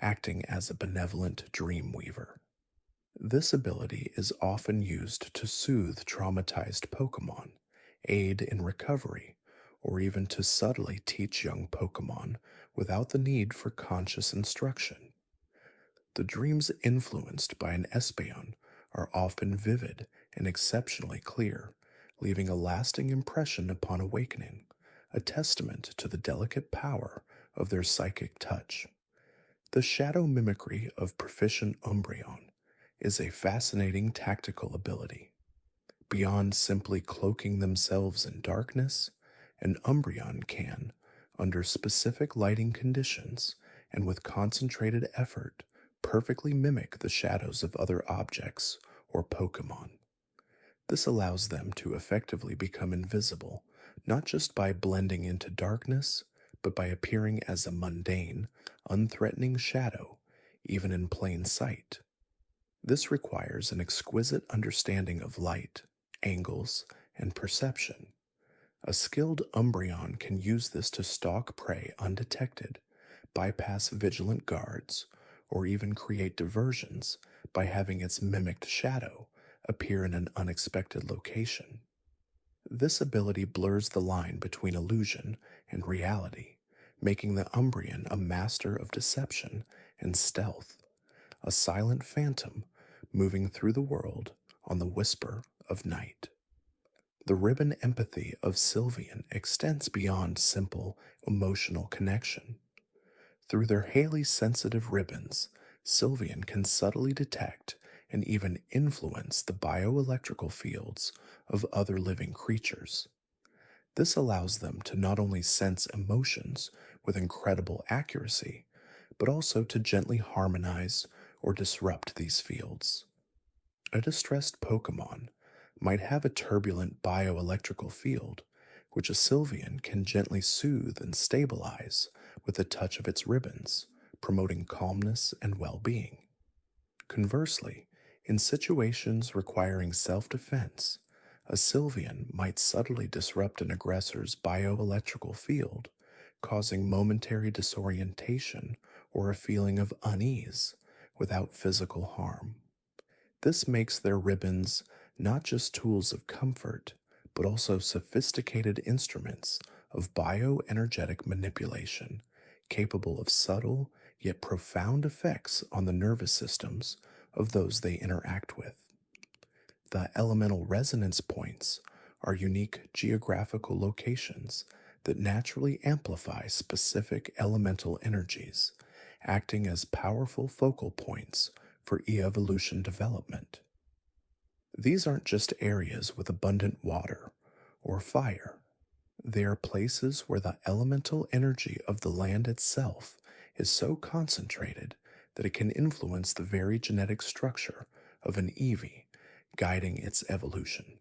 acting as a benevolent dream weaver. This ability is often used to soothe traumatized Pokémon, aid in recovery, or even to subtly teach young Pokémon without the need for conscious instruction. The dreams influenced by an Espeon are often vivid and exceptionally clear, leaving a lasting impression upon awakening, a testament to the delicate power of their psychic touch. The shadow mimicry of proficient Umbreon is a fascinating tactical ability. Beyond simply cloaking themselves in darkness, an Umbreon can, under specific lighting conditions and with concentrated effort, perfectly mimic the shadows of other objects or Pokémon. This allows them to effectively become invisible, not just by blending into darkness, but by appearing as a mundane, unthreatening shadow, even in plain sight. This requires an exquisite understanding of light, angles, and perception. A skilled Umbreon can use this to stalk prey undetected, bypass vigilant guards, or even create diversions by having its mimicked shadow appear in an unexpected location. This ability blurs the line between illusion and reality, making the Umbreon a master of deception and stealth, a silent phantom moving through the world on the whisper of night. The ribbon empathy of Sylveon extends beyond simple emotional connection. Through their highly sensitive ribbons, Sylveon can subtly detect and even influence the bioelectrical fields of other living creatures. This allows them to not only sense emotions with incredible accuracy, but also to gently harmonize or disrupt these fields. A distressed Pokémon might have a turbulent bioelectrical field, which a Sylveon can gently soothe and stabilize with a touch of its ribbons, promoting calmness and well-being. Conversely, in situations requiring self-defense, a Sylveon might subtly disrupt an aggressor's bioelectrical field, causing momentary disorientation or a feeling of unease without physical harm. This makes their ribbons not just tools of comfort, but also sophisticated instruments of bioenergetic manipulation, capable of subtle yet profound effects on the nervous systems of those they interact with. The elemental resonance points are unique geographical locations that naturally amplify specific elemental energies, acting as powerful focal points for evolution development. These aren't just areas with abundant water or fire. They are places where the elemental energy of the land itself is so concentrated that it can influence the very genetic structure of an Eevee, guiding its evolution.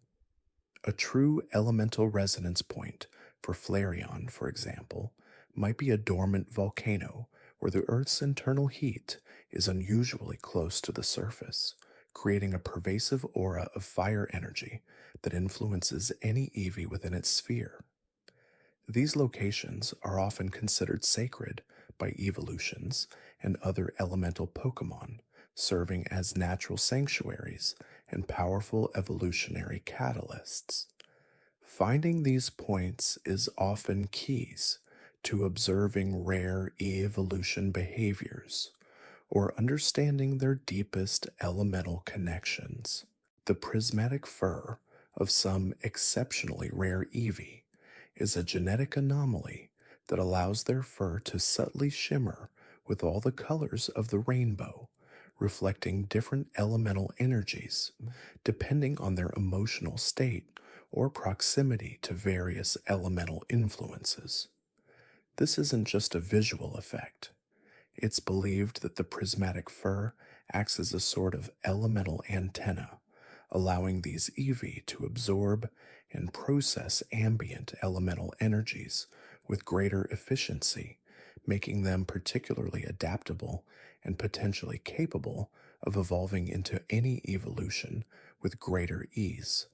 A true elemental resonance point for Flareon, for example, might be a dormant volcano where the Earth's internal heat is unusually close to the surface, creating a pervasive aura of fire energy that influences any Eevee within its sphere. These locations are often considered sacred by Eeveelutions and other elemental Pokémon, serving as natural sanctuaries and powerful evolutionary catalysts. Finding these points is often keys to observing rare evolution behaviors or understanding their deepest elemental connections. The prismatic fur of some exceptionally rare Eevee is a genetic anomaly that allows their fur to subtly shimmer with all the colors of the rainbow, reflecting different elemental energies depending on their emotional state or proximity to various elemental influences. This isn't just a visual effect. It's believed that the prismatic fur acts as a sort of elemental antenna, allowing these Eevee to absorb and process ambient elemental energies with greater efficiency, making them particularly adaptable and potentially capable of evolving into any evolution with greater ease.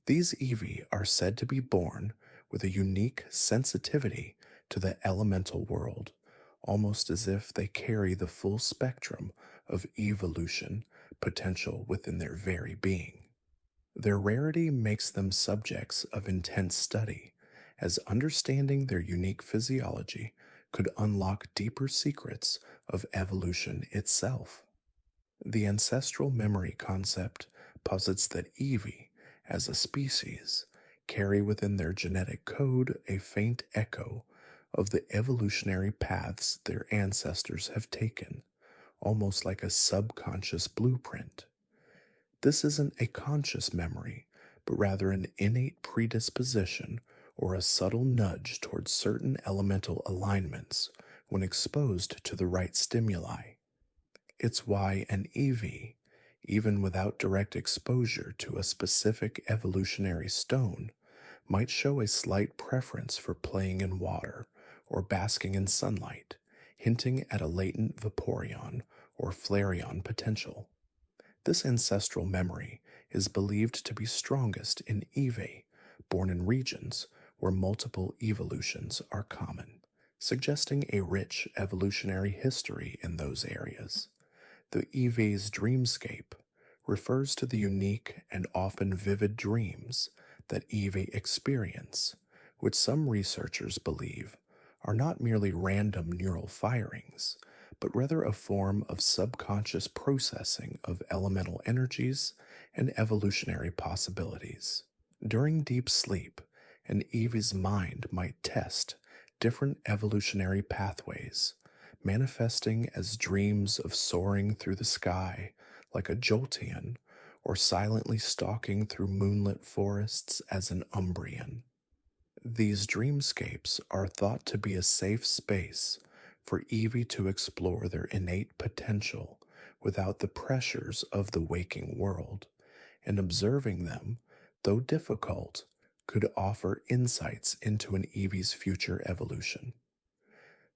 These Eevee are said to be born with a unique sensitivity to the elemental world, almost as if they carry the full spectrum of evolution potential within their very being. Their rarity makes them subjects of intense study, as understanding their unique physiology could unlock deeper secrets of evolution itself. The ancestral memory concept posits that Eevee, as a species, carry within their genetic code a faint echo of the evolutionary paths their ancestors have taken, almost like a subconscious blueprint. This isn't a conscious memory, but rather an innate predisposition or a subtle nudge towards certain elemental alignments when exposed to the right stimuli. It's why an Eevee, even without direct exposure to a specific evolutionary stone, might show a slight preference for playing in water or basking in sunlight, hinting at a latent Vaporeon or Flareon potential. This ancestral memory is believed to be strongest in Eevee, born in regions where multiple evolutions are common, suggesting a rich evolutionary history in those areas. The Eevee's dreamscape refers to the unique and often vivid dreams that Eevee experience, which some researchers believe are not merely random neural firings, but rather a form of subconscious processing of elemental energies and evolutionary possibilities. During deep sleep, an Eevee's mind might test different evolutionary pathways, manifesting as dreams of soaring through the sky like a Jolteon or silently stalking through moonlit forests as an Umbreon. These dreamscapes are thought to be a safe space for Eevee to explore their innate potential without the pressures of the waking world, and observing them, though difficult, could offer insights into an Eevee's future evolution.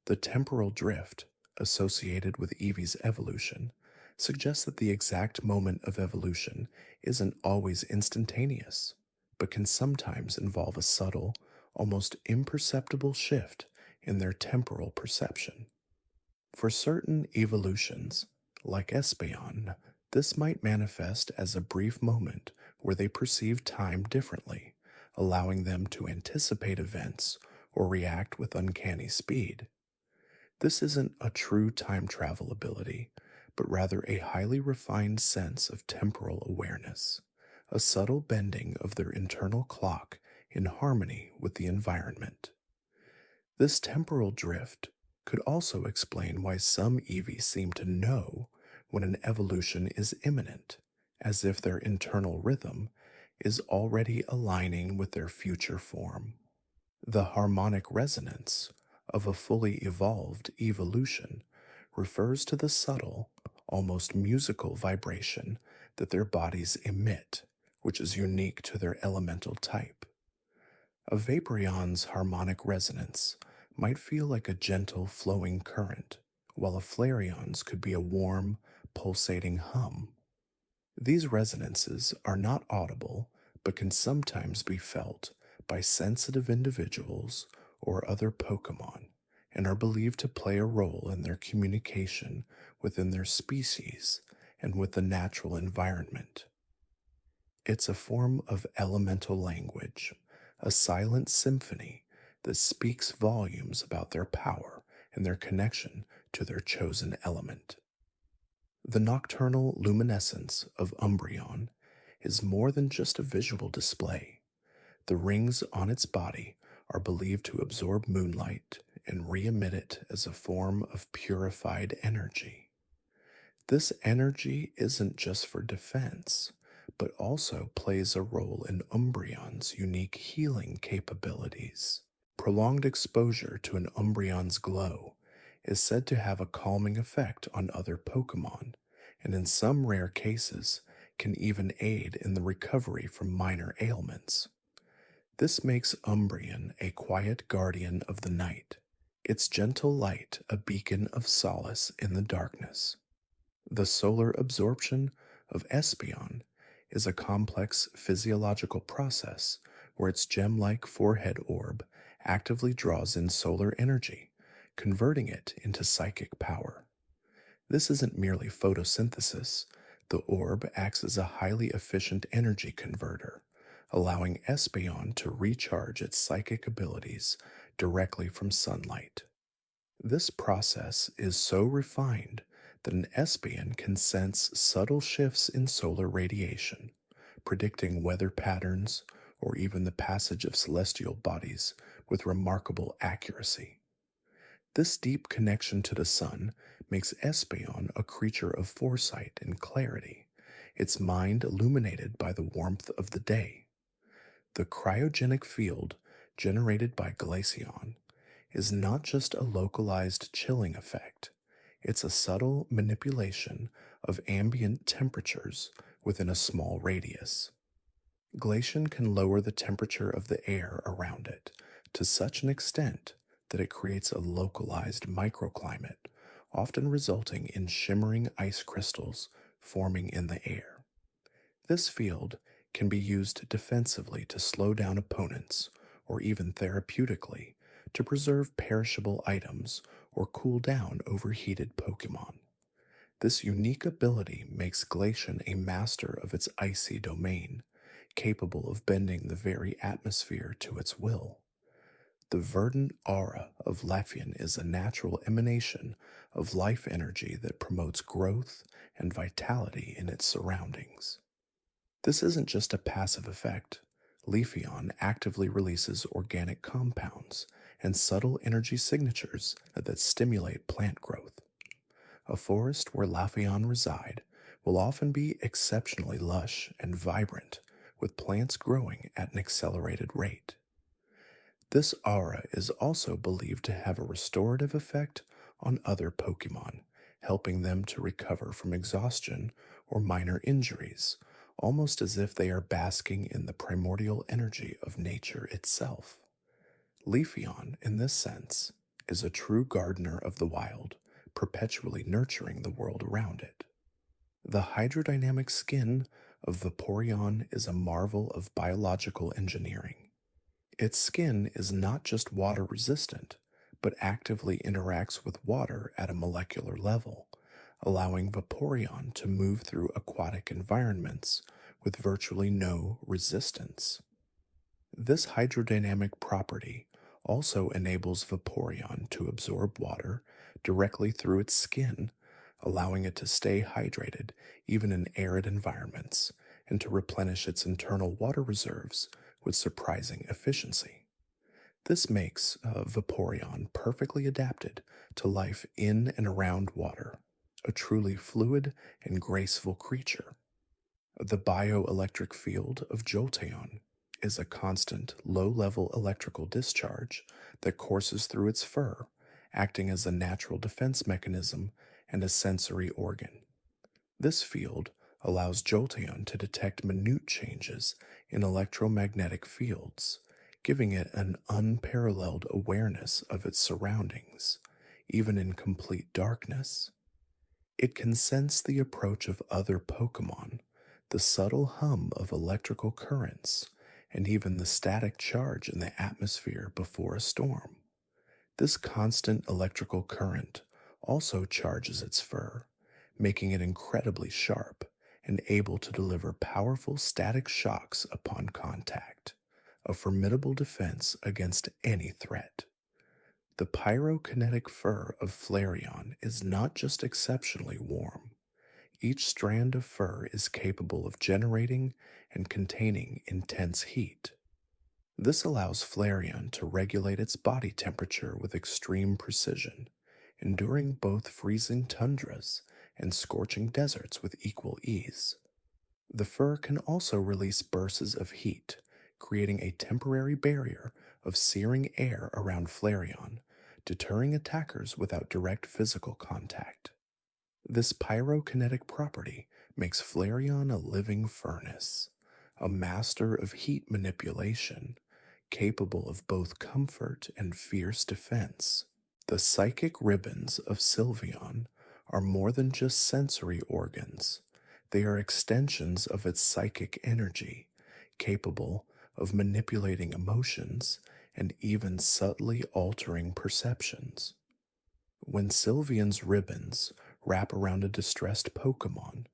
The temporal drift associated with Eevee's evolution suggests that the exact moment of evolution isn't always instantaneous, but can sometimes involve a subtle, almost imperceptible shift in their temporal perception. For certain evolutions, like Espeon, this might manifest as a brief moment where they perceive time differently, allowing them to anticipate events or react with uncanny speed. This isn't a true time travel ability, but rather a highly refined sense of temporal awareness, a subtle bending of their internal clock in harmony with the environment. This temporal drift could also explain why some Eevee seem to know when an evolution is imminent, as if their internal rhythm is already aligning with their future form. The harmonic resonance of a fully evolved evolution refers to the subtle, almost musical vibration that their bodies emit, which is unique to their elemental type. A Vaporeon's harmonic resonance might feel like a gentle flowing current, while a Flareon's could be a warm, pulsating hum. These resonances are not audible, but can sometimes be felt by sensitive individuals or other Pokémon, and are believed to play a role in their communication within their species and with the natural environment. It's a form of elemental language, a silent symphony that speaks volumes about their power and their connection to their chosen element. The nocturnal luminescence of Umbreon is more than just a visual display. The rings on its body are believed to absorb moonlight and re-emit it as a form of purified energy. This energy isn't just for defense, but also plays a role in Umbreon's unique healing capabilities. Prolonged exposure to an Umbreon's glow is said to have a calming effect on other Pokémon, and in some rare cases can even aid in the recovery from minor ailments. This makes Umbreon a quiet guardian of the night, its gentle light a beacon of solace in the darkness. The solar absorption of Espeon is a complex physiological process where its gem-like forehead orb actively draws in solar energy, converting it into psychic power. This isn't merely photosynthesis. The orb acts as a highly efficient energy converter, allowing Espeon to recharge its psychic abilities directly from sunlight. This process is so refined that an Espeon can sense subtle shifts in solar radiation, predicting weather patterns or even the passage of celestial bodies with remarkable accuracy. This deep connection to the sun makes Espeon a creature of foresight and clarity, its mind illuminated by the warmth of the day. The cryogenic field generated by Glaceon is not just a localized chilling effect, it's a subtle manipulation of ambient temperatures within a small radius. Glaceon can lower the temperature of the air around it to such an extent that it creates a localized microclimate, often resulting in shimmering ice crystals forming in the air. This field can be used defensively to slow down opponents, or even therapeutically to preserve perishable items or cool down overheated Pokémon. This unique ability makes Glaceon a master of its icy domain, capable of bending the very atmosphere to its will. The verdant aura of Leafeon is a natural emanation of life energy that promotes growth and vitality in its surroundings. This isn't just a passive effect. Leafeon actively releases organic compounds and subtle energy signatures that stimulate plant growth. A forest where Leafeon reside will often be exceptionally lush and vibrant, with plants growing at an accelerated rate. This aura is also believed to have a restorative effect on other Pokémon, helping them to recover from exhaustion or minor injuries, almost as if they are basking in the primordial energy of nature itself. Leafeon, in this sense, is a true gardener of the wild, perpetually nurturing the world around it. The hydrodynamic skin of Vaporeon is a marvel of biological engineering. Its skin is not just water resistant, but actively interacts with water at a molecular level, allowing Vaporeon to move through aquatic environments with virtually no resistance. This hydrodynamic property also enables Vaporeon to absorb water directly through its skin, allowing it to stay hydrated even in arid environments and to replenish its internal water reserves with surprising efficiency. This makes Vaporeon perfectly adapted to life in and around water, a truly fluid and graceful creature. The bioelectric field of Jolteon is a constant, low level electrical discharge that courses through its fur, acting as a natural defense mechanism and a sensory organ. This field allows Jolteon to detect minute changes in electromagnetic fields, giving it an unparalleled awareness of its surroundings, even in complete darkness. It can sense the approach of other Pokemon, the subtle hum of electrical currents, and even the static charge in the atmosphere before a storm. This constant electrical current also charges its fur, making it incredibly sharp and able to deliver powerful static shocks upon contact, a formidable defense against any threat. The pyrokinetic fur of Flareon is not just exceptionally warm. Each strand of fur is capable of generating and containing intense heat. This allows Flareon to regulate its body temperature with extreme precision, enduring both freezing tundras and scorching deserts with equal ease. The fur can also release bursts of heat, creating a temporary barrier of searing air around Flareon, deterring attackers without direct physical contact. This pyrokinetic property makes Flareon a living furnace, a master of heat manipulation, capable of both comfort and fierce defense. The psychic ribbons of Sylveon are more than just sensory organs. They are extensions of its psychic energy, capable of manipulating emotions and even subtly altering perceptions. When Sylveon's ribbons wrap around a distressed Pokemon,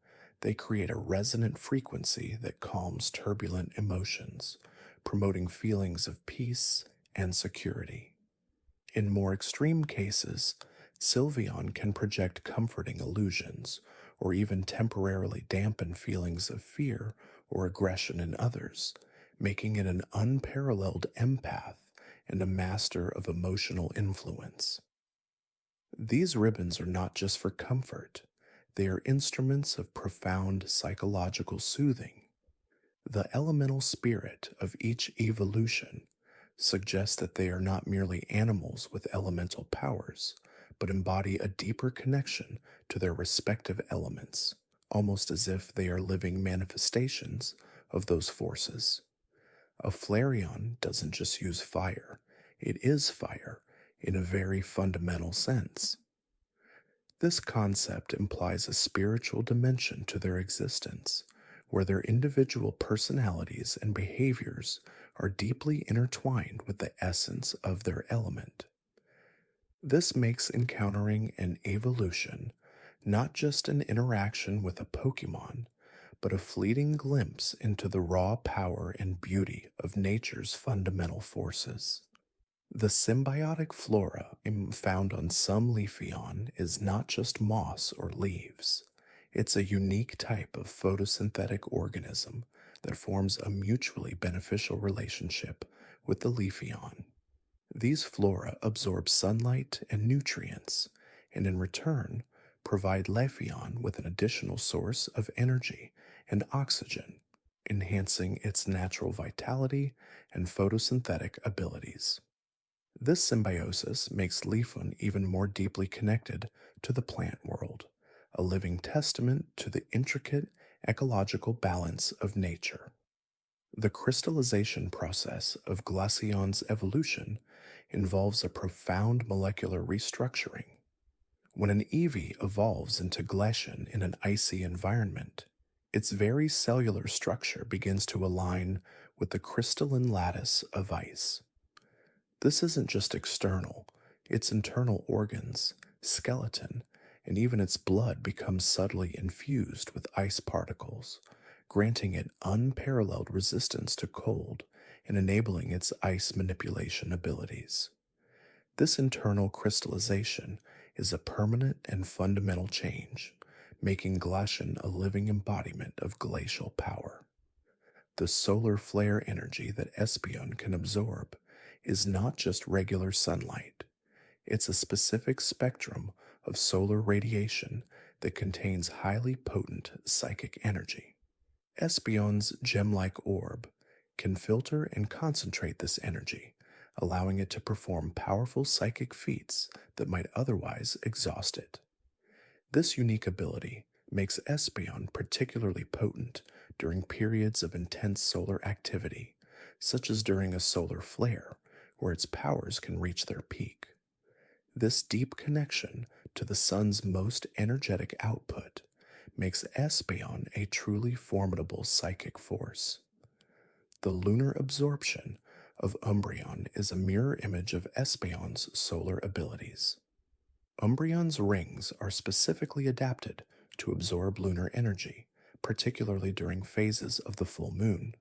they create a resonant frequency that calms turbulent emotions, promoting feelings of peace and security. In more extreme cases, Sylveon can project comforting illusions or even temporarily dampen feelings of fear or aggression in others, making it an unparalleled empath and a master of emotional influence. These ribbons are not just for comfort, they are instruments of profound psychological soothing. The elemental spirit of each evolution suggests that they are not merely animals with elemental powers, but embody a deeper connection to their respective elements, almost as if they are living manifestations of those forces. A Flareon doesn't just use fire, it is fire in a very fundamental sense. This concept implies a spiritual dimension to their existence, where their individual personalities and behaviors are deeply intertwined with the essence of their element. This makes encountering an evolution not just an interaction with a Pokemon, but a fleeting glimpse into the raw power and beauty of nature's fundamental forces. The symbiotic flora found on some Leafeon is not just moss or leaves. It's a unique type of photosynthetic organism that forms a mutually beneficial relationship with the Leafeon. These flora absorb sunlight and nutrients, and in return, provide Leafeon with an additional source of energy and oxygen, enhancing its natural vitality and photosynthetic abilities. This symbiosis makes Leafeon even more deeply connected to the plant world, a living testament to the intricate ecological balance of nature. The crystallization process of Glaceon's evolution involves a profound molecular restructuring. When an Eevee evolves into Glaceon in an icy environment, its very cellular structure begins to align with the crystalline lattice of ice. This isn't just external, its internal organs, skeleton, and even its blood become subtly infused with ice particles, granting it unparalleled resistance to cold and enabling its ice manipulation abilities. This internal crystallization is a permanent and fundamental change, making Glaceon a living embodiment of glacial power. The solar flare energy that Espeon can absorb is not just regular sunlight, it's a specific spectrum of solar radiation that contains highly potent psychic energy. Espeon's gem-like orb can filter and concentrate this energy, allowing it to perform powerful psychic feats that might otherwise exhaust it. This unique ability makes Espeon particularly potent during periods of intense solar activity, such as during a solar flare, where its powers can reach their peak. This deep connection to the sun's most energetic output makes Espeon a truly formidable psychic force. The lunar absorption of Umbreon is a mirror image of Espeon's solar abilities. Umbreon's rings are specifically adapted to absorb lunar energy, particularly during phases of the full moon.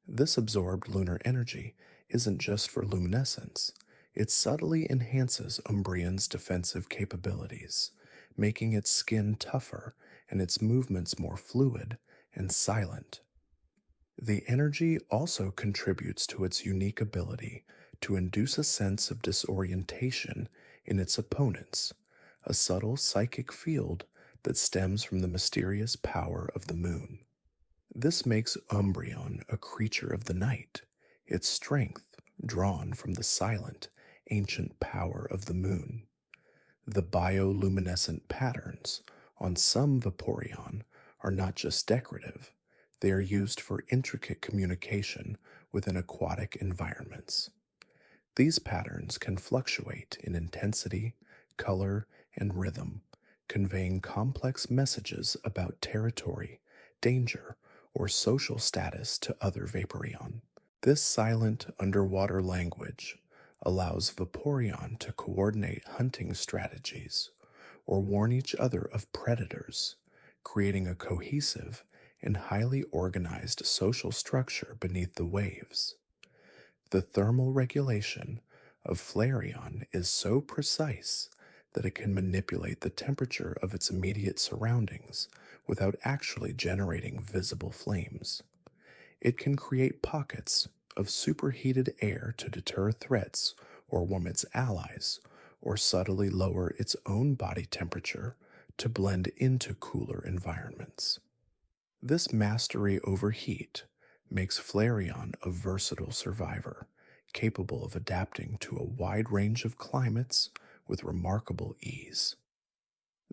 This absorbed lunar energy isn't just for luminescence, it subtly enhances Umbreon's defensive capabilities, making its skin tougher and its movements more fluid and silent. The energy also contributes to its unique ability to induce a sense of disorientation in its opponents, a subtle psychic field that stems from the mysterious power of the moon. This makes Umbreon a creature of the night, its strength drawn from the silent, ancient power of the moon. The bioluminescent patterns on some Vaporeon are not just decorative, they are used for intricate communication within aquatic environments. These patterns can fluctuate in intensity, color, and rhythm, conveying complex messages about territory, danger, or social status to other Vaporeon. This silent underwater language allows Vaporeon to coordinate hunting strategies or warn each other of predators, creating a cohesive and highly organized social structure beneath the waves. The thermal regulation of Flareon is so precise that it can manipulate the temperature of its immediate surroundings without actually generating visible flames. It can create pockets of superheated air to deter threats or warm its allies, or subtly lower its own body temperature to blend into cooler environments. This mastery over heat makes Flareon a versatile survivor, capable of adapting to a wide range of climates with remarkable ease.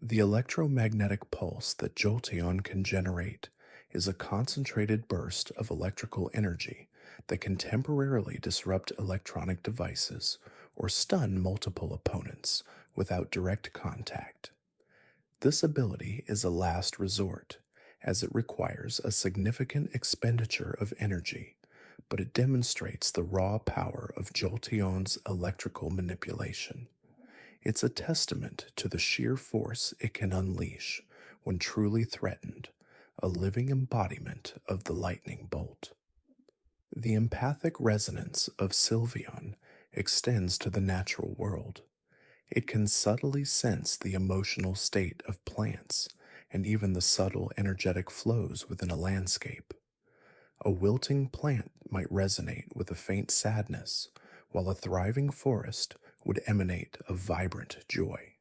The electromagnetic pulse that Jolteon can generate is a concentrated burst of electrical energy that can temporarily disrupt electronic devices or stun multiple opponents without direct contact. This ability is a last resort, as it requires a significant expenditure of energy, but it demonstrates the raw power of Jolteon's electrical manipulation. It's a testament to the sheer force it can unleash when truly threatened, a living embodiment of the lightning bolt. The empathic resonance of Sylveon extends to the natural world. It can subtly sense the emotional state of plants and even the subtle energetic flows within a landscape. A wilting plant might resonate with a faint sadness, while a thriving forest would emanate a vibrant joy.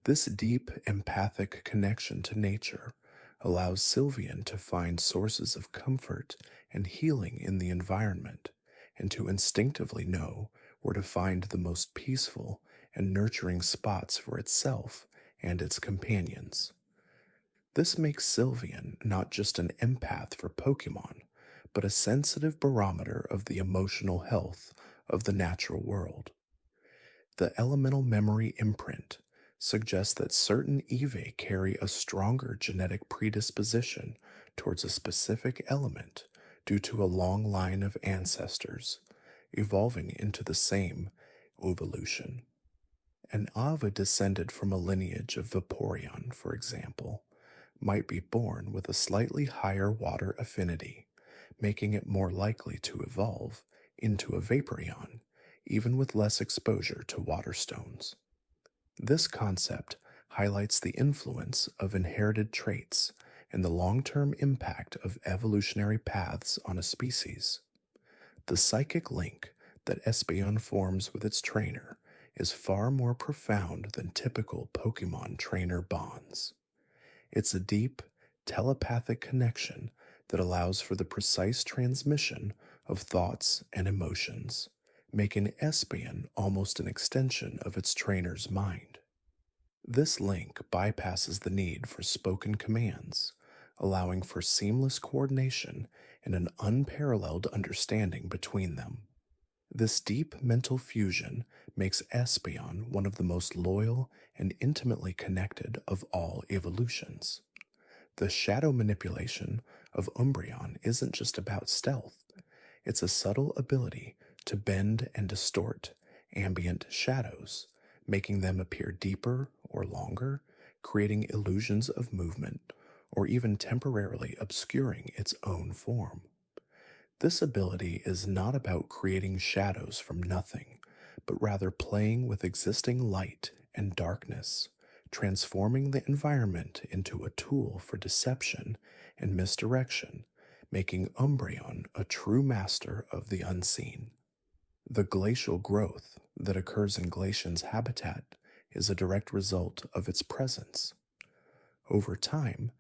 This deep empathic connection to nature allows Sylveon to find sources of comfort and healing in the environment, and to instinctively know where to find the most peaceful and nurturing spots for itself and its companions. This makes Sylveon not just an empath for Pokemon, but a sensitive barometer of the emotional health of the natural world. The elemental memory imprint suggests that certain Eevee carry a stronger genetic predisposition towards a specific element due to a long line of ancestors, evolving into the same evolution. An Eevee descended from a lineage of Vaporeon, for example, might be born with a slightly higher water affinity, making it more likely to evolve into a Vaporeon, even with less exposure to water stones. This concept highlights the influence of inherited traits and the long term impact of evolutionary paths on a species. The psychic link that Espeon forms with its trainer is far more profound than typical Pokemon trainer bonds. It's a deep, telepathic connection that allows for the precise transmission of thoughts and emotions, making Espeon almost an extension of its trainer's mind. This link bypasses the need for spoken commands, allowing for seamless coordination and an unparalleled understanding between them. This deep mental fusion makes Espeon one of the most loyal and intimately connected of all evolutions. The shadow manipulation of Umbreon isn't just about stealth, it's a subtle ability to bend and distort ambient shadows, making them appear deeper or longer, creating illusions of movement, or even temporarily obscuring its own form. This ability is not about creating shadows from nothing, but rather playing with existing light and darkness, transforming the environment into a tool for deception and misdirection, making Umbreon a true master of the unseen. The glacial growth that occurs in Glaceon's habitat is a direct result of its presence. Over time,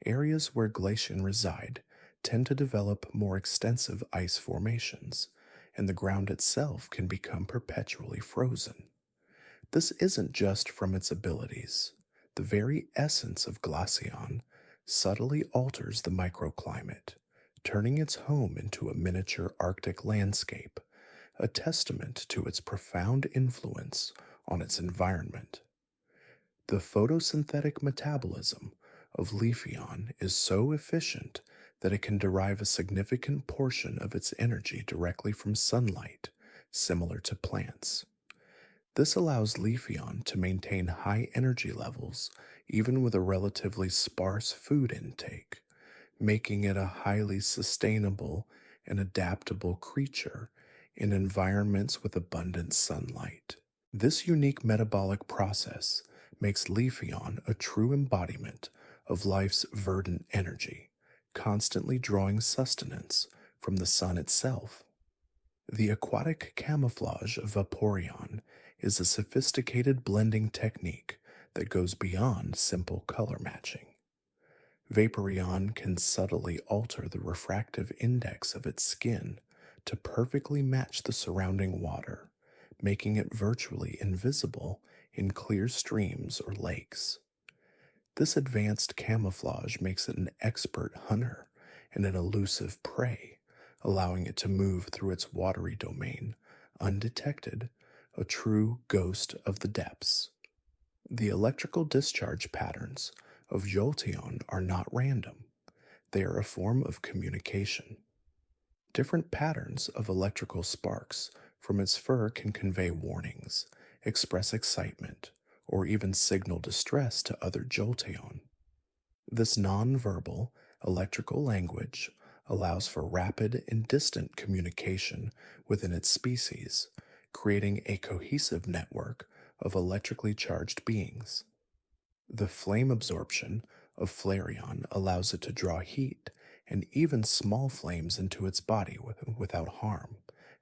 areas where Glaceon reside tend to develop more extensive ice formations, and the ground itself can become perpetually frozen. This isn't just from its abilities. The very essence of Glaceon subtly alters the microclimate, turning its home into a miniature Arctic landscape, a testament to its profound influence on its environment. The photosynthetic metabolism of Leafeon is so efficient that it can derive a significant portion of its energy directly from sunlight, similar to plants. This allows Leafeon to maintain high energy levels even with a relatively sparse food intake, making it a highly sustainable and adaptable creature in environments with abundant sunlight. This unique metabolic process makes Leafeon a true embodiment of life's verdant energy, constantly drawing sustenance from the sun itself. The aquatic camouflage of Vaporeon is a sophisticated blending technique that goes beyond simple color matching. Vaporeon can subtly alter the refractive index of its skin to perfectly match the surrounding water, making it virtually invisible in clear streams or lakes. This advanced camouflage makes it an expert hunter and an elusive prey, allowing it to move through its watery domain undetected, a true ghost of the depths. The electrical discharge patterns of Jolteon are not random. They are a form of communication. Different patterns of electrical sparks from its fur can convey warnings, express excitement, or even signal distress to other Jolteon. This non-verbal electrical language allows for rapid and distant communication within its species, creating a cohesive network of electrically charged beings. The flame absorption of Flareon allows it to draw heat and even small flames into its body without harm,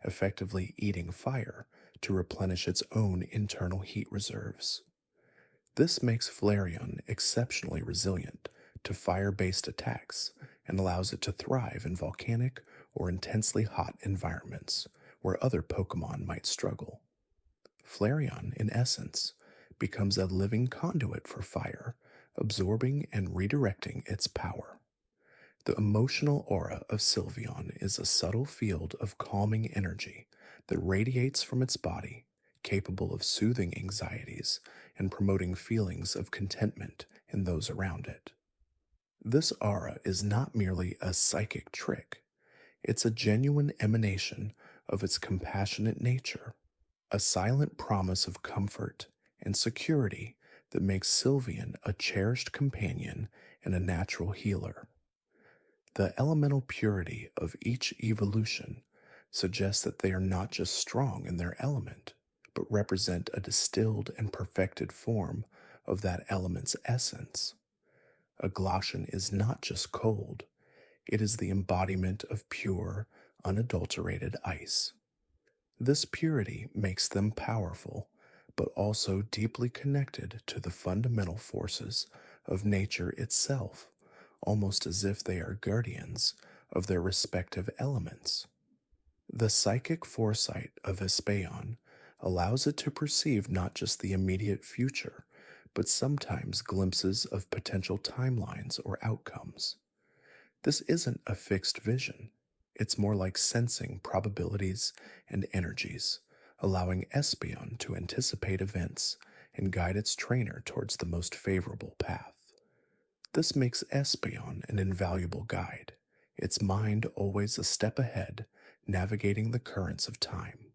effectively eating fire to replenish its own internal heat reserves. This makes Flareon exceptionally resilient to fire-based attacks and allows it to thrive in volcanic or intensely hot environments where other Pokemon might struggle. Flareon, in essence, becomes a living conduit for fire, absorbing and redirecting its power. The emotional aura of Sylveon is a subtle field of calming energy that radiates from its body, capable of soothing anxieties and promoting feelings of contentment in those around it. This aura is not merely a psychic trick, it's a genuine emanation of its compassionate nature, a silent promise of comfort and security that makes Sylveon a cherished companion and a natural healer. The elemental purity of each evolution suggests that they are not just strong in their element, but represent a distilled and perfected form of that element's essence. A Glaceon is not just cold, it is the embodiment of pure, unadulterated ice. This purity makes them powerful, but also deeply connected to the fundamental forces of nature itself, almost as if they are guardians of their respective elements. The psychic foresight of Espeon allows it to perceive not just the immediate future, but sometimes glimpses of potential timelines or outcomes. This isn't a fixed vision, it's more like sensing probabilities and energies, allowing Espeon to anticipate events and guide its trainer towards the most favorable path. This makes Espeon an invaluable guide, its mind always a step ahead, navigating the currents of time.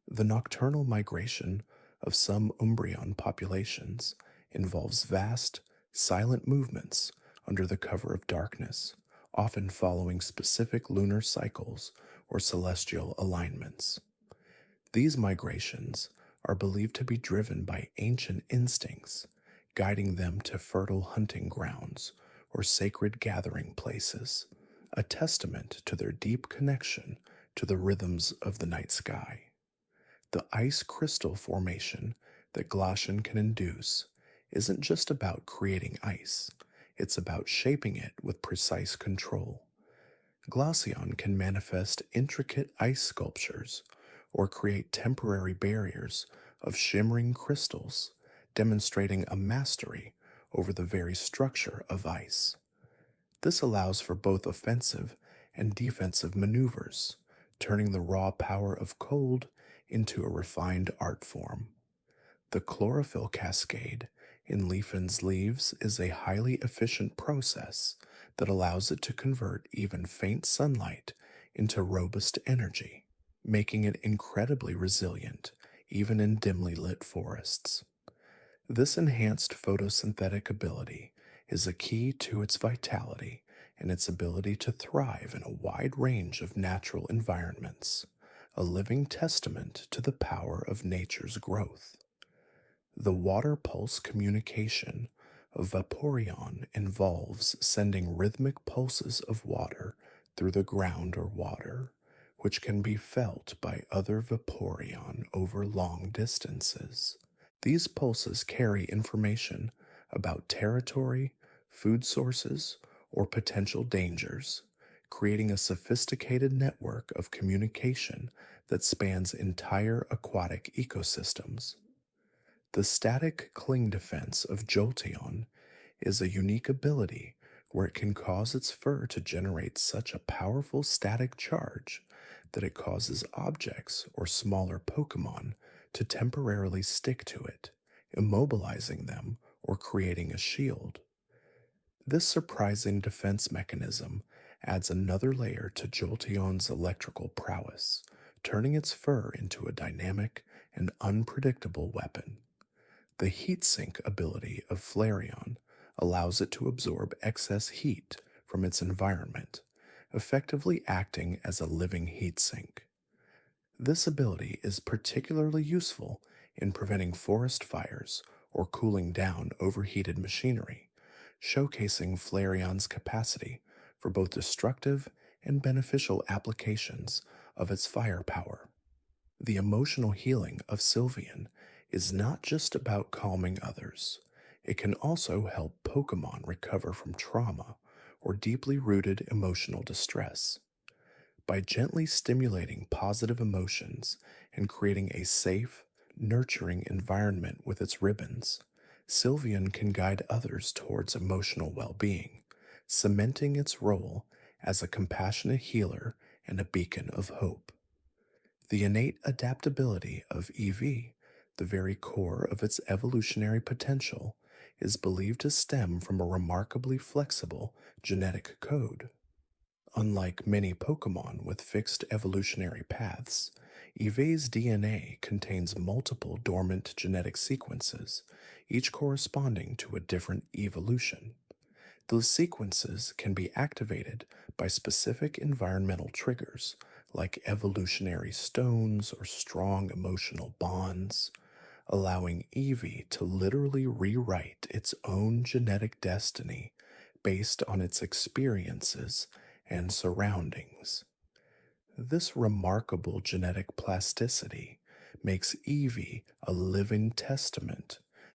The nocturnal migration of some Umbreon populations involves vast, silent movements under the cover of darkness, often following specific lunar cycles or celestial alignments. These migrations are believed to be driven by ancient instincts, guiding them to fertile hunting grounds or sacred gathering places, a testament to their deep connection to the rhythms of the night sky. The ice crystal formation that Glaceon can induce isn't just about creating ice, it's about shaping it with precise control. Glaceon can manifest intricate ice sculptures or create temporary barriers of shimmering crystals, demonstrating a mastery over the very structure of ice. This allows for both offensive and defensive maneuvers, turning the raw power of cold into a refined art form. The chlorophyll cascade in Leafeon's leaves is a highly efficient process that allows it to convert even faint sunlight into robust energy, making it incredibly resilient even in dimly lit forests. This enhanced photosynthetic ability is a key to its vitality and its ability to thrive in a wide range of natural environments, a living testament to the power of nature's growth. The water pulse communication of Vaporeon involves sending rhythmic pulses of water through the ground or water, which can be felt by other Vaporeon over long distances. These pulses carry information about territory, food sources, or potential dangers, creating a sophisticated network of communication that spans entire aquatic ecosystems. The static cling defense of Jolteon is a unique ability where it can cause its fur to generate such a powerful static charge that it causes objects or smaller Pokémon to temporarily stick to it, immobilizing them or creating a shield. This surprising defense mechanism adds another layer to Jolteon's electrical prowess, turning its fur into a dynamic and unpredictable weapon. The heat-sink ability of Flareon allows it to absorb excess heat from its environment, effectively acting as a living heat sink. This ability is particularly useful in preventing forest fires or cooling down overheated machinery, showcasing Flareon's capacity for both destructive and beneficial applications of its firepower. The emotional healing of Sylveon is not just about calming others. It can also help Pokémon recover from trauma or deeply rooted emotional distress. By gently stimulating positive emotions and creating a safe, nurturing environment with its ribbons, Sylveon can guide others towards emotional well-being, cementing its role as a compassionate healer and a beacon of hope. The innate adaptability of Eevee, the very core of its evolutionary potential, is believed to stem from a remarkably flexible genetic code. Unlike many Pokémon with fixed evolutionary paths, Eevee's DNA contains multiple dormant genetic sequences, each corresponding to a different evolution. Those sequences can be activated by specific environmental triggers like evolutionary stones or strong emotional bonds, allowing Eevee to literally rewrite its own genetic destiny based on its experiences and surroundings. This remarkable genetic plasticity makes Eevee a living testament